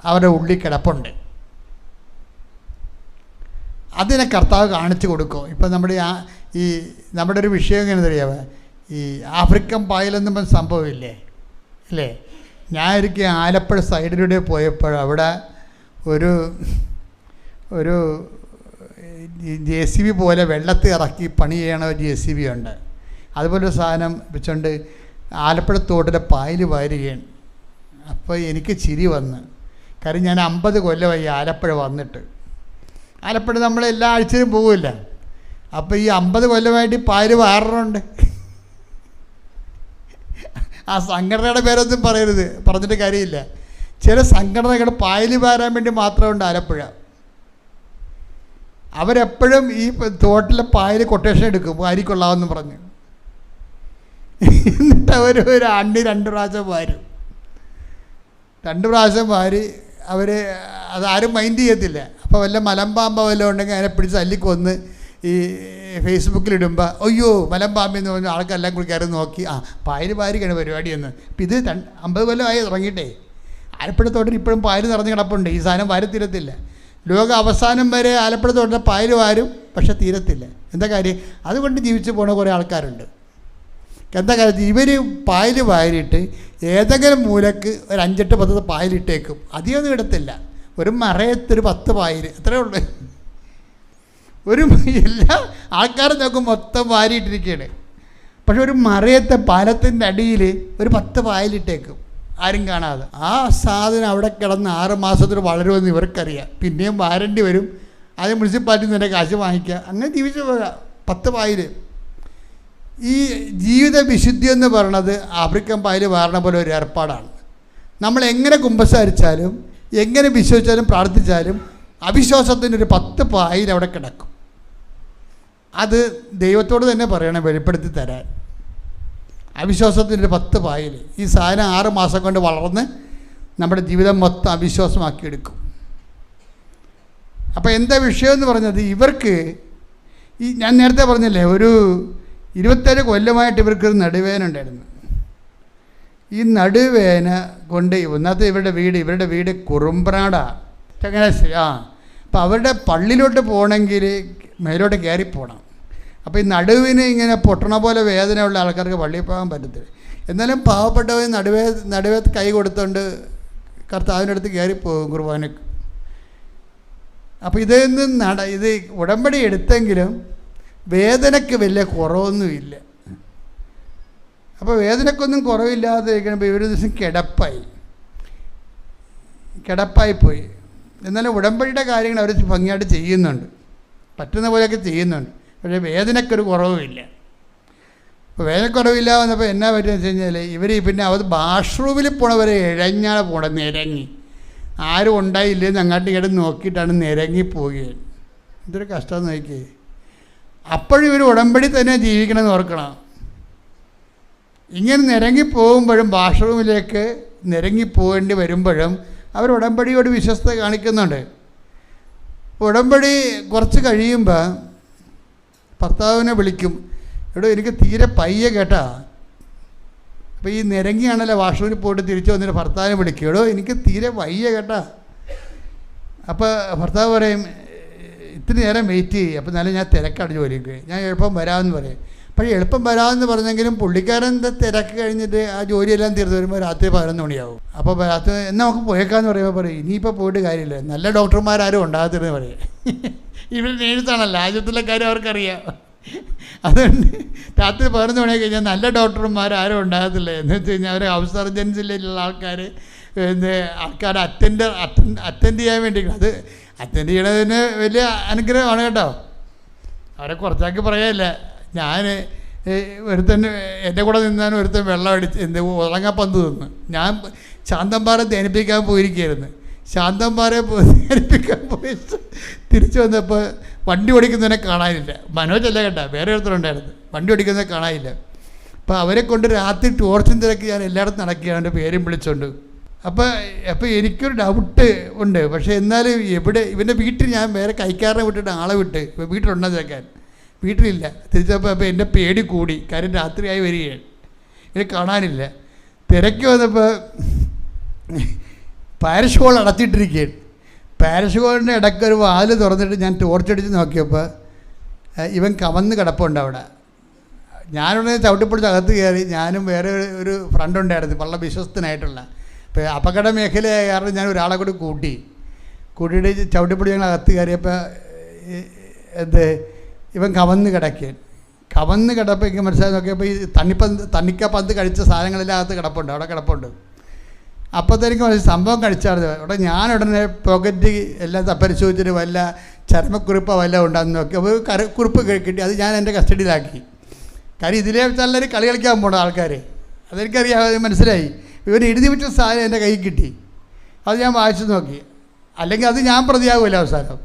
അവരുടെ ഉള്ളിൽ കിടപ്പുണ്ട്. അതിനെ കർത്താവ് കാണിച്ചു കൊടുക്കും. ഇപ്പം നമ്മുടെ ഒരു വിഷയം എങ്ങനെ അറിയാമോ, ഈ ആഫ്രിക്കൻ പായലെന്നും സംഭവമില്ലേ അല്ലേ? ഞാൻ ഒരിക്കൽ ആലപ്പുഴ സൈഡിലൂടെ പോയപ്പോൾ അവിടെ ഒരു JCB പോലെ വെള്ളത്തിൽ ഇറക്കി പണി ചെയ്യണ ഒരു JCB ഉണ്ട്. അതുപോലൊരു സാധനം വെച്ചുകൊണ്ട് ആലപ്പുഴ തോട്ടിലെ പായൽ വാരുകയാണ്. അപ്പോൾ എനിക്ക് ചിരി വന്ന്, കാര്യം ഞാൻ 50 കൊല്ലമായി ആലപ്പുഴ വന്നിട്ട്. ആലപ്പുഴ നമ്മൾ എല്ലാ ആഴ്ചയിലും പോകില്ല. അപ്പോൾ ഈ 50 കൊല്ലമായിട്ട് പായൽ വാറുന്നുണ്ട്. ആ സംഘടനയുടെ പേരൊന്നും പറയരുത്, പറഞ്ഞിട്ട് കാര്യമില്ല. ചില സംഘടനകൾ പായൽ വാരാൻ വേണ്ടി മാത്രമുണ്ട് ആലപ്പുഴ. അവരെപ്പോഴും ഈ തോട്ടിലെ പായൽ കൊട്ടേഷൻ എടുക്കും, വാരിക്കൊള്ളാമെന്ന് പറഞ്ഞു. എന്നിട്ട് അവർ ഒരു ആണ്ടി 2 പ്രാവശ്യം വാരും. 2 പ്രാവശ്യം വാരി അതാരും മൈൻഡ് ചെയ്യത്തില്ല. അപ്പോൾ വല്ല മലമ്പാമ്പ വല്ലതും ഉണ്ടെങ്കിൽ അതിനെ പിടിച്ച് തല്ലിക്കൊന്ന് ഈ ഫേസ്ബുക്കിലിടുമ്പോൾ അയ്യോ മലമ്പാമ്പെന്ന് പറഞ്ഞാൽ ആൾക്കെല്ലാം കൂടി കയറി നോക്കി പായൽ വാരിക്കാണ് പരിപാടിയെന്ന്. അപ്പം ഇത് 50 കൊല്ലമായി തുടങ്ങിയിട്ടേ. ആലപ്പുഴ തോട്ടിൽ ഇപ്പോഴും പായൽ നിറഞ്ഞ് കിടപ്പുണ്ട്. ഈ സാധനം വാരി തീരത്തില്ല. ലോക അവസാനം വരെ ആലപ്പുഴ തോട്ടിൽ പായൽ വാരും, പക്ഷെ തീരത്തില്ല. എന്താ കാര്യം? അതുകൊണ്ട് ജീവിച്ചു പോണ കുറേ ആൾക്കാരുണ്ട്. എന്താ കാര്യം? ഇവർ പായൽ വാരിയിട്ട് ഏതെങ്കിലും മൂലക്ക് ഒരു 5-8-10 പായലിട്ടേക്കും. അധികമൊന്നും ഇടത്തില്ല. ഒരു മറയത്തൊരു 10 പായൽ, അത്രേ ഉള്ളൂ. എല്ലാ ആൾക്കാരും നോക്കും മൊത്തം വാരിയിട്ടിരിക്കുകയാണ്. പക്ഷെ ഒരു മറയത്തെ പാലത്തിൻ്റെ അടിയിൽ ഒരു 10 പായലിട്ടേക്കും, ആരും കാണാതെ. ആ സാധനം അവിടെ കിടന്ന് 6 മാസത്തിൽ വളരുമെന്ന് ഇവർക്കറിയാം. പിന്നെയും വാരേണ്ടി വരും. അത് മുനിസിപ്പാലിറ്റിയിൽ നിന്ന് തന്നെ കാശ് വാങ്ങിക്കുക, അങ്ങനെ ജീവിച്ചു പോകാം. 10 പായൽ. ഈ ജീവിത വിശുദ്ധി എന്ന് പറയണത് ആഫ്രിക്കൻ പായൽ വാരണ പോലെ ഒരു ഏർപ്പാടാണ്. നമ്മൾ എങ്ങനെ കുമ്പസാരിച്ചാലും എങ്ങനെ വിശ്വസിച്ചാലും പ്രാർത്ഥിച്ചാലും അവിശ്വാസത്തിൻ്റെ ഒരു 10 പായൽ അവിടെ കിടക്കും. അത് ദൈവത്തോട് തന്നെ പറയണം വെളിപ്പെടുത്തി തരാൻ. അവിശ്വാസത്തിൻ്റെ 10 പായൽ. ഈ സാധനം 6 മാസം കൊണ്ട് വളർന്ന് നമ്മുടെ ജീവിതം മൊത്തം അവിശ്വാസമാക്കിയെടുക്കും. അപ്പോൾ എന്താ വിഷയമെന്ന് പറഞ്ഞത്, ഇവർക്ക് ഞാൻ നേരത്തെ പറഞ്ഞില്ലേ, ഒരു 27 കൊല്ലമായിട്ട് ഇവർക്കൊരു നടുവേദന ഉണ്ടായിരുന്നു. ഈ നടുവേദന കൊണ്ട് ഒന്നാമത്തെ ഇവരുടെ വീട് കുറുമ്പ്രാടാണ്, ചങ്ങനാശ്ശേരി. അപ്പോൾ അവരുടെ പള്ളിയിലോട്ട് പോകണമെങ്കിൽ മേലോട്ട് കയറിപ്പോകണം. അപ്പോൾ ഈ നടുവിന് ഇങ്ങനെ പൊട്ടണ പോലെ വേദനയുള്ള ആൾക്കാർക്ക് പള്ളിയിൽ പോകാൻ പറ്റത്തില്ല. എന്നാലും പാവപ്പെട്ടവർ നടുവേ കൈ കൊടുത്തുകൊണ്ട് കർത്താവിൻ്റെ അടുത്ത് കയറിപ്പോകും കുർബാനക്ക്. അപ്പോൾ ഇത് ഉടമ്പടി എടുത്തെങ്കിലും വേദനയ്ക്ക് വലിയ കുറവൊന്നുമില്ല. അപ്പോൾ വേദനയ്ക്കൊന്നും കുറവില്ലാതെ ഇരിക്കുമ്പോൾ ഇവർ ദിവസം കിടപ്പായിപ്പോയി. എന്നാലും ഉടമ്പടിയുടെ കാര്യങ്ങൾ അവർ ഭംഗിയായിട്ട് ചെയ്യുന്നുണ്ട്, പറ്റുന്ന പോലെയൊക്കെ ചെയ്യുന്നുണ്ട്. പക്ഷേ വേദനയ്ക്കൊരു കുറവുമില്ല. അപ്പോൾ വേദനക്കുറവില്ല വന്നപ്പോൾ എന്നാ പറ്റുമെന്ന് വെച്ച് കഴിഞ്ഞാൽ ഇവർ പിന്നെ അവർ വാഷ്റൂമിൽ പോണവരെ ഇഴഞ്ഞാണ് പോണത്, നിരങ്ങി. ആരും ഉണ്ടായില്ലെന്ന് അങ്ങോട്ട് ഇങ്ങോട്ട് നോക്കിയിട്ടാണ് നിരങ്ങി പോവുകയാണ്. എന്തൊരു കഷ്ടം നോക്കി. അപ്പോഴും ഇവർ ഉടമ്പടി തന്നെ ജീവിക്കണമെന്ന് ഓർക്കണം. ഇങ്ങനെ നിരങ്ങിപ്പോകുമ്പോഴും വാഷ്റൂമിലേക്ക് നിരങ്ങിപ്പോകേണ്ടി വരുമ്പോഴും അവർ ഉടമ്പടിയോട് വിശ്വസ്തത കാണിക്കുന്നുണ്ട്. ഉടമ്പടി കുറച്ച് കഴിയുമ്പോൾ ഭർത്താവിനെ വിളിക്കും, എടോ എനിക്ക് തീരെ പയ്യെ കേട്ടാ. അപ്പോൾ ഈ നിരങ്ങിയാണല്ലോ വാഷ്റൂമിൽ പോയിട്ട് തിരിച്ചു വന്നിട്ട് ഭർത്താവിനെ വിളിക്കും, എടോ എനിക്ക് തീരെ വയ്യ കേട്ടാ. അപ്പോൾ ഭർത്താവ് പറയും ഇത്തിരി നേരം വെയിറ്റ് ചെയ്യും. അപ്പോൾ എന്നാലും ഞാൻ തിരക്കാണ് ജോലിക്ക്, ഞാൻ എളുപ്പം വരാമെന്ന് പറയും. പക്ഷേ എളുപ്പം വരാമെന്ന് പറഞ്ഞെങ്കിലും പുള്ളിക്കാരൻ തിരക്ക് കഴിഞ്ഞിട്ട് ആ ജോലിയെല്ലാം തീർത്ത് വരുമ്പോൾ രാത്രി 11 മണിയാവും. അപ്പോൾ രാത്രി എന്നാൽ നമുക്ക് പോയേക്കാന്ന് പറയുമ്പോൾ പറയും ഇനിയിപ്പോൾ പോയിട്ട് കാര്യമില്ല, നല്ല ഡോക്ടർമാരും ഉണ്ടാകത്തില്ലെന്ന് പറയും. ഇവിടെ നേഴ്സാണല്ലോ, ആശുപത്രിയിലെ കാര്യം അവർക്കറിയാം. അതുകൊണ്ട് രാത്രി 11 മണി കഴിഞ്ഞാൽ നല്ല ഡോക്ടർമാരും ഉണ്ടാകത്തില്ല. എന്ന് വെച്ച് കഴിഞ്ഞാൽ അവർ ഹൗസ് സർജൻസിലുള്ള ആൾക്കാർ അറ്റൻഡ് ചെയ്യാൻ വേണ്ടി, അത് അറ്റൻഡ് ചെയ്യണതിന് വലിയ അനുഗ്രഹമാണ് കേട്ടോ. അവരെ കുറച്ചാക്കി പറയാനില്ല. ഞാൻ ഒരുത്തൻ എൻ്റെ കൂടെ നിന്നാൻ ഒരുത്തൻ വെള്ളം അടിച്ച് ഉറങ്ങാപ്പന്ത് തിന്ന്. ഞാൻ ശാന്തമ്പാറ ധ്യാനിപ്പിക്കാൻ പോയിരിക്കുകയായിരുന്നു. ശാന്തമ്പാറയെ ധ്യാനിപ്പിക്കാൻ പോയി തിരിച്ചു വന്നപ്പോൾ വണ്ടി ഓടിക്കുന്നതിനെ കാണാനില്ല. മനോജല്ല കേട്ടോ, വേറെ ഒരുത്തരുണ്ടായിരുന്നു. വണ്ടി ഓടിക്കുന്നതിനെ കാണാനില്ല. അപ്പോൾ അവരെ കൊണ്ട് രാത്രി ടോർച്ചും തിരക്ക് ഞാൻ എല്ലായിടത്തും നടക്കുകയാണ്, എൻ്റെ പേരും വിളിച്ചുകൊണ്ട്. അപ്പോൾ എനിക്കൊരു ഡൗട്ട് ഉണ്ട്. പക്ഷേ എന്നാലും ഇവൻ്റെ വീട്ടിൽ ഞാൻ വേറെ കൈക്കാരനെ വിട്ടിട്ട് ആളെ വിട്ട് വീട്ടിലുണ്ടെന്ന് ചേക്കാൻ വീട്ടിലില്ല. തിരിച്ചപ്പോൾ എൻ്റെ പേടി കൂടി, കാര്യം രാത്രിയായി വരികയാണ്, ഇത് കാണാനില്ല. തിരക്ക് വന്നപ്പോൾ പാരിഷ് ഹോൾ അടച്ചിട്ടിരിക്കുകയാണ്. പാരിഷ് ഹോളിൻ്റെ ഇടയ്ക്കൊരു വാല് തുറന്നിട്ട് ഞാൻ ടോർച്ചടിച്ച് നോക്കിയപ്പോൾ ഇവൻ കവന്ന് കിടപ്പുണ്ട് അവിടെ. ഞാനുണ്ടെങ്കിൽ ചവിട്ടിപ്പൊടിച്ച് അകത്ത് കയറി. ഞാനും വേറെ ഒരു ഫ്രണ്ട് ഉണ്ടായിരുന്നു, വളരെ വിശ്വസ്തനായിട്ടുള്ള. ഇപ്പോൾ അപകട മേഖലയായ കാരണം ഞാൻ ഒരാളെ കൂടി കൂട്ടിയിട്ട് ചവിട്ടിപ്പൊടി ഞങ്ങൾ അകത്ത് കയറിയപ്പോൾ ഇവൻ കവന്ന് കിടപ്പോൾ എനിക്ക് മനസ്സിലായി നോക്കിയപ്പോൾ ഈ തണ്ണിക്കപ്പന്ത് കഴിച്ച സാധനങ്ങളെല്ലാം അകത്ത് കിടപ്പുണ്ട്, അവിടെ കിടപ്പുണ്ട്. അപ്പോഴത്തേക്കും സംഭവം കഴിച്ചായിരുന്നു. അവിടെ ഞാൻ ഉടനെ പോക്കറ്റ് എല്ലാം പരിശോധിച്ചിട്ട് വല്ല ചരമക്കുറിപ്പോ വല്ല ഉണ്ടാകുന്ന നോക്കി. അപ്പോൾ കുറിപ്പ് കിട്ടി, അത് ഞാൻ എൻ്റെ കസ്റ്റഡിയിലാക്കി. കാര്യം ഇതിലേ വെച്ചാൽ കളി കളിക്കാൻ പോകണം ആൾക്കാർ, അതെനിക്കറിയാം, മനസ്സിലായി. ഇവർ എഴുതി വെച്ച സാധനം എൻ്റെ കയ്യിൽ കിട്ടി, അത് ഞാൻ വായിച്ചു നോക്കി. അല്ലെങ്കിൽ അത് ഞാൻ പ്രതിയാകുമല്ലോ അവസാനം.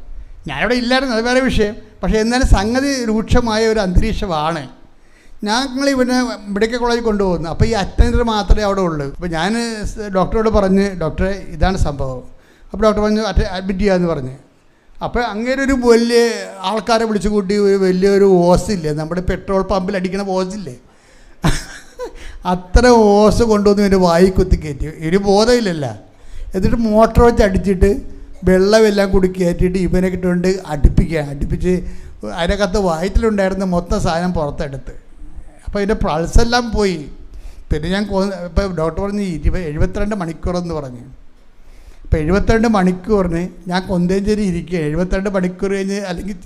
ഞാനിവിടെ ഇല്ലായിരുന്നു, അത് വേറെ വിഷയം. പക്ഷേ എന്നാലും സംഗതി രൂക്ഷമായ ഒരു അന്തരീക്ഷമാണ്. ഞങ്ങൾ ഇവനെ മെഡിക്കൽ കോളേജിൽ കൊണ്ടുപോകുന്നു. അപ്പോൾ ഈ അറ്റൻഡർ മാത്രമേ അവിടെ ഉള്ളൂ. അപ്പോൾ ഞാൻ ഡോക്ടറോട് പറഞ്ഞ്, ഡോക്ടറെ ഇതാണ് സംഭവം. അപ്പോൾ ഡോക്ടർ പറഞ്ഞു അഡ്മിറ്റ് ചെയ്യാമെന്ന് പറഞ്ഞ്. അപ്പോൾ അങ്ങനെ ഒരു വലിയ ആൾക്കാരെ വിളിച്ചു കൂട്ടി വലിയൊരു ഓസില്ലേ, നമ്മുടെ പെട്രോൾ പമ്പിൽ അടിക്കണ ഓസില്ലേ, അത്ര ഓസ് കൊണ്ടുവന്ന് ഇവൻ്റെ വായി കുത്തി കയറ്റി. ഒരു ബോധമില്ലല്ല. എന്നിട്ട് മോട്ടർ വെച്ച് അടിച്ചിട്ട് വെള്ളമെല്ലാം കൂടി കയറ്റിയിട്ട് ഇവനെ കിട്ടുകൊണ്ട് അടുപ്പിച്ച് അതിനകത്ത് വയറ്റിലുണ്ടായിരുന്ന മൊത്തം സാധനം പുറത്തെടുത്ത്. അപ്പോൾ അതിൻ്റെ പൾസെല്ലാം പോയി. പിന്നെ ഞാൻ ഇപ്പോൾ ഡോക്ടർ പറഞ്ഞ് 72 മണിക്കൂറെന്ന് പറഞ്ഞു. ഇപ്പോൾ 72 മണിക്കൂറിന് ഞാൻ കൊന്തേഞ്ചേരി ഇരിക്കുക. 72 മണിക്കൂർ കഴിഞ്ഞ് അല്ലെങ്കിൽ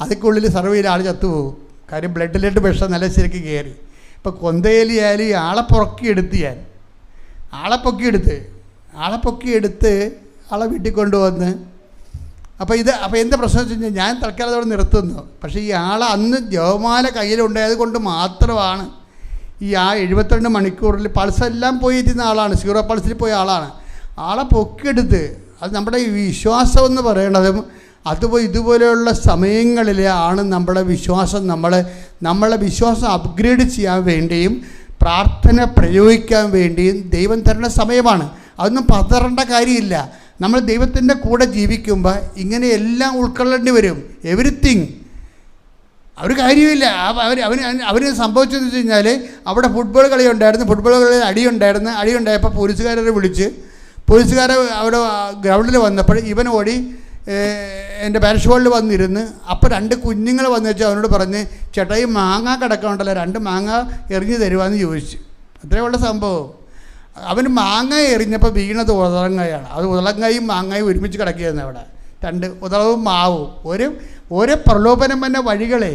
അതിക്കുള്ളിൽ സർവ്വ ചെയ്ത ആൾ ചത്തുപോകും. കാര്യം ബ്ലഡിലേക്ക് വിഷം നല്ല ശരിക്ക് കയറി. ഇപ്പോൾ കൊന്തേലിയായാലും ആളെ പൊക്കിയെടുത്ത് ആളെ വീട്ടിൽ കൊണ്ടുവന്ന്. അപ്പോൾ എന്താ പ്രശ്നം വെച്ച് കഴിഞ്ഞാൽ ഞാൻ തൽക്കാലം അവിടെ നിർത്തുന്നു. പക്ഷേ ഈ ആളെ അന്ന് ജവമാല കയ്യിലുണ്ടായത് കൊണ്ട് മാത്രമാണ് ഈ 72 മണിക്കൂറിൽ പൾസെല്ലാം പോയിരുന്ന ആളാണ്, സീറോ പൾസിൽ പോയ ആളാണ്. ആളെ പൊക്കിയെടുത്ത്, അത് നമ്മുടെ വിശ്വാസം എന്ന് പറയണതും അതുപോലെ ഇതുപോലെയുള്ള സമയങ്ങളിൽ ആണ് നമ്മുടെ വിശ്വാസം നമ്മളെ വിശ്വാസം അപ്ഗ്രേഡ് ചെയ്യാൻ വേണ്ടിയും പ്രാർത്ഥന പ്രയോഗിക്കാൻ വേണ്ടിയും ദൈവം തരുന്ന സമയമാണ്. അതൊന്നും പതറേണ്ട കാര്യമില്ല. നമ്മൾ ദൈവത്തിൻ്റെ കൂടെ ജീവിക്കുമ്പോൾ ഇങ്ങനെ എല്ലാം ഉൾക്കൊള്ളേണ്ടി വരും. എവരിത്തിങ്. ഒരു കാര്യമില്ല. അവന് സംഭവിച്ചതെന്ന് വെച്ച് കഴിഞ്ഞാൽ അവിടെ ഫുട്ബോൾ കളി അടിയുണ്ടായപ്പോൾ പോലീസുകാരെ വിളിച്ച് അവിടെ ഗ്രൗണ്ടിൽ വന്നപ്പോൾ ഇവൻ ഓടി എൻ്റെ പാരിഷ് ഹോളിൽ വന്നിരുന്ന്. അപ്പോൾ 2 കുഞ്ഞുങ്ങൾ വന്നു വെച്ചാൽ അവനോട് പറഞ്ഞ്, ചേട്ടാ ഈ മാങ്ങ കിടക്കണ്ടല്ലോ, 2 മാങ്ങ എറിഞ്ഞ് തരുവാന്ന് ചോദിച്ചു. അത്രയുള്ള സംഭവം. അവന് മാങ്ങ എറിഞ്ഞപ്പോൾ വീണത് ഉതളങ്ങയാണ്. അത് ഉതളങ്ങയും മാങ്ങയും ഒരുമിച്ച് കിടക്കുകയായിരുന്നു അവിടെ. 2 ഉതളവും മാവും ഓരോ പ്രലോഭനം തന്നെ വഴികളെ.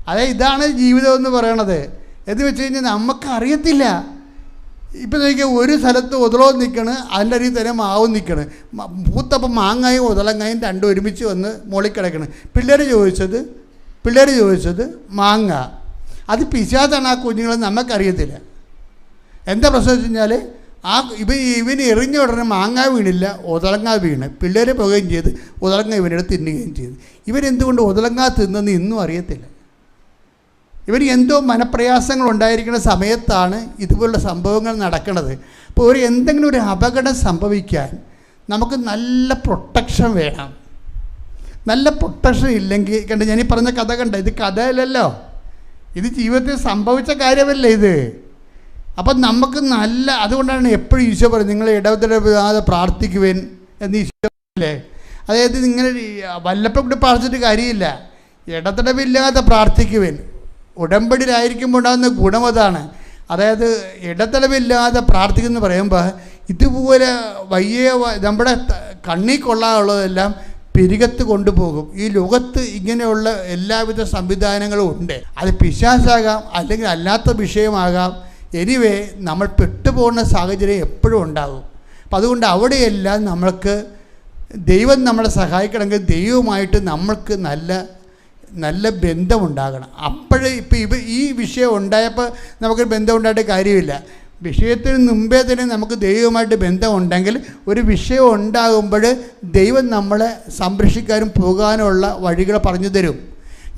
അതായത് ഇതാണ് ജീവിതം എന്ന് പറയണത്. എന്ന് വെച്ച് കഴിഞ്ഞാൽ നമുക്കറിയത്തില്ല. ഇപ്പം നോക്കിയാൽ ഒരു സ്ഥലത്ത് ഉതളവും നിൽക്കണ്, അതിൻ്റെ അരിയിൽ തന്നെ മാവും നിൽക്കണ്. പൂത്തപ്പം മാങ്ങയും ഉതളങ്ങയും 2 ഒരുമിച്ച് വന്ന് മുകളിൽ കിടക്കണം. പിള്ളേർ ചോദിച്ചത് മാങ്ങ. അത് പിശാചാണ് ആ കുഞ്ഞുങ്ങൾ, നമുക്കറിയത്തില്ല. എന്താ പ്രശ്നം വെച്ച് കഴിഞ്ഞാൽ ഇവന് എറിഞ്ഞ ഉടനെ മാങ്ങ വീണില്ല, ഉതളങ്ങ വീണ്. പിള്ളേർ പോകുകയും ചെയ്ത് ഉതളങ്ങ ഇവനെടുത്ത് തിന്നുകയും ചെയ്തു. ഇവരെന്തുകൊണ്ട് ഉതളങ്ങ തിന്നെന്ന് ഇന്നും അറിയത്തില്ല. ഇവന് എന്തോ മനപ്രയാസങ്ങൾ ഉണ്ടായിരിക്കുന്ന സമയത്താണ് ഇതുപോലുള്ള സംഭവങ്ങൾ നടക്കുന്നത്. അപ്പോൾ എന്തെങ്കിലും ഒരു അപകടം സംഭവിക്കാൻ നമുക്ക് നല്ല പ്രൊട്ടക്ഷൻ വേണം. നല്ല പ്രൊട്ടക്ഷൻ ഇല്ലെങ്കിൽ ഞാൻ ഈ പറഞ്ഞ കഥ ഇത് കഥയല്ലല്ലോ, ഇത് ജീവിതത്തിൽ സംഭവിച്ച കാര്യമല്ലേ ഇത്. അപ്പം നമുക്ക് അതുകൊണ്ടാണ് എപ്പോഴും ഈശോ പറയും, നിങ്ങൾ ഇടവിടാതെ പ്രാർത്ഥിക്കുവേൻ എന്ന് ഈശോ അല്ലേ. അതായത് ഇങ്ങനെ വല്ലപ്പം കൂടി പ്രാർത്ഥിച്ചിട്ട് കാര്യമില്ല, ഇടതടവില്ലാതെ പ്രാർത്ഥിക്കുവേൻ. ഉടമ്പടിയിലായിരിക്കുമ്പോൾ ഉണ്ടാകുന്ന ഗുണം അതാണ്. അതായത് ഇടതടവില്ലാതെ പ്രാർത്ഥിക്കുന്നു പറയുമ്പോൾ ഇതുപോലെ നമ്മുടെ കണ്ണി കൊള്ളാനുള്ളതെല്ലാം പിരികത്ത് കൊണ്ടുപോകും. ഈ ലോകത്ത് ഇങ്ങനെയുള്ള എല്ലാവിധ സംവിധാനങ്ങളും ഉണ്ട്. അത് പിശാചാകാം, അല്ലെങ്കിൽ അല്ലാത്ത വിഷയമാകാം. എനിവേ നമ്മൾ പെട്ടുപോകുന്ന സാഹചര്യം എപ്പോഴും ഉണ്ടാകും. അപ്പം അതുകൊണ്ട് അവിടെയെല്ലാം നമ്മൾക്ക് ദൈവം നമ്മളെ സഹായിക്കണമെങ്കിൽ ദൈവവുമായിട്ട് നമ്മൾക്ക് നല്ല ബന്ധമുണ്ടാകണം. അപ്പോഴേ ഇപ്പോൾ ഈ വിഷയം ഉണ്ടായപ്പോൾ നമുക്കൊരു ബന്ധം ഉണ്ടായിട്ട് കാര്യമില്ല. വിഷയത്തിന് മുമ്പേ തന്നെ നമുക്ക് ദൈവവുമായിട്ട് ബന്ധമുണ്ടെങ്കിൽ ഒരു വിഷയം ഉണ്ടാകുമ്പോൾ ദൈവം നമ്മളെ സംരക്ഷിക്കാനും പോകാനുള്ള വഴികൾ പറഞ്ഞു തരും.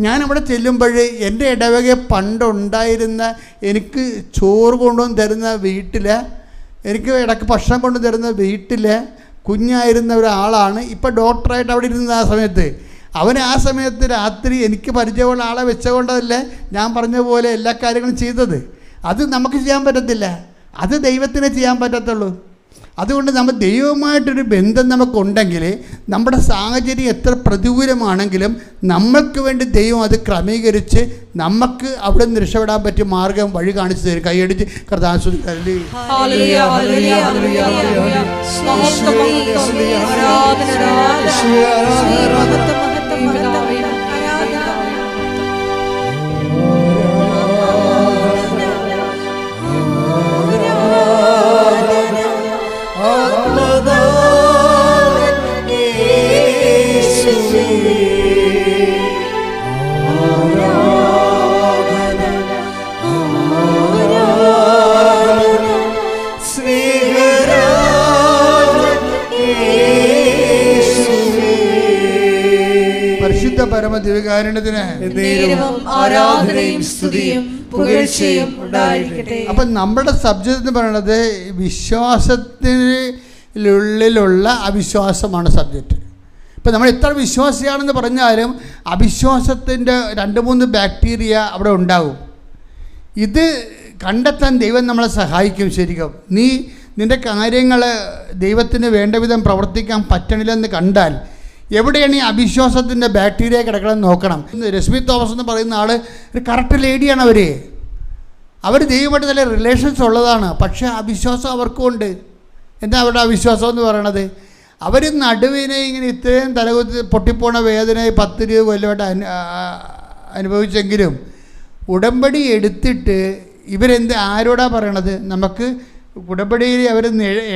ഞാനവിടെ ചെല്ലുമ്പോൾ എൻ്റെ ഇടവകയെ പണ്ടുണ്ടായിരുന്ന എനിക്ക് ചോറ് കൊണ്ടുവന്ന് തരുന്ന വീട്ടിൽ, എനിക്ക് ഇടയ്ക്ക് ഭക്ഷണം കൊണ്ടു തരുന്ന വീട്ടിൽ കുഞ്ഞായിരുന്ന ഒരാളാണ് ഇപ്പോൾ ഡോക്ടറായിട്ട് അവിടെ ഇരുന്നത്. ആ സമയത്ത് അവൻ ആ സമയത്ത് രാത്രി എനിക്ക് പരിചയമുള്ള ആളെ വെച്ചുകൊണ്ടല്ലേ ഞാൻ പറഞ്ഞ പോലെ എല്ലാ കാര്യങ്ങളും ചെയ്തത്. അത് നമുക്ക് ചെയ്യാൻ പറ്റത്തില്ല, അത് ദൈവത്തിനെ ചെയ്യാൻ പറ്റത്തുള്ളൂ. അതുകൊണ്ട് നമ്മൾ ദൈവവുമായിട്ടൊരു ബന്ധം നമുക്കുണ്ടെങ്കിൽ നമ്മുടെ സാഹചര്യം എത്ര പ്രതികൂലമാണെങ്കിലും നമ്മൾക്ക് വേണ്ടി ദൈവം അത് ക്രമീകരിച്ച് നമുക്ക് അവിടെ നിന്ന് രക്ഷപ്പെടാൻ പറ്റിയ മാർഗം വഴി കാണിച്ചു തരും. കൈയടിച്ച് കർത്താവിനെ പരിശുദ്ധ പരമദിവ്യകാരുണ്യത്തിന് ആരാധനയും സ്തുതിയും പുകഴ്ചയും ഉണ്ടായിരിക്കട്ടെ. അപ്പം നമ്മുടെ സബ്ജക്റ്റ് എന്ന് പറയുന്നത് വിശ്വാസത്തിനുള്ളിലുള്ള അവിശ്വാസമാണ് സബ്ജക്റ്റ്. ഇപ്പം നമ്മൾ എത്ര വിശ്വാസിയാണെന്ന് പറഞ്ഞാലും അവിശ്വാസത്തിൻ്റെ 2-3 ബാക്ടീരിയ അവിടെ ഉണ്ടാകും. ഇത് കണ്ടെത്താൻ ദൈവം നമ്മളെ സഹായിക്കും. ശരിക്കും നിൻ്റെ കാര്യങ്ങൾ ദൈവത്തിന് വേണ്ട വിധം പ്രവർത്തിക്കാൻ പറ്റണില്ലെന്ന് കണ്ടാൽ എവിടെയാണ് ഈ അവിശ്വാസത്തിൻ്റെ ബാക്ടീരിയ കിടക്കണമെന്ന് നോക്കണം. രശ്മി തോമസ് എന്ന് പറയുന്ന ആൾ ഒരു കറക്റ്റ് ലേഡിയാണ്. അവർ ദൈവമായിട്ട് നല്ല റിലേഷൻസ് ഉള്ളതാണ്. പക്ഷേ അവിശ്വാസം അവർക്കും ഉണ്ട്. എന്താ അവരുടെ അവിശ്വാസം എന്ന് പറയണത്? അവർ നടുവിനെ ഇങ്ങനെ ഇത്രയും തലകുത്തി പൊട്ടിപ്പോണ വേദന 10-20 കൊല്ലമായിട്ട് അനുഭവിച്ചെങ്കിലും ഉടമ്പടി എടുത്തിട്ട് ആരോടാ പറയണത്? നമുക്ക് ഉടമ്പടിയിൽ അവർ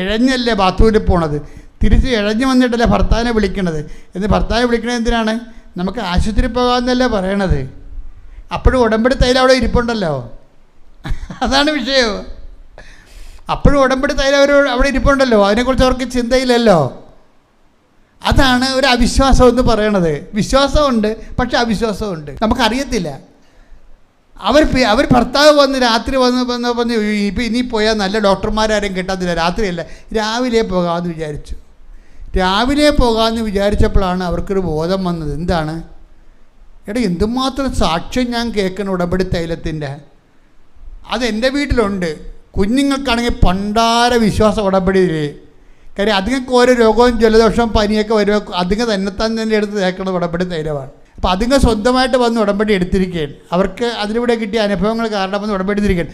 ഇഴഞ്ഞല്ലേ ബാത്റൂമിൽ പോണത്, തിരിച്ച് ഇഴഞ്ഞു വന്നിട്ടല്ലേ ഭർത്താവിനെ വിളിക്കണത്. ഭർത്താവിനെ വിളിക്കണത് എന്തിനാണ്? നമുക്ക് ആശുപത്രി പോകാമെന്നല്ലേ പറയണത്. അപ്പോഴും ഉടമ്പടി തൈലം അവിടെ ഇരിപ്പുണ്ടല്ലോ, അതാണ് വിഷയം. അപ്പോഴും ഉടമ്പടി തൈലം അവിടെ ഇരിപ്പുണ്ടല്ലോ, അതിനെക്കുറിച്ച് അവർക്ക് ചിന്തയില്ലല്ലോ. അതാണ് ഒരു അവിശ്വാസം എന്ന് പറയണത്. വിശ്വാസമുണ്ട്, പക്ഷെ അവിശ്വാസമുണ്ട്. നമുക്കറിയത്തില്ല. അവർ ഭർത്താവ് വന്ന് രാത്രി വന്ന് ഇപ്പം ഇനി പോയാൽ നല്ല ഡോക്ടർമാരാരും കിട്ടാത്തില്ല, രാത്രിയല്ല രാവിലെ പോകാമെന്ന് വിചാരിച്ചു. രാവിലെ പോകാമെന്ന് വിചാരിച്ചപ്പോഴാണ് അവർക്കൊരു ബോധം വന്നത്. എന്താണ്? എന്തുമാത്രം സാക്ഷ്യം ഞാൻ കേൾക്കണം ഉടമ്പടി തൈലത്തിൻ്റെ. അതെൻ്റെ വീട്ടിലുണ്ട്. കുഞ്ഞുങ്ങൾക്കാണെങ്കിൽ പണ്ടാര വിശ്വാസം ഉടമ്പടിയിൽ. കാര്യം അതുങ്ങൾക്ക് ഓരോ രോഗവും ജലദോഷവും പനിയൊക്കെ വരുമ്പോൾ അതുങ്ങൾ തന്നെ എടുത്ത് തേക്കണം ഉടമ്പടി തൈലമാണ്. അപ്പോൾ അതുങ്ങൾ സ്വന്തമായിട്ട് വന്ന് ഉടമ്പടി എടുത്തിരിക്കുകയാണ്. അവർക്ക് അതിലൂടെ കിട്ടിയ അനുഭവങ്ങൾ കാരണം വന്ന് ഉടമ്പടി എടുത്തിരിക്കുകയാണ്.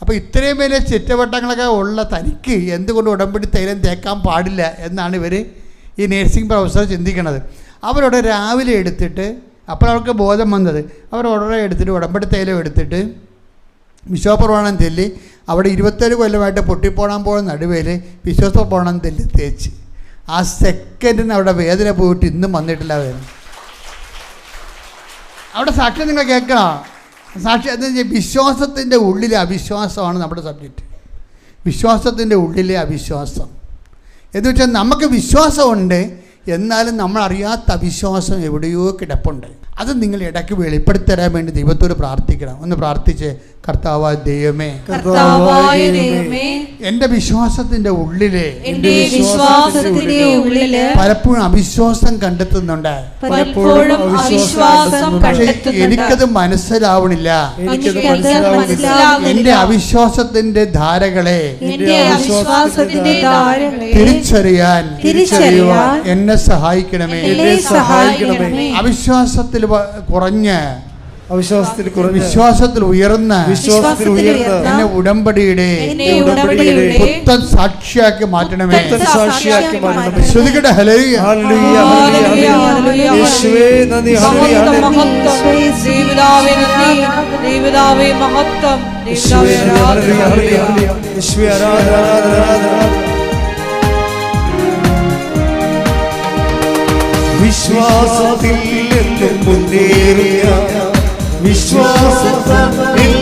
അപ്പോൾ ഇത്രയും വലിയ ചുറ്റവട്ടങ്ങളൊക്കെ ഉള്ള തനിക്ക് എന്തുകൊണ്ട് ഉടമ്പടി തൈലം തേക്കാൻ പാടില്ല എന്നാണ് ഈ നേഴ്സിംഗ് പ്രൊഫസർ ചിന്തിക്കണത്. അവരോട് രാവിലെ എടുത്തിട്ട്, അപ്പോൾ അവർക്ക് ബോധം വന്നത്, അവർ ഉടനെ എടുത്തിട്ട് ഉടമ്പടി തൈലം എടുത്തിട്ട് വിശ്വാസപ്രമാണം ചൊല്ലി അവിടെ 27 കൊല്ലമായിട്ട് പൊട്ടിപ്പോണാൻ പോകുന്ന നടുവേൽ വിശ്വാസപ്രമാണം ചൊല്ലി തേച്ച് ആ സെക്കൻഡിന് അവിടെ വേദന പോയിട്ട് ഇന്നും വന്നിട്ടില്ല. വേദന അവിടെ സാക്ഷ്യം നിങ്ങൾ കേൾക്കണം. സാക്ഷ്യം എന്താ വെച്ചാൽ വിശ്വാസത്തിൻ്റെ ഉള്ളിലെ അവിശ്വാസമാണ് നമ്മുടെ സബ്ജക്റ്റ്. വിശ്വാസത്തിൻ്റെ ഉള്ളിലെ അവിശ്വാസം എന്ന് വെച്ചാൽ നമുക്ക് വിശ്വാസമുണ്ട്, എന്നാലും നമ്മളറിയാത്ത അവിശ്വാസം എവിടെയോ കിടപ്പുണ്ട്. അത് നിങ്ങൾ ഇടയ്ക്ക് വെളിപ്പെടുത്തരാൻ വേണ്ടി ദൈവത്തോട് പ്രാർത്ഥിക്കണം. ഒന്ന് പ്രാർത്ഥിച്ച്, കർത്താവായ ദൈവമേ, എൻ്റെ വിശ്വാസത്തിൻ്റെ ഉള്ളില് പലപ്പോഴും അവിശ്വാസം കണ്ടെത്തുന്നുണ്ട്. എനിക്കത് മനസ്സിലാവണില്ല. എൻ്റെ അവിശ്വാസത്തിൻ്റെ ധാരകളെ തിരിച്ചറിയാൻ എന്നെ സഹായിക്കണമേ. അവിശ്വാസത്തിൽ കുറഞ്ഞ് അവിശ്വാസത്തിൽ കുറഞ്ഞ വിശ്വാസത്തിൽ ഉയർന്ന എന്നെ ഉടമ്പടിയുടെ പുത്തൻ സാക്ഷിയാക്കി മാറ്റണമേ. ശ്രുതികട്ടെ ഹല്ലേലൂയ. യേശുവേ നന്ദി. വിശ്വാസത്തിൽ എന്നും മുന്നേറിയ വിശ്വാസത്തിൽ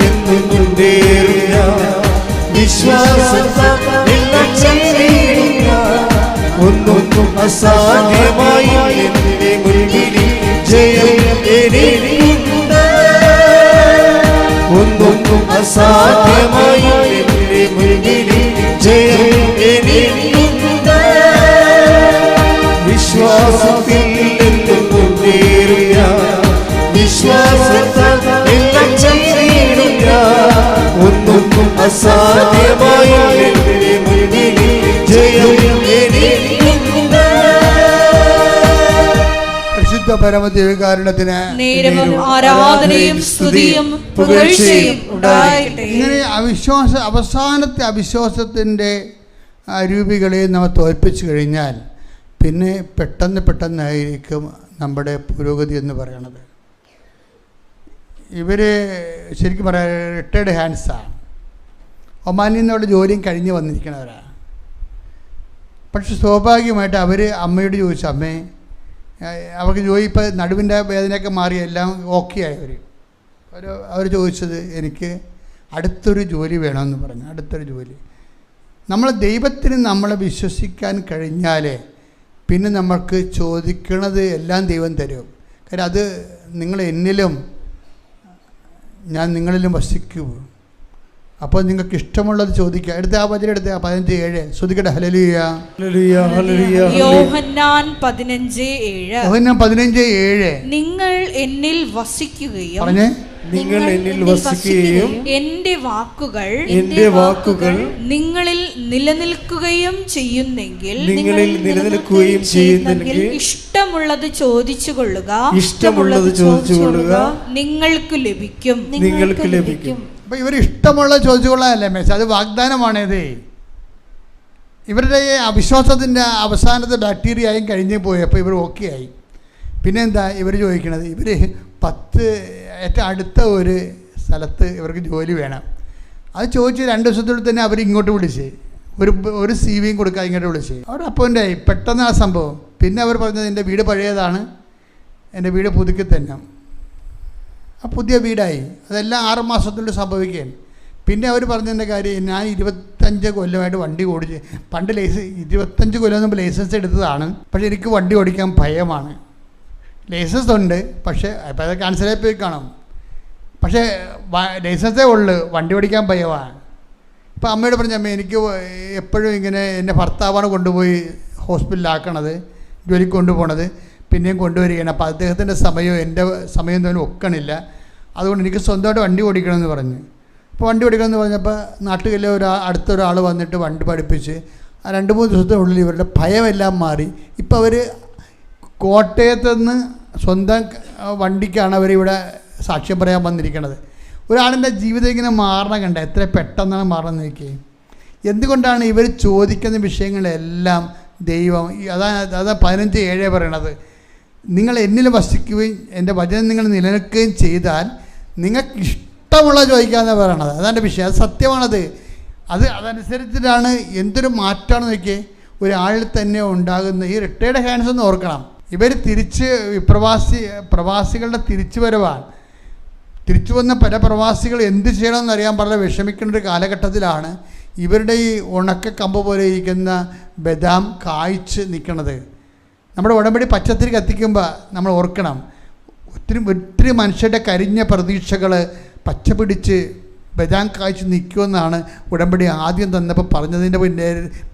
എന്നും മുന്നേറിയ ഒന്നൊന്നും അസാധ്യമായി എന്റെ മുൻപിൽ ജയം എനിക്കുണ്ട്. ഒന്നൊന്നും അസാധ്യമായി എന്റെ മുൻപിൽ ജയം എനിക്കുണ്ട്. വിശ്വാസത്തിൽ എന്നും മുന്നേറിയ ഒന്നൊന്നും അസാധ്യമായി എന്റെ മുൻപിൽ ജയം എനിക്കുണ്ട്. പരിശുദ്ധ പരമദൈവകാരുണ്യത്തിന് ആരാധനയും സ്തുതിയും പുകഴ്ചയും ഉണ്ടാകട്ടെ. ഇങ്ങനെ അവസാനത്തെ അവിശ്വാസത്തിൻ്റെ രൂപികളെ നമ്മൾ തോൽപ്പിച്ചു കഴിഞ്ഞാൽ പിന്നെ പെട്ടെന്നായിരിക്കും നമ്മുടെ പുരോഗതി എന്ന് പറയണത്. ഇവർ ശരിക്കും പറയാൻ റിട്ടയർഡ് ഹാൻഡ്സാണ്. ഒമാനിൽ നിന്നുള്ള ജോലിയും കഴിഞ്ഞ് വന്നിരിക്കുന്നവരാണ്. പക്ഷെ സ്വാഭാവികമായിട്ട് അവർ അമ്മയോട് ചോദിച്ചു, അമ്മേ അവർക്ക് ജോലി ഇപ്പോൾ നടുവിൻ്റെ വേദനയൊക്കെ മാറി എല്ലാം ഓക്കെ ആയവർ അവർ ചോദിച്ചത് എനിക്ക് അടുത്തൊരു ജോലി വേണമെന്ന് പറഞ്ഞു. അടുത്തൊരു ജോലി. നമ്മൾ ദൈവത്തിന് നമ്മളെ വിശ്വസിക്കാൻ കഴിഞ്ഞാൽ പിന്നെ നമ്മൾക്ക് ചോദിക്കണത് എല്ലാം ദൈവം തരും. കാര്യം അത് നിങ്ങൾ എന്നിലും ഞാൻ നിങ്ങളിലും വസിക്കൂ. അപ്പോൾ നിങ്ങൾക്ക് ഇഷ്ടമുള്ളത് ചോദിക്കുക. എടുത്ത ആ വചനം എടുത്ത 15:7 ശ്രുതികട്ടെ ഹല്ലേലൂയ. യോഹന്നാൻ 15:7 നിങ്ങൾ എന്നിൽ വസിക്കുകയും പറഞ്ഞേ, നിങ്ങൾ എന്നിൽ വസിക്കുകയും എന്റെ വാക്കുകൾ നിങ്ങളിൽ നിലനിൽക്കുകയും ചെയ്യുന്നെങ്കിൽ ഇഷ്ടമുള്ളത് ചോദിച്ചു കൊള്ളുക നിങ്ങൾക്ക് ലഭിക്കും. അപ്പോൾ ഇവർ ഇഷ്ടമുള്ള ചോദിച്ചുകൊള്ളാനല്ലേ മെസ്സേജ്, അത് വാഗ്ദാനമാണത്. ഇവരുടെ അവിശ്വാസത്തിൻ്റെ അവസാനത്തെ ബാക്ടീരിയയും കഴിഞ്ഞ് പോയപ്പോൾ ഇവർ ഓക്കെ ആയി. പിന്നെന്താ ഇവർ ചോദിക്കണത്? ഇവർ 10 ഏറ്റവും അടുത്ത ഒരു സ്ഥലത്ത് ഇവർക്ക് ജോലി വേണം. അത് ചോദിച്ച് 2 ദിവസത്തിനുള്ളിൽ തന്നെ അവർ ഇങ്ങോട്ട് വിളിച്ച് ഒരു CV കൊടുക്കാൻ ഇങ്ങോട്ട് വിളിച്ച് അവർ അപ്പോയിൻ്റ് ആയി. പെട്ടെന്ന് ആ സംഭവം. പിന്നെ അവർ പറഞ്ഞത് എൻ്റെ വീട് പഴയതാണ്, എൻ്റെ വീട് പുതുക്കി തന്നെ. ആ പുതിയ വീടായി. അതെല്ലാം 6 മാസത്തിനുള്ളിൽ സംഭവിക്കുകയാണ്. പിന്നെ അവർ പറഞ്ഞതിൻ്റെ കാര്യം, ഞാൻ 25 കൊല്ലമായിട്ട് വണ്ടി ഓടിച്ച്, പണ്ട് 25 കൊല്ലം മുമ്പ് ലൈസൻസ് എടുത്തതാണ്. പക്ഷേ എനിക്ക് വണ്ടി ഓടിക്കാൻ ഭയമാണ്. ലൈസൻസ് ഉണ്ട്, പക്ഷേ അപ്പോൾ അത് ക്യാൻസലായി പോയി കാണും. പക്ഷേ ലൈസൻസേ ഉള്ളു, വണ്ടി ഓടിക്കാൻ ഭയമാണ്. ഇപ്പോൾ അമ്മയോട് പറഞ്ഞ, അമ്മ എനിക്ക് എപ്പോഴും ഇങ്ങനെ എൻ്റെ ഭർത്താവാണ് കൊണ്ടുപോയി ഹോസ്പിറ്റലിലാക്കണത്, ജോലിക്ക് കൊണ്ടുപോകണത്, പിന്നെയും കൊണ്ടുവരികയാണ്. അപ്പോൾ അദ്ദേഹത്തിൻ്റെ സമയവും എൻ്റെ സമയം തമ്മിൽ ഒക്കണില്ല. അതുകൊണ്ട് എനിക്ക് സ്വന്തമായിട്ട് വണ്ടി ഓടിക്കണമെന്ന് പറഞ്ഞു. അപ്പോൾ വണ്ടി ഓടിക്കണമെന്ന് പറഞ്ഞപ്പോൾ നാട്ടുകളിലെ അടുത്തൊരാൾ വന്നിട്ട് വണ്ടി പഠിപ്പിച്ച് ആ 2-3 ദിവസത്തിനുള്ളിൽ ഇവരുടെ ഭയമെല്ലാം മാറി. ഇപ്പോൾ അവർ കോട്ടയത്ത് നിന്ന് സ്വന്തം വണ്ടിക്കാണ് അവരിവിടെ സാക്ഷ്യം പറയാൻ വന്നിരിക്കുന്നത്. ഒരാളിൻ്റെ ജീവിതം ഇങ്ങനെ മാറണം കണ്ട, എത്ര പെട്ടെന്നാണ് മാറണം നോക്കി. എന്തുകൊണ്ടാണ് ഇവർ ചോദിക്കുന്ന വിഷയങ്ങളെല്ലാം ദൈവം അതാണ് 15:7 പറയണത്. നിങ്ങൾ എന്നിൽ വസിക്കുകയും എൻ്റെ വചനം നിങ്ങൾ നിലനിൽക്കുകയും ചെയ്താൽ നിങ്ങൾക്ക് ഇഷ്ടമുള്ള ചോദിക്കാമെന്നാണ് പറയണത്. അതാണ് വിഷയം, അത് സത്യമാണത്. അതനുസരിച്ചിട്ടാണ് എന്തൊരു മാറ്റമാണ് നോക്കിയേ ഒരാളിൽ തന്നെ ഉണ്ടാകുന്ന. ഈ റിട്ടയർഡ് ഹാൻഡ്സ് ഒന്ന് ഓർക്കണം. ഇവർ പ്രവാസികളുടെ തിരിച്ചു വരവാണ്. തിരിച്ചു വന്ന പല പ്രവാസികൾ എന്ത് ചെയ്യണമെന്ന് അറിയാൻ വളരെ വിഷമിക്കുന്ന ഒരു കാലഘട്ടത്തിലാണ് ഇവരുടെ ഈ ഉണക്ക കമ്പ് പോലെ ഇരിക്കുന്ന ബദാം കായ്ച്ച് നിൽക്കുന്നത്. നമ്മുടെ ഉടമ്പടി പച്ചത്തിരി കത്തിക്കുമ്പോൾ നമ്മൾ ഓർക്കണം, ഒത്തിരി മനുഷ്യരുടെ കരിഞ്ഞ പ്രതീക്ഷകൾ പച്ച പിടിച്ച് ബദാം കായ്ച്ച് നിൽക്കുമെന്നാണ് ഉടമ്പടി ആദ്യം തന്നപ്പോൾ പറഞ്ഞതിൻ്റെ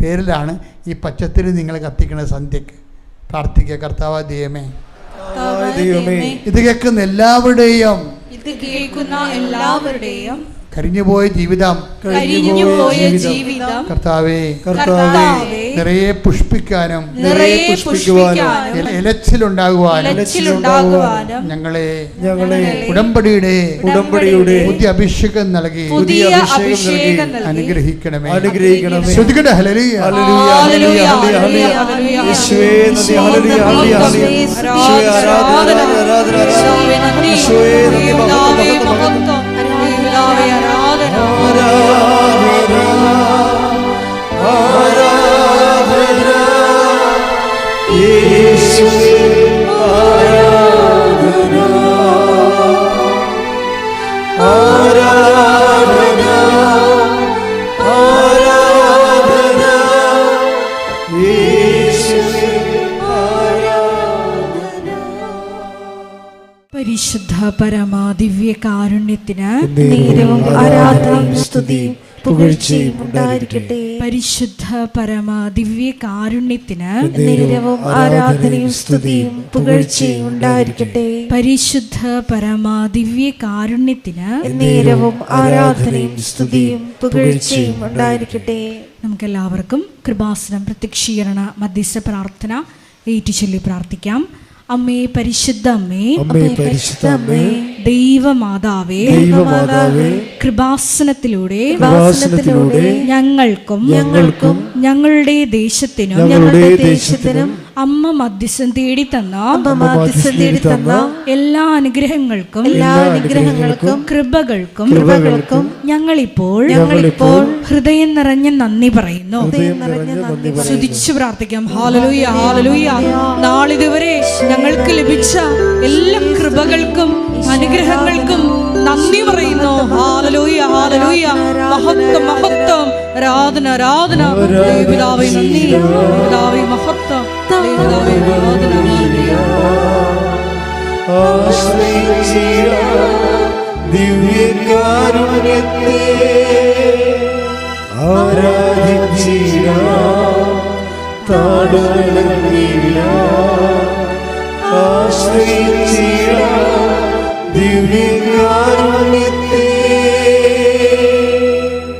പേരിലാണ് ഈ പച്ചത്തിരി നിങ്ങൾ കത്തിക്കുന്നത്. സന്ധ്യക്ക് പ്രാർത്ഥിക്കുക, കർത്താവായ ദൈവമേ, ഇത് കേൾക്കുന്ന എല്ലാവരുടെയും കരിഞ്ഞുപോയ ജീവിതം കർത്താവേ നിറയെ പുഷ്പിക്കാനും ഇലച്ചിലുണ്ടാകുവാനും ഞങ്ങളെ ഉടമ്പടിയുടെ പുതിയ അഭിഷേകം നൽകി അനുഗ്രഹിക്കണമേ. ശ്രുതികട്ടെ ഹല്ലേലൂയ. പരിശുദ്ധ പരമാ ദിവ്യ കാരുണ്യത്തിന് നേരവും ആരാധനയും സ്തുതിയും പുകഴ്ചയും ഉണ്ടായിരിക്കട്ടെ. പരിശുദ്ധ പരമാ ദിവ്യ കാരുണ്യത്തിന് നേരവും ആരാധനയും സ്തുതിയും പുകഴ്ചയും ഉണ്ടായിരിക്കട്ടെ. പരിശുദ്ധ പരമാ ദിവ്യ കാരുണ്യത്തിന് നേരവും ആരാധനയും സ്തുതിയും പുകഴ്ചയും ഉണ്ടായിരിക്കട്ടെ. നമുക്കെല്ലാവർക്കും കൃപാസനം പ്രത്യക്ഷീകരണ മധ്യസ്ഥ പ്രാർത്ഥന ഏറ്റുചൊല്ലി പ്രാർത്ഥിക്കാം. അമ്മേ പരിശുദ്ധ അമ്മേ, പരിശുദ്ധ അമ്മേ, ദൈവമാതാവേ, കൃപാസനത്തിലൂടെ ഞങ്ങൾക്കും ഞങ്ങളുടെ ദേശത്തിനും അമ്മ മധ്യസ്ഥം തേടി തന്ന എല്ലാ അനുഗ്രഹങ്ങൾക്കും കൃപകൾക്കും ഞങ്ങളിപ്പോൾ ഹൃദയം നിറഞ്ഞ നന്ദി പറയുന്നു. സ്തുതിച്ചു പ്രാർത്ഥിക്കാം. Hallelujah, hallelujah. നാളിതുവരെ ഞങ്ങൾക്ക് ലഭിച്ച എല്ലാ കൃപകൾക്കും അനുഗ്രഹങ്ങൾക്കും നന്ദി പറയുന്നു. Hallelujah, hallelujah. മഹത്വം, മഹത്വം, ആരാധന, ആരാധന. പിതാവേ നന്ദി, പിതാവേ മഹത്വം, പിതാവേ ആരാധന. ദിവ്യകാരുണ്യത്തെ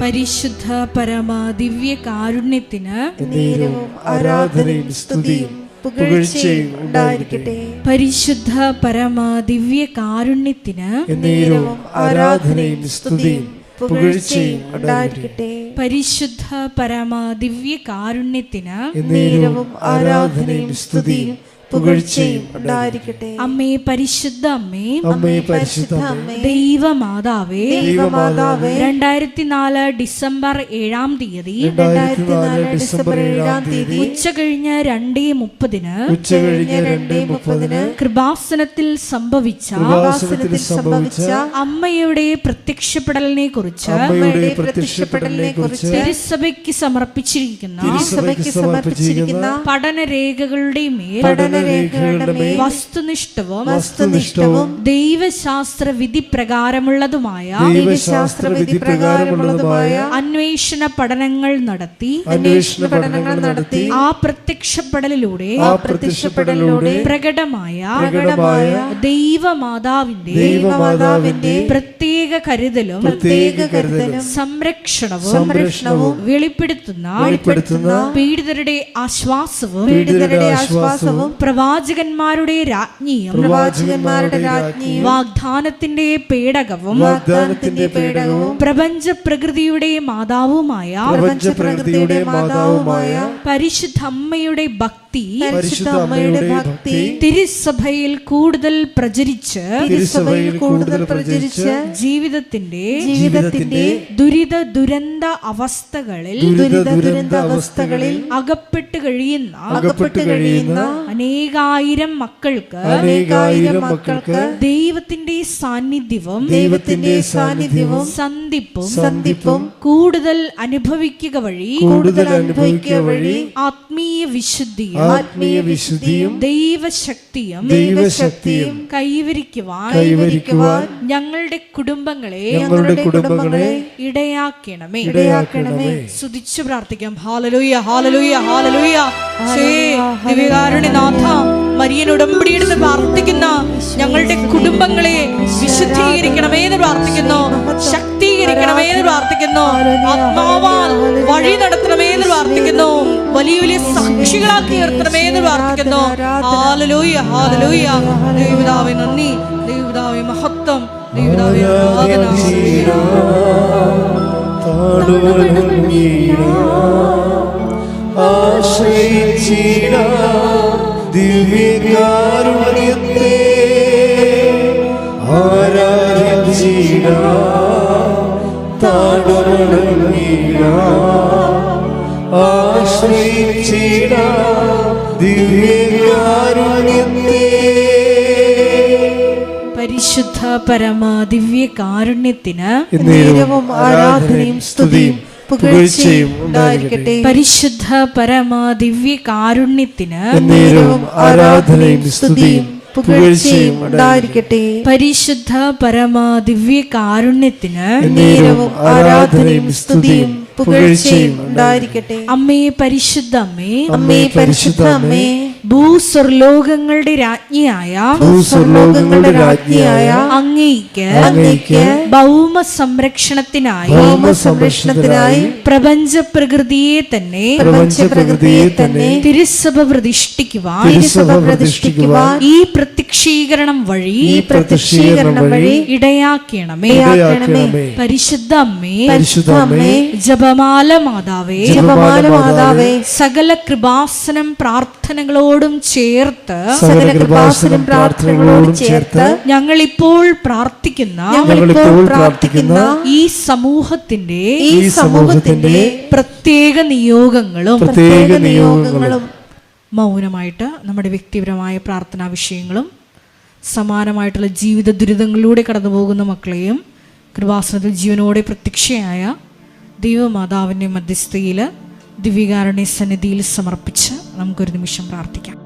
പരിശുദ്ധ പരമ ദിവ്യ കാരുണ്യത്തിന് നേരവും ആരാധനയും സ്തുതിയും പുകഴ്ചയും ഉണ്ടായിരിക്കട്ടെ. പരിശുദ്ധ പരമ ദിവ്യ കാരുണ്യത്തിന് നേരവും ആരാധനയും സ്തുതിയും പുകഴ്ചയും ഉണ്ടായിരിക്കട്ടെ. പരിശുദ്ധ പരമ ദിവ്യ കാരുണ്യത്തിന് നേരവും ആരാധനയും സ്തുതിയും പുകഴ്ചയും ഉണ്ടായിരിക്കട്ടെ. അമ്മേ പരിശുദ്ധ അമ്മേ, പരിശുദ്ധ അമ്മേ, ദൈവമാതാവേ, 2004 ഡിസംബർ 7 തീയതി ഉച്ച കഴിഞ്ഞ് 2:30 കൃപാസനത്തിൽ സംഭവിച്ച അമ്മയുടെ പ്രത്യക്ഷപ്പെടലിനെ കുറിച്ച് തിരുസഭയ്ക്ക് സമർപ്പിച്ചിരിക്കുന്ന പഠനരേഖകളുടെ മേൽ വസ്തുനിഷ്ഠവും ദൈവശാസ്ത്ര വിധി പ്രകാരമുള്ളതുമായ അന്വേഷണ പഠനങ്ങൾ നടത്തി ആ പ്രത്യക്ഷപ്പെടലിലൂടെ പ്രകടമായ ദൈവമാതാവിന്റെ പ്രത്യേക കരുതലും സംരക്ഷണവും വെളിപ്പെടുത്തുന്ന പീഡിതരുടെ ആശ്വാസവും പ്രവാചകന്മാരുടെ രാജ്ഞിയും വാഗ്ദാനത്തിന്റെ പേടകവും പ്രപഞ്ച പ്രകൃതിയുടെ മാതാവുമായ പരിശുദ്ധമ്മയുടെ ഭക്തി തിരുസഭയിൽ കൂടുതൽ പ്രചരിച്ച് ജീവിതത്തിന്റെ ദുരിത ദുരന്ത അവസ്ഥകളിൽ അകപ്പെട്ട് കഴിയുന്ന അനേകായിരം മക്കൾക്ക് ദൈവത്തിന്റെ സാന്നിധ്യവും സന്ധിപ്പും കൂടുതൽ അനുഭവിക്കുക വഴി ആത്മീയ വിശുദ്ധിയും ദൈവശക്തിയും കൈവരിക്കുവാൻ ഞങ്ങളുടെ കുടുംബങ്ങളെ ഇടയാക്കണമേ. സ്തുതിച്ചു പ്രാർത്ഥിക്കാം. Hallelujah, hallelujah, hallelujah. ദിവ്യകാരുണ്യനാഥ, മരിയൻ ഉടമ്പടിയെടുത്ത് പ്രാർത്ഥിക്കുന്ന ഞങ്ങളുടെ കുടുംബങ്ങളെ വിശുദ്ധീകരിക്കണമേ എന്ന് പ്രാർത്ഥിക്കുന്നു, ശക്തീകരിക്കണമേ ആയിരിക്കണമേ എന്ന് പ്രാർത്ഥിക്കുന്നു. ആത്മാവാൽ വഴി നടത്തണമേ എന്ന് പ്രാർത്ഥിക്കുന്നു. വലിയ വലിയ സാക്ഷികളാക്കി ഉയർത്തണമേ എന്ന് പ്രാർത്ഥിക്കുന്നു. Hallelujah, hallelujah. ദൈവപിതാവേ നന്ദി, ദൈവപിതാവേ മഹത്വം, ദൈവപിതാവേ ആരാധന. ദിവ്യകാരുണ്യത്തെ പരിശുദ്ധ പരമ ദിവ്യ കാരുണ്യത്തിന് ആരാധനയും സ്തുതിയും പുകഴ്ചയും ഉണ്ടായിരിക്കട്ടെ. പരിശുദ്ധ പരമ ദിവ്യ കാരുണ്യത്തിന് ആരാധനയും സ്തുതിയും പുകഴ്ചയും ഉണ്ടായിരിക്കട്ടെ. പരിശുദ്ധ പരമ ദിവ്യ കാരുണ്യത്തിന് ആരാധനയും സ്തുതിയും പുകഴ്ചയും ഉണ്ടായിരിക്കട്ടെ. അമ്മേ പരിശുദ്ധ അമ്മേ, അമ്മേ പരിശുദ്ധ അമ്മേ, ഭൂസ്വർലോകങ്ങളുടെ രാജ്ഞിയായ അങ്ങേയ്ക്ക് ഭൗമ സംരക്ഷണത്തിനായി പ്രപഞ്ച പ്രകൃതിയെ തന്നെ തിരുസഭ പ്രതിഷ്ഠിക്കുവാൻ ഈ പ്രത്യക്ഷീകരണം വഴി ഇടയാക്കണമേ. പരിശുദ്ധ അമ്മേ, ജപമാല മാതാവേ, സകല കൃപാസനം പ്രാർത്ഥനകളോടും ചേർത്ത് ഞങ്ങളിപ്പോൾ പ്രാർത്ഥിക്കുന്ന ഈ സമൂഹത്തിന്റെ പ്രത്യേക നിയോഗങ്ങളും മൗനമായിട്ട് നമ്മുടെ വ്യക്തിപരമായ പ്രാർത്ഥനാ വിഷയങ്ങളും സമാനമായിട്ടുള്ള ജീവിത ദുരിതങ്ങളിലൂടെ കടന്നു പോകുന്ന മക്കളെയും കൃപാസനത്തിൽ ജീവനോടെ പ്രത്യക്ഷയായ ദൈവമാതാവിൻ്റെ മധ്യസ്ഥയിൽ ദിവ്യകാരുണ്യ സന്നിധിയിൽ സമർപ്പിച്ച് നമുക്കൊരു നിമിഷം പ്രാർത്ഥിക്കാം.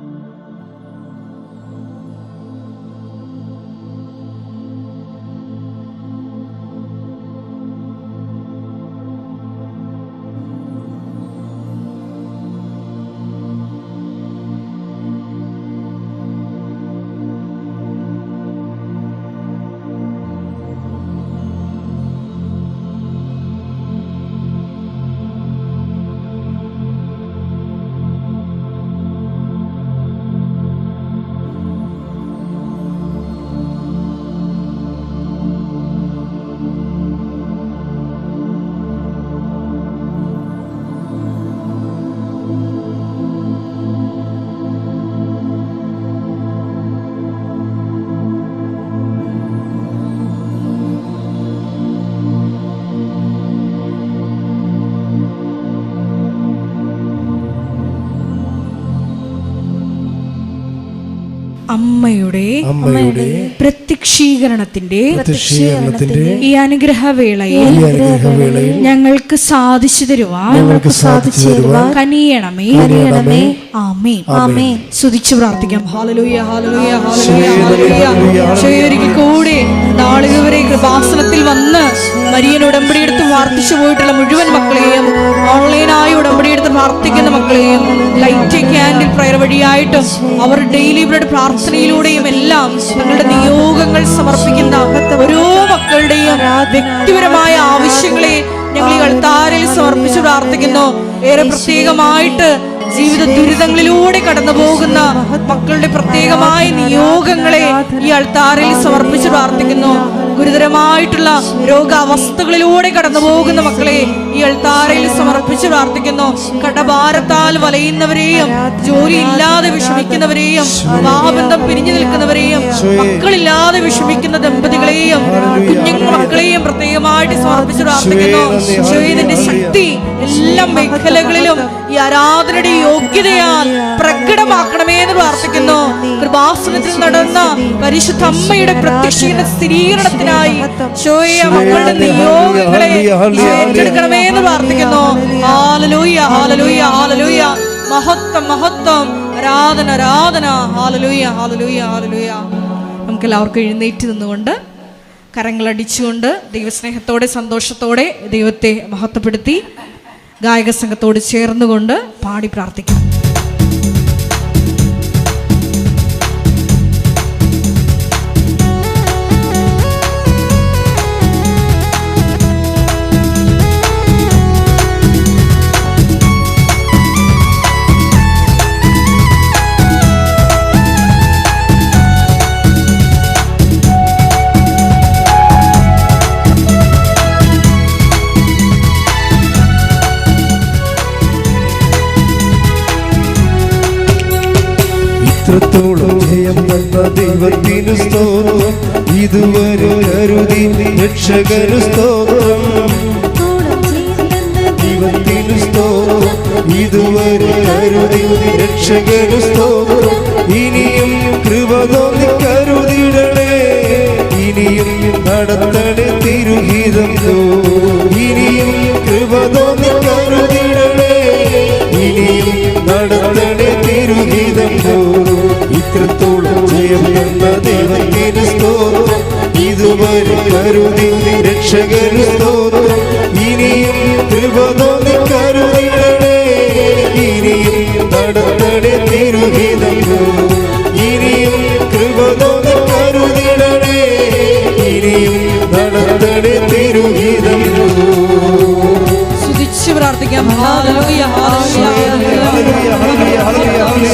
അമ്മയുടെ പ്രത്യക്ഷീകരണത്തിന്റെ ഈ അനുഗ്രഹവേളയിൽ ഞങ്ങൾക്ക് സാധിച്ചു തരുവാൻ കനിയണമേ. ആമേൻ. സ്തുതിച്ചു പ്രാർത്ഥിക്കാം. Hallelujah, hallelujah, hallelujah. ഒരിക്കൽ കൂടി നാളിതുവരെ കൃപാസനത്തിൽ വന്ന് മരിയൻ ഉടമ്പടിയെടുത്ത് പ്രാർത്ഥിച്ചു പോയിട്ടുള്ള മുഴുവൻ മക്കളെയും, ഓൺലൈനായി ഉടമ്പടിയെടുത്ത് പ്രാർത്ഥിക്കുന്ന മക്കളെയും, ലൈറ്റ് ക്യാൻഡിൽ പ്രയർ വഴിയായിട്ടും അവർ ഡെയിലി ബ്രെഡ് പ്രാർത്ഥനയിലൂടെയും എല്ലാം തങ്ങളുടെ നിയോഗങ്ങൾ സമർപ്പിക്കുന്ന ഓരോ മക്കളുടെയും വ്യക്തിപരമായ ആവശ്യങ്ങളെ ഞങ്ങൾ ഈ അൾത്താരയിൽ സമർപ്പിച്ച് പ്രാർത്ഥിക്കുന്നു. ഏറെ പ്രത്യേകമായിട്ട് ജീവിത ദുരിതങ്ങളിലൂടെ കടന്നു പോകുന്ന മക്കളുടെ പ്രത്യേകമായ നിയോഗങ്ങളെ ഈ അൾത്താരയിൽ സമർപ്പിച്ച് പ്രാർത്ഥിക്കുന്നു. ഗുരുതരമായിട്ടുള്ള രോഗാവസ്ഥകളിലൂടെ കടന്നു പോകുന്ന മക്കളെ ഈ അൾത്താരയിൽ സമർപ്പിച്ച് പ്രാർത്ഥിക്കുന്നു. കടഭാരത്താൽ വലയുന്നവരെയും, ജോലി ഇല്ലാതെ വിഷമിക്കുന്നവരെയും, വിവാഹബന്ധം പിരിഞ്ഞു നിൽക്കുന്നവരെയും, മക്കളില്ലാതെ വിഷമിക്കുന്ന ദമ്പതികളെയും കുഞ്ഞു മക്കളെയും പ്രത്യേകമായിട്ട് സമർപ്പിച്ച് പ്രാർത്ഥിക്കുന്നു. ഇതിന്റെ ശക്തി എല്ലാ മേഖലകളിലും ഈ ആരാധനയുടെ യോഗ്യതയാൽ പ്രകടമാക്കണമേ എന്ന് പ്രാർത്ഥിക്കുന്നു. കൃപാസനത്തിൽ നടന്ന പരിശുദ്ധ അമ്മയുടെ പ്രത്യക്ഷീകരണ സ്ഥിരീകരണത്തിനായി മക്കളുടെ നിയോഗങ്ങളെ ഏറ്റെടുക്കണമേ എന്ന് പ്രാർത്ഥിക്കുന്നു. Hallelujah, hallelujah, hallelujah. മഹത്വം, മഹത്വം, ആരാധന, ആരാധന. Hallelujah, hallelujah, hallelujah. നമുക്ക് എല്ലാവർക്കും എഴുന്നേറ്റ് നിന്നുകൊണ്ട് കരങ്ങളടിച്ചുകൊണ്ട് ദൈവസ്നേഹത്തോടെ സന്തോഷത്തോടെ ദൈവത്തെ മഹത്വപ്പെടുത്തി ഗായക സംഘത്തോട് ചേർന്നുകൊണ്ട് പാടി പ്രാർത്ഥിക്കാം. ഇത്രത്തോളം ജയം തന്ന ദൈവത്തിനു സ്തോത്രം, ഇതുവരെ കരുതി രക്ഷകനു സ്തോത്രം. ദൈവത്തിനു സ്തോത്രം, ഇതുവരെ കരുതി രക്ഷകനു സ്തോത്രം. ഇനിയും കൃപ തോന്നി കരുതിടണേ, ഇനിയും നടത്തണേ തിരുഹിതം. ഇനിയും കൃപ തോന്നി കരുതിടണേ, ഇനിയും നടത്തണേ തിരുഹിതം. ഇത്രത്തോളം ജയം തന്ന ദൈവത്തിനു സ്തോത്രം, ഇതുവരെ കരുതി രക്ഷകനു സ്തോത്രം. ഇനിയും കൃപ തോന്നി കരുതിടണേ, ഇനിയും നടത്തണേ തിരുഹിതം. ഇനിയും കൃപ തോന്നി കരുതിടണേ, ഇനിയും നടത്തണേ തിരുഹിതം. സ്തുതിച്ച് പ്രാർത്ഥിക്കാം. Hallelujah, hallelujah, hallelujah, hallelujah.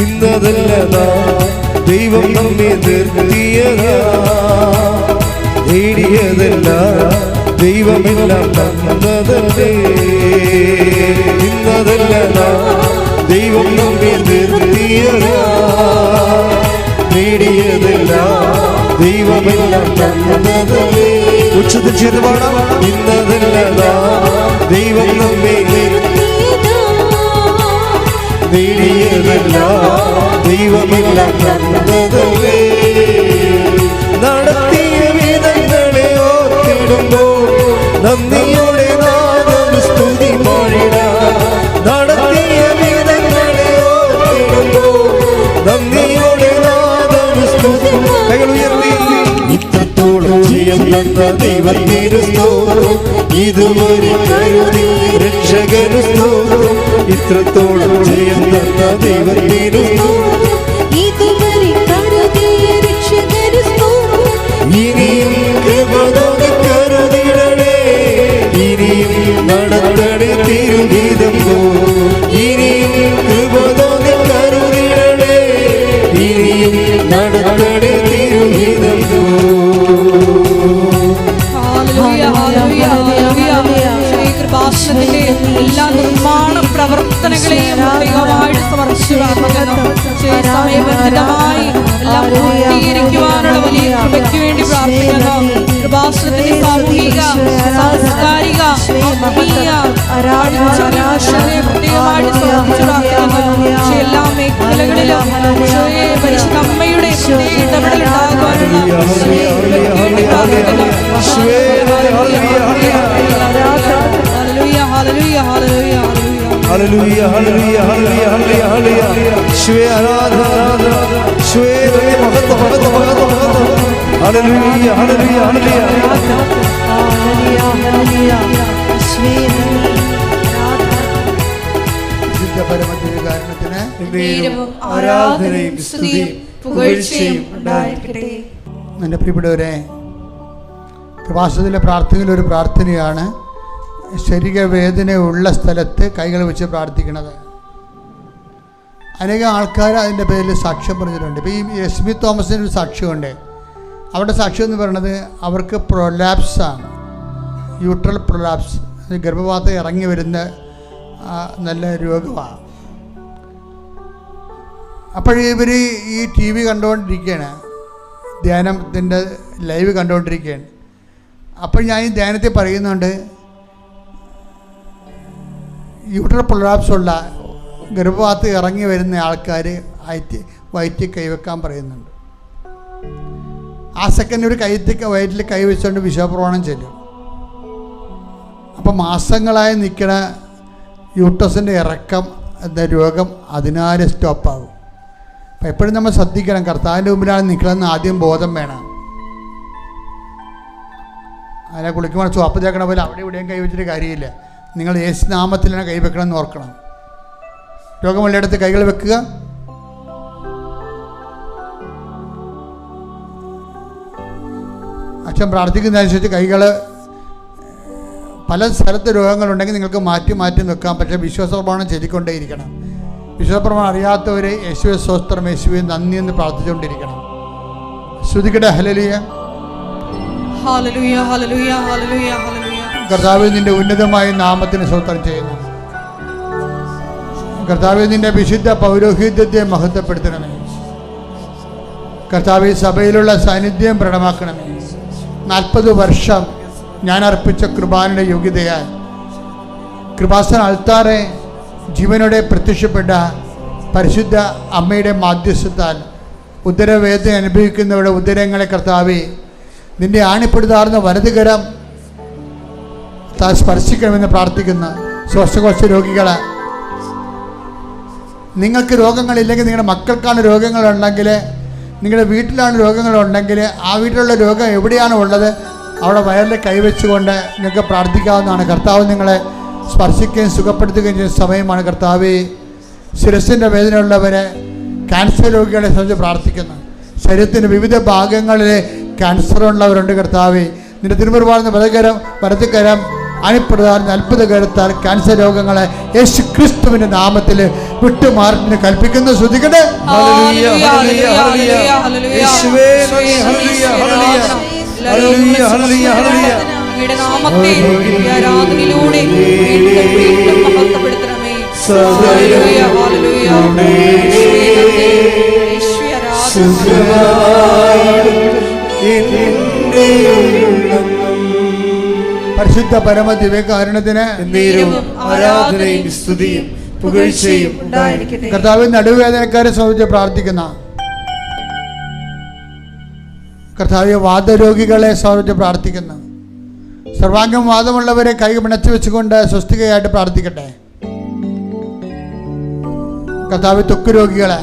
ഇന്നതല്ല ദൈവം നമ്മെ നിർത്തിയതാ, നേടിയതല്ല ദൈവമെല്ലാം തന്നതല്ലേ. ഇന്നതല്ല ദൈവം നമ്മെ നിർത്തിയതാ, നേടിയതല്ല ദൈവമെല്ലാം തന്നതല്ലേ. ഉച്ചത്തിൽ ചെയ്ത് പാടാം. ഇന്നതല്ല ദൈവം നമ്മെ നേടിയതല്ല ദൈവമെല്ലാം തന്നതല്ലേ. നടത്തിയ വിധങ്ങളെ ഓർത്തിടുമ്പോൾ നന്ദിയോടെ നാദം സ്തുതി പാടിടാം. നടത്തിയ വിധങ്ങളെ ഓർത്തിടുമ്പോൾ നന്ദിയോടെ നാദം സ്തുതി. കൈകൾ ഉയർത്തി. ഇത്രത്തോളം ജയം തന്ന ദൈവത്തിനു സ്തോത്രം, ഇതുവരെ കരുതി രക്ഷകനു സ്തോത്രം. ഇത്രത്തോളം ജയം തന്ന ദൈവത്തിനു സ്തോത്രം, ഇതുവരെ കരുതിയ രക്ഷകനു സ്തോത്രം. ഇനിയും കൃപ തോന്നി കരുതിടണേ, ഇനിയും നടത്തണേ തിരുഹിതം. ഇനിയും കൃപ തോന്നി കരുതിടണേ, ഇനിയും നടത്തണേ തിരുഹിതം. കൃപാസനത്തിന്റെ എല്ലാ നിർമ്മാണ പ്രവർത്തനങ്ങളെയും ദൈവമായിട്ട് സമർപ്പിച്ചു പ്രാർത്ഥിക്കുന്നു. സമയബന്ധിതമായി എല്ലാം പൂർത്തീകരിക്കുവാനുള്ള വലിയ കൃപയ്ക്ക് വേണ്ടി പ്രാർത്ഥിക്കുന്നു. കൃപാസനത്തിന്റെ സാമൂഹിക, സാംസ്കാരിക, ആത്മീയ പ്രത്യേകമായിട്ട് സമർപ്പിച്ചു പ്രാർത്ഥിക്കുന്നു. എല്ലാ മേഖലകളിലും പരിശുദ്ധ അമ്മയുടെ ഇടപെടൽ ഉണ്ടാകുവാനുള്ള Hallelujah, hallelujah, hallelujah, hallelujah, hallelujah, hallelujah, hallelujah. Shwe Aradha, Shwe Mahata, Mahata, Mahata, Mahata. Hallelujah, hallelujah, hallelujah, hallelujah, hallelujah. Shwe വിശുദ്ധ പരമദിവ്യകാരുണ്യത്തിന് ആരാധനയും സ്തുതിയും പുകഴ്ചയും ഉണ്ടായിരിക്കട്ടെ. എൻ്റെ പ്രിയപ്പെട്ടവരെ, കൃപാസനത്തിലെ പ്രാർത്ഥനയിൽ ഒരു പ്രാർത്ഥനയാണ് ശരീരവേദനയുള്ള സ്ഥലത്ത് കൈകൾ വെച്ച് പ്രാർത്ഥിക്കുന്നത്. അനേകം ആൾക്കാർ അതിൻ്റെ പേരിൽ സാക്ഷ്യം പറഞ്ഞിട്ടുണ്ട്. ഇപ്പോൾ ഈ എസ്മി തോമസിന് ഒരു സാക്ഷ്യമുണ്ട്. അവരുടെ സാക്ഷ്യം എന്ന് പറയുന്നത് അവർക്ക് പ്രൊലാപ്സാണ്, യൂട്രൽ പ്രൊലാപ്സ്, ഗർഭപാത്രം ഇറങ്ങി വരുന്ന നല്ല രോഗമാണ്. അപ്പോൾ ഇവർ ഈ ടി വി കണ്ടുകൊണ്ടിരിക്കുകയാണ്, ധ്യാനത്തിൻ്റെ ലൈവ് കണ്ടുകൊണ്ടിരിക്കുകയാണ്. അപ്പോൾ ഞാൻ ഈ ധ്യാനത്തിൽ പറയുന്നുണ്ട്, യൂട്രൽ പ്രൊലാപ്സ് ഉള്ള ഗർഭപാത്രം ഇറങ്ങി വരുന്ന ആൾക്കാർ വയറ്റിൽ കൈവെക്കാൻ പറയുന്നുണ്ട്. ആ സെക്കൻഡ് ഒരു വയറ്റിൽ കൈവച്ചുകൊണ്ട് വിശ്വപ്രമാണം ചെല്ലും. അപ്പം മാസങ്ങളായി നിൽക്കുന്ന യൂട്രസിൻ്റെ ഇറക്കം എന്ന രോഗം അതിനാലെ സ്റ്റോപ്പാകും. അപ്പം എപ്പോഴും നമ്മൾ ശ്രദ്ധിക്കണം, കർത്താവിൻ്റെ മുമ്പിലാണ് നിൽക്കണമെന്ന് ആദ്യം ബോധം വേണം. അതിനെ കുളിക്കുമ്പോൾ ചുവപ്പ് തേക്കണ പോലെ അവിടെ ഇവിടെയും കൈവച്ചിട്ട് കാര്യമില്ല. നിങ്ങൾ യേശു നാമത്തിലാണ് കൈവെക്കണമെന്ന് ഓർക്കണം. രോഗമുള്ളിടത്ത് കൈകൾ വെക്കുക. അച്ഛൻ പ്രാർത്ഥിക്കുന്നതനുസരിച്ച് കൈകൾ പല സ്ഥലത്ത് രോഗങ്ങളുണ്ടെങ്കിൽ നിങ്ങൾക്ക് മാറ്റി വെക്കാം. പക്ഷേ വിശ്വാസപ്രമാണം ചൊല്ലിക്കൊണ്ടേയിരിക്കണം. വിശ്വാസപ്രമാണം അറിയാത്തവരെ യേശുവെ സ്തോത്രം, യേശുവെ നന്ദി എന്ന് പ്രാർത്ഥിച്ചുകൊണ്ടിരിക്കണം. ശ്രുതിക്കട്ടെ hallelujah, hallelujah hallelujah hallelujah hallelujah. കർത്താവേ, നിന്റെ ഉന്നതമായ നാമത്തിന് സ്തോത്രം ചെയ്യുന്നു. കർത്താവേ, നിന്റെ വിശുദ്ധ പൗരോഹിത്യത്തെ മഹത്വപ്പെടുത്തണമേ. കർത്താവേ, സഭയിലുള്ള സാന്നിധ്യം പ്രകടമാക്കണമേ. 40 വർഷം ഞാൻ അർപ്പിച്ച കൃപാനയുടെ യോഗ്യതയാൽ കൃപാസന അൾത്താറെ ജീവനോടെ പ്രത്യക്ഷപ്പെട്ട പരിശുദ്ധ അമ്മയുടെ മാധ്യസ്ഥത്താൽ ഉദരവേദന അനുഭവിക്കുന്നവരുടെ ഉദരങ്ങളെ കർത്താവേ, നിന്റെ ആണിപ്പെടുത്താറുന്ന വലതുകരം സ്പർശിക്കണമെന്ന് പ്രാർത്ഥിക്കുന്ന ശ്വാസകോശ രോഗികളെ, നിങ്ങൾക്ക് രോഗങ്ങളില്ലെങ്കിൽ നിങ്ങളുടെ മക്കൾക്കാണ് രോഗങ്ങളുണ്ടെങ്കിൽ, നിങ്ങളുടെ വീട്ടിലാണ് രോഗങ്ങളുണ്ടെങ്കിൽ, ആ വീട്ടിലുള്ള രോഗം എവിടെയാണ് ഉള്ളത് അവിടെ വയറിൽ കൈവച്ചുകൊണ്ട് നിങ്ങൾക്ക് പ്രാർത്ഥിക്കാവുന്നതാണ്. കർത്താവ് നിങ്ങളെ സ്പർശിക്കുകയും സുഖപ്പെടുത്തുകയും ചെയ്യുന്ന സമയമാണ്. കർത്താവേ, ശിരസിൻ്റെ വേദനയുള്ളവരെ, ക്യാൻസർ രോഗികളെ സംബന്ധിച്ച് പ്രാർത്ഥിക്കുന്നു. ശരീരത്തിൻ്റെ വിവിധ ഭാഗങ്ങളിൽ ക്യാൻസർ ഉള്ളവരുണ്ട്. കർത്താവേ, നിന്റെ തിരുമുറിവാർന്ന വലതുകരം അണിപ്രധാന അത്ഭുത കരുത്താൽ ക്യാൻസർ രോഗങ്ങളെ യേശു ക്രിസ്തുവിന്റെ നാമത്തിൽ വിട്ടുമാറിന് കൽപ്പിക്കുന്നു. ശ്രുതികട്ടെ. പരിശുദ്ധ പരമ ദിവ്യകാരുണ്യത്തിന് ആരാധനയും സ്തുതിയും പുകഴ്ചയും ഉണ്ടായിരിക്കട്ടെ. കർത്താവ്, നടുവേദനക്കാരെ സംബന്ധിച്ച് പ്രാർത്ഥിക്കുന്ന കർത്താവ്, വാദരോഗികളെ സംബന്ധിച്ച് പ്രാർത്ഥിക്കുന്നു. സർവാംഗം വാദമുള്ളവരെ കൈ പിണച്ചു വെച്ചുകൊണ്ട് സ്വസ്തികയായിട്ട് പ്രാർത്ഥിക്കട്ടെ. കർത്താവ്, ത്വക്ക് രോഗികളെ,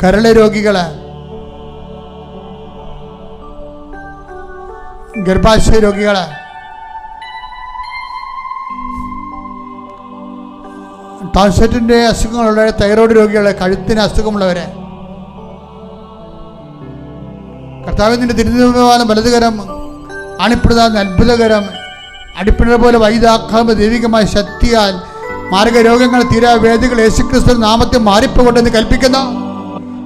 കരള് രോഗികളെ, ഗർഭാശയ രോഗികളെ, ടോൺസിലിന്റെ അസുഖങ്ങളുള്ളവരെ, തൈറോയ്ഡ് രോഗികളെ, കഴുത്തിന് അസുഖമുള്ളവരെ, കർത്താവിന്റെ തിരുനിവാനം വലതുകരം അണിപ്പെടുന്ന അത്ഭുതകരം അടിപ്പിണർ പോലെ വൈദാക്കാമ ദൈവികമായ ശക്തിയാൽ മാർഗരോഗങ്ങൾ തീരാ വേദികൾ യേശുക്രിസ്തു നാമത്തെ മാറിപ്പോകൊണ്ടെന്ന് കൽപ്പിക്കുന്നു.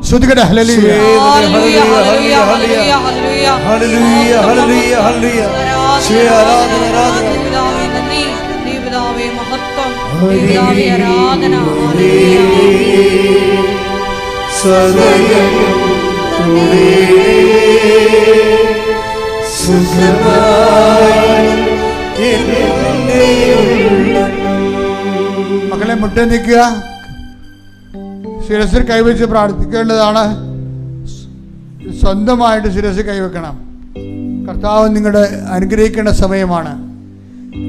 ശ്രുതികട hallelujah hallelujah hallelujah hallelujah hallelujah hallelujah hallelujah ആരാധന ആരാധന ദൈവപിതാവേ മഹത്വം ദൈവപിതാവേ ആരാധന ഹല്ലേലൂയ സദയം തുണേ സുഖമായി എന്നെ മക്കളെ മുട്ട നിൽക്കുക. ശിരസിൽ കൈവച്ച് പ്രാർത്ഥിക്കേണ്ടതാണ്. സ്വന്തമായിട്ട് ശിരസിൽ കൈവെക്കണം. കർത്താവ് നിങ്ങളുടെ അനുഗ്രഹിക്കേണ്ട സമയമാണ്.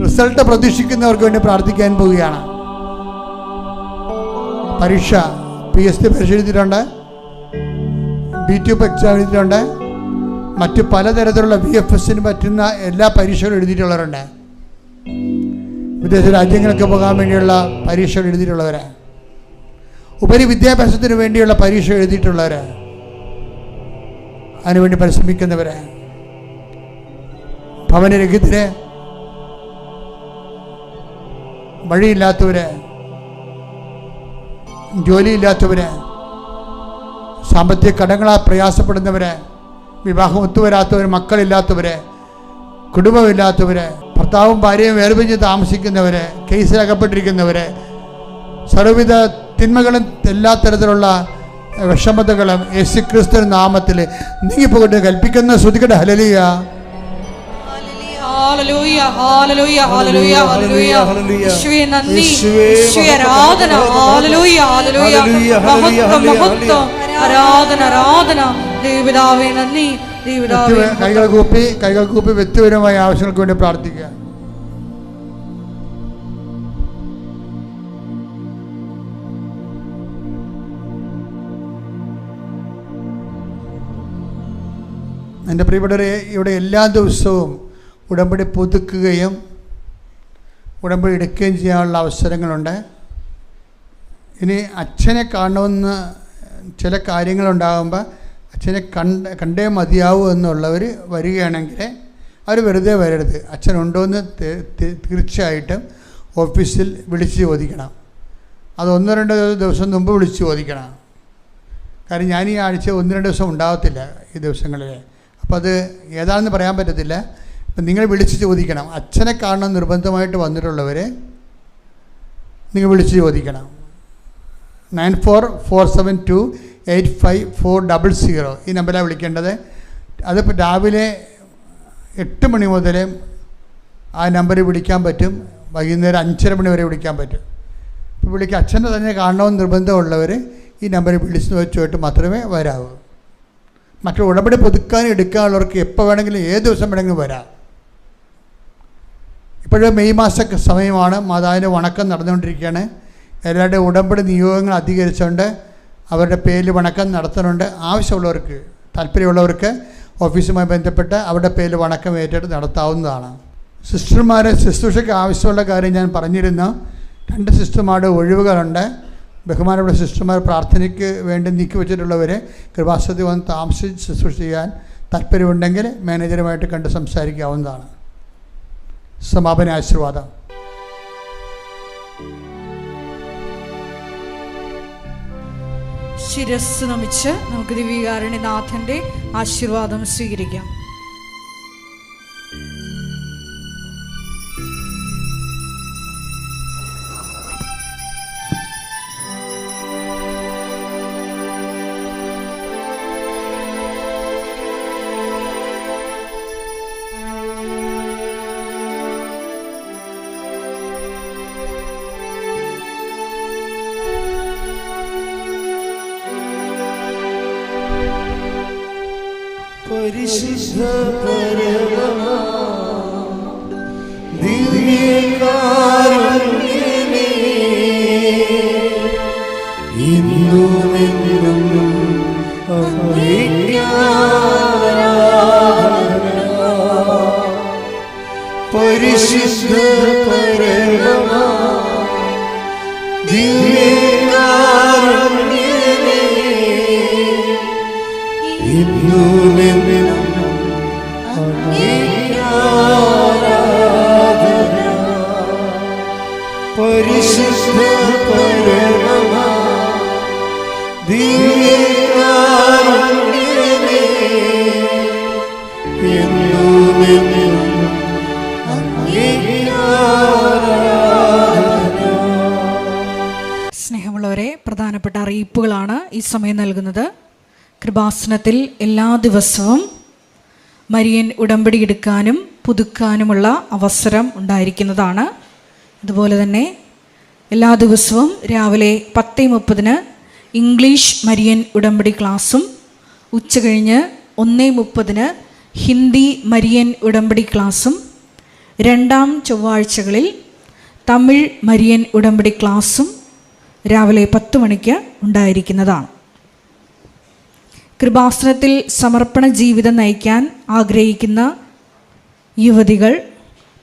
റിസൾട്ട് പ്രതീക്ഷിക്കുന്നവർക്ക് വേണ്ടി പ്രാർത്ഥിക്കാൻ പോവുകയാണ്. പരീക്ഷ PSC പരീക്ഷ എഴുതിയിട്ടുണ്ട്, BTUP എക്സാം എഴുതിയിട്ടുണ്ട്, മറ്റ് പലതരത്തിലുള്ള VFSന് പറ്റുന്ന എല്ലാ പരീക്ഷകളും എഴുതിയിട്ടുള്ളവരുണ്ട്. വിദേശ രാജ്യങ്ങളൊക്കെ പോകാൻ വേണ്ടിയുള്ള പരീക്ഷകൾ എഴുതിയിട്ടുള്ളവർ, ഉപരി വിദ്യാഭ്യാസത്തിന് വേണ്ടിയുള്ള പരീക്ഷ എഴുതിയിട്ടുള്ളവർ, അതിനുവേണ്ടി പരിശ്രമിക്കുന്നവർ, ഭവനരഹിതര്, വഴിയില്ലാത്തവര്, ജോലിയില്ലാത്തവര്, സാമ്പത്തിക കടങ്ങളാൽ പ്രയാസപ്പെടുന്നവര്, വിവാഹം ഒത്തുവരാത്തവർ, മക്കളില്ലാത്തവര്, കുടുംബമില്ലാത്തവര്, ഭർത്താവും ഭാര്യയും വേർപിരിഞ്ഞ് താമസിക്കുന്നവര്, കേസിലകപ്പെട്ടിരിക്കുന്നവര്, സർവ്വവിധ തിന്മകളും എല്ലാ തരത്തിലുള്ള വിഷമതകളും യേശുക്രിസ്തു നാമത്തിൽ നീങ്ങിപ്പോകട്ടെ കൽപ്പിക്കുന്ന. ശ്രുതികട്ടെ. Hallelujah hallelujah hallelujah hallelujah hallelujah. യേശുവേ നന്ദി, യേശുവേ ആരാധന. ഹല്ലേലൂയ ഹല്ലേലൂയ മഹത്വം മഹത്വം ആരാധന ആരാധന. ദൈവപിതാവേ നന്ദി, ദൈവപിതാവേ. കൈകൾ കൂപ്പി വ്യക്തിപരമായ ആവശ്യങ്ങൾക്ക് വേണ്ടി പ്രാർത്ഥിക്കുക. എൻ്റെ പ്രിയപ്പെട്ടവരെ, ഇവിടെ എല്ലാ ദിവസവും ഉടമ്പടി പുതുക്കുകയും ഉടമ്പടി എടുക്കുകയും ചെയ്യാനുള്ള അവസരങ്ങളുണ്ട്. ഇനി അച്ഛനെ കാണണമെന്ന് ചില കാര്യങ്ങളുണ്ടാകുമ്പോൾ അച്ഛനെ കണ്ടേ മതിയാവൂ എന്നുള്ളവർ വരികയാണെങ്കിൽ അവർ വെറുതെ വരരുത്. അച്ഛനുണ്ടോയെന്ന് തീർച്ചയായിട്ടും ഓഫീസിൽ വിളിച്ച് ചോദിക്കണം. അത് 1-2 ദിവസം മുമ്പ് വിളിച്ച് ചോദിക്കണം. കാരണം ഞാൻ ഈ ആഴ്ച 1-2 ദിവസം ഉണ്ടാകത്തില്ല ഈ ദിവസങ്ങളിൽ. അപ്പോൾ അത് ഏതാണെന്ന് പറയാൻ പറ്റത്തില്ല. അപ്പം നിങ്ങൾ വിളിച്ച് ചോദിക്കണം. അച്ഛനെ കാണണം നിർബന്ധമായിട്ട് വന്നിട്ടുള്ളവർ നിങ്ങൾ വിളിച്ച് ചോദിക്കണം. 9447285400 ഈ നമ്പറിലാണ് വിളിക്കേണ്ടത്. അതിപ്പോൾ രാവിലെ 8 മണി മുതൽ ആ നമ്പറിൽ വിളിക്കാൻ പറ്റും. വൈകുന്നേരം 5:30 മണി വരെ വിളിക്കാൻ പറ്റും. ഇപ്പോൾ വിളിക്കുക അച്ഛനെ തന്നെ കാണണമെന്ന് നിർബന്ധമുള്ളവർ ഈ നമ്പറിൽ വിളിച്ച് വെച്ചുമായിട്ട് മാത്രമേ വരാവൂ. മറ്റു ഉടമ്പടി പുതുക്കാനും എടുക്കാനുള്ളവർക്ക് എപ്പോൾ വേണമെങ്കിലും ഏത് ദിവസം വേണമെങ്കിലും വരാം. ഇപ്പോഴും മെയ് മാസ സമയമാണ്. മാതാവിൻ്റെ വണക്കം നടന്നുകൊണ്ടിരിക്കുകയാണ്. എല്ലാവരുടെ ഉടമ്പടി നിയോഗങ്ങൾ അധികരിച്ചുകൊണ്ട് അവരുടെ പേരിൽ വണക്കം നടത്തുന്നുണ്ട്. ആവശ്യമുള്ളവർക്ക്, താല്പര്യമുള്ളവർക്ക് ഓഫീസുമായി ബന്ധപ്പെട്ട് അവരുടെ പേരിൽ വണക്കം ഏറ്റെടുത്ത് നടത്താവുന്നതാണ്. സിസ്റ്റർമാരെ ശുശ്രൂഷയ്ക്ക് ആവശ്യമുള്ള കാര്യം ഞാൻ പറഞ്ഞിരുന്നു. 2 സിസ്റ്റർമാരുടെ ഒഴിവുകളുണ്ട്. ബഹുമാനപ്പെട്ട സിസ്റ്റർമാർ പ്രാർത്ഥനയ്ക്ക് വേണ്ടി നീക്കി വെച്ചിട്ടുള്ളവർ കൃപാസനത്തിൽ വന്ന് താമസിച്ച് ശുശ്രൂഷ ചെയ്യാൻ താല്പര്യമുണ്ടെങ്കിൽ മാനേജറുമായിട്ട് കണ്ട് സംസാരിക്കാവുന്നതാണ്. സമാപന ആശീർവാദം. ശിരസ് നമിച്ച് നമുക്ക് ദിവ്യകാരുണ്യനാഥന്റെ ആശീർവാദം സ്വീകരിക്കാം. പരിശുദ്ധ പരമമാ ദിവ്യകാരുണ്യമേ, ഇന്നുമെന്നും അങ്ങേക്ക് ആരാധന. പരിശുദ്ധ പരമമാ ദിവ്യകാരുണ്യമേ, ഇന്നുമെന്നും അങ്ങേക്ക് ആരാധന. പരിശുദ്ധ പരമമാ ദിവ്യകാരുണ്യമേ, എന്നുമെന്നും അങ്ങേക്ക് ആരാധന. സ്നേഹമുള്ളവരെ, പ്രധാനപ്പെട്ട അറിയിപ്പുകളാണ് ഈ സമയം നൽകുന്നത്. കൃപാസനത്തിൽ എല്ലാ ദിവസവും മരിയൻ ഉടമ്പടി എടുക്കാനും പുതുക്കാനുമുള്ള അവസരം ഉണ്ടായിരിക്കുന്നതാണ്. അതുപോലെ തന്നെ എല്ലാ ദിവസവും രാവിലെ 10:30 ഇംഗ്ലീഷ് മരിയൻ ഉടമ്പടി ക്ലാസ്സും ഉച്ചകഴിഞ്ഞ് 1:30 ഹിന്ദി മരിയൻ ഉടമ്പടി ക്ലാസ്സും 2-ാം ചൊവ്വാഴ്ചകളിൽ തമിഴ് മരിയൻ ഉടമ്പടി ക്ലാസ്സും രാവിലെ 10 മണിക്ക് ഉണ്ടായിരിക്കുന്നതാണ്. കൃപാസനത്തിൽ സമർപ്പണ ജീവിതം നയിക്കാൻ ആഗ്രഹിക്കുന്ന യുവതികൾ,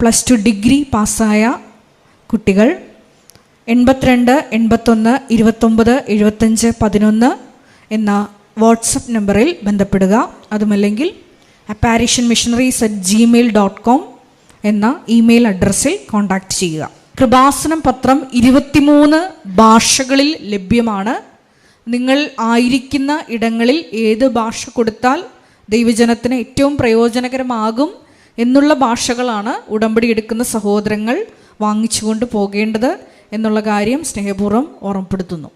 +2 ഡിഗ്രി പാസ്സായ കുട്ടികൾ 82 81 29 75 11 എന്ന വാട്സപ്പ് നമ്പറിൽ ബന്ധപ്പെടുക. അതുമല്ലെങ്കിൽ apparitionmissionaries@gmail.com എന്ന ഇമെയിൽ അഡ്രസ്സിൽ കോൺടാക്റ്റ് ചെയ്യുക. കൃപാസനം പത്രം 23 ഭാഷകളിൽ ലഭ്യമാണ്. നിങ്ങൾ ആയിരിക്കുന്ന ഇടങ്ങളിൽ ഏത് ഭാഷ കൊടുത്താൽ ദൈവജനത്തിന് ഏറ്റവും പ്രയോജനകരമാകും എന്നുള്ള ഭാഷകളാണ് ഉടമ്പടി എടുക്കുന്ന സഹോദരങ്ങൾ വാങ്ങിച്ചുകൊണ്ട് പോകേണ്ടത് എന്നുള്ള കാര്യം സ്നേഹപൂർവ്വം ഓർമ്മപ്പെടുത്തുന്നു.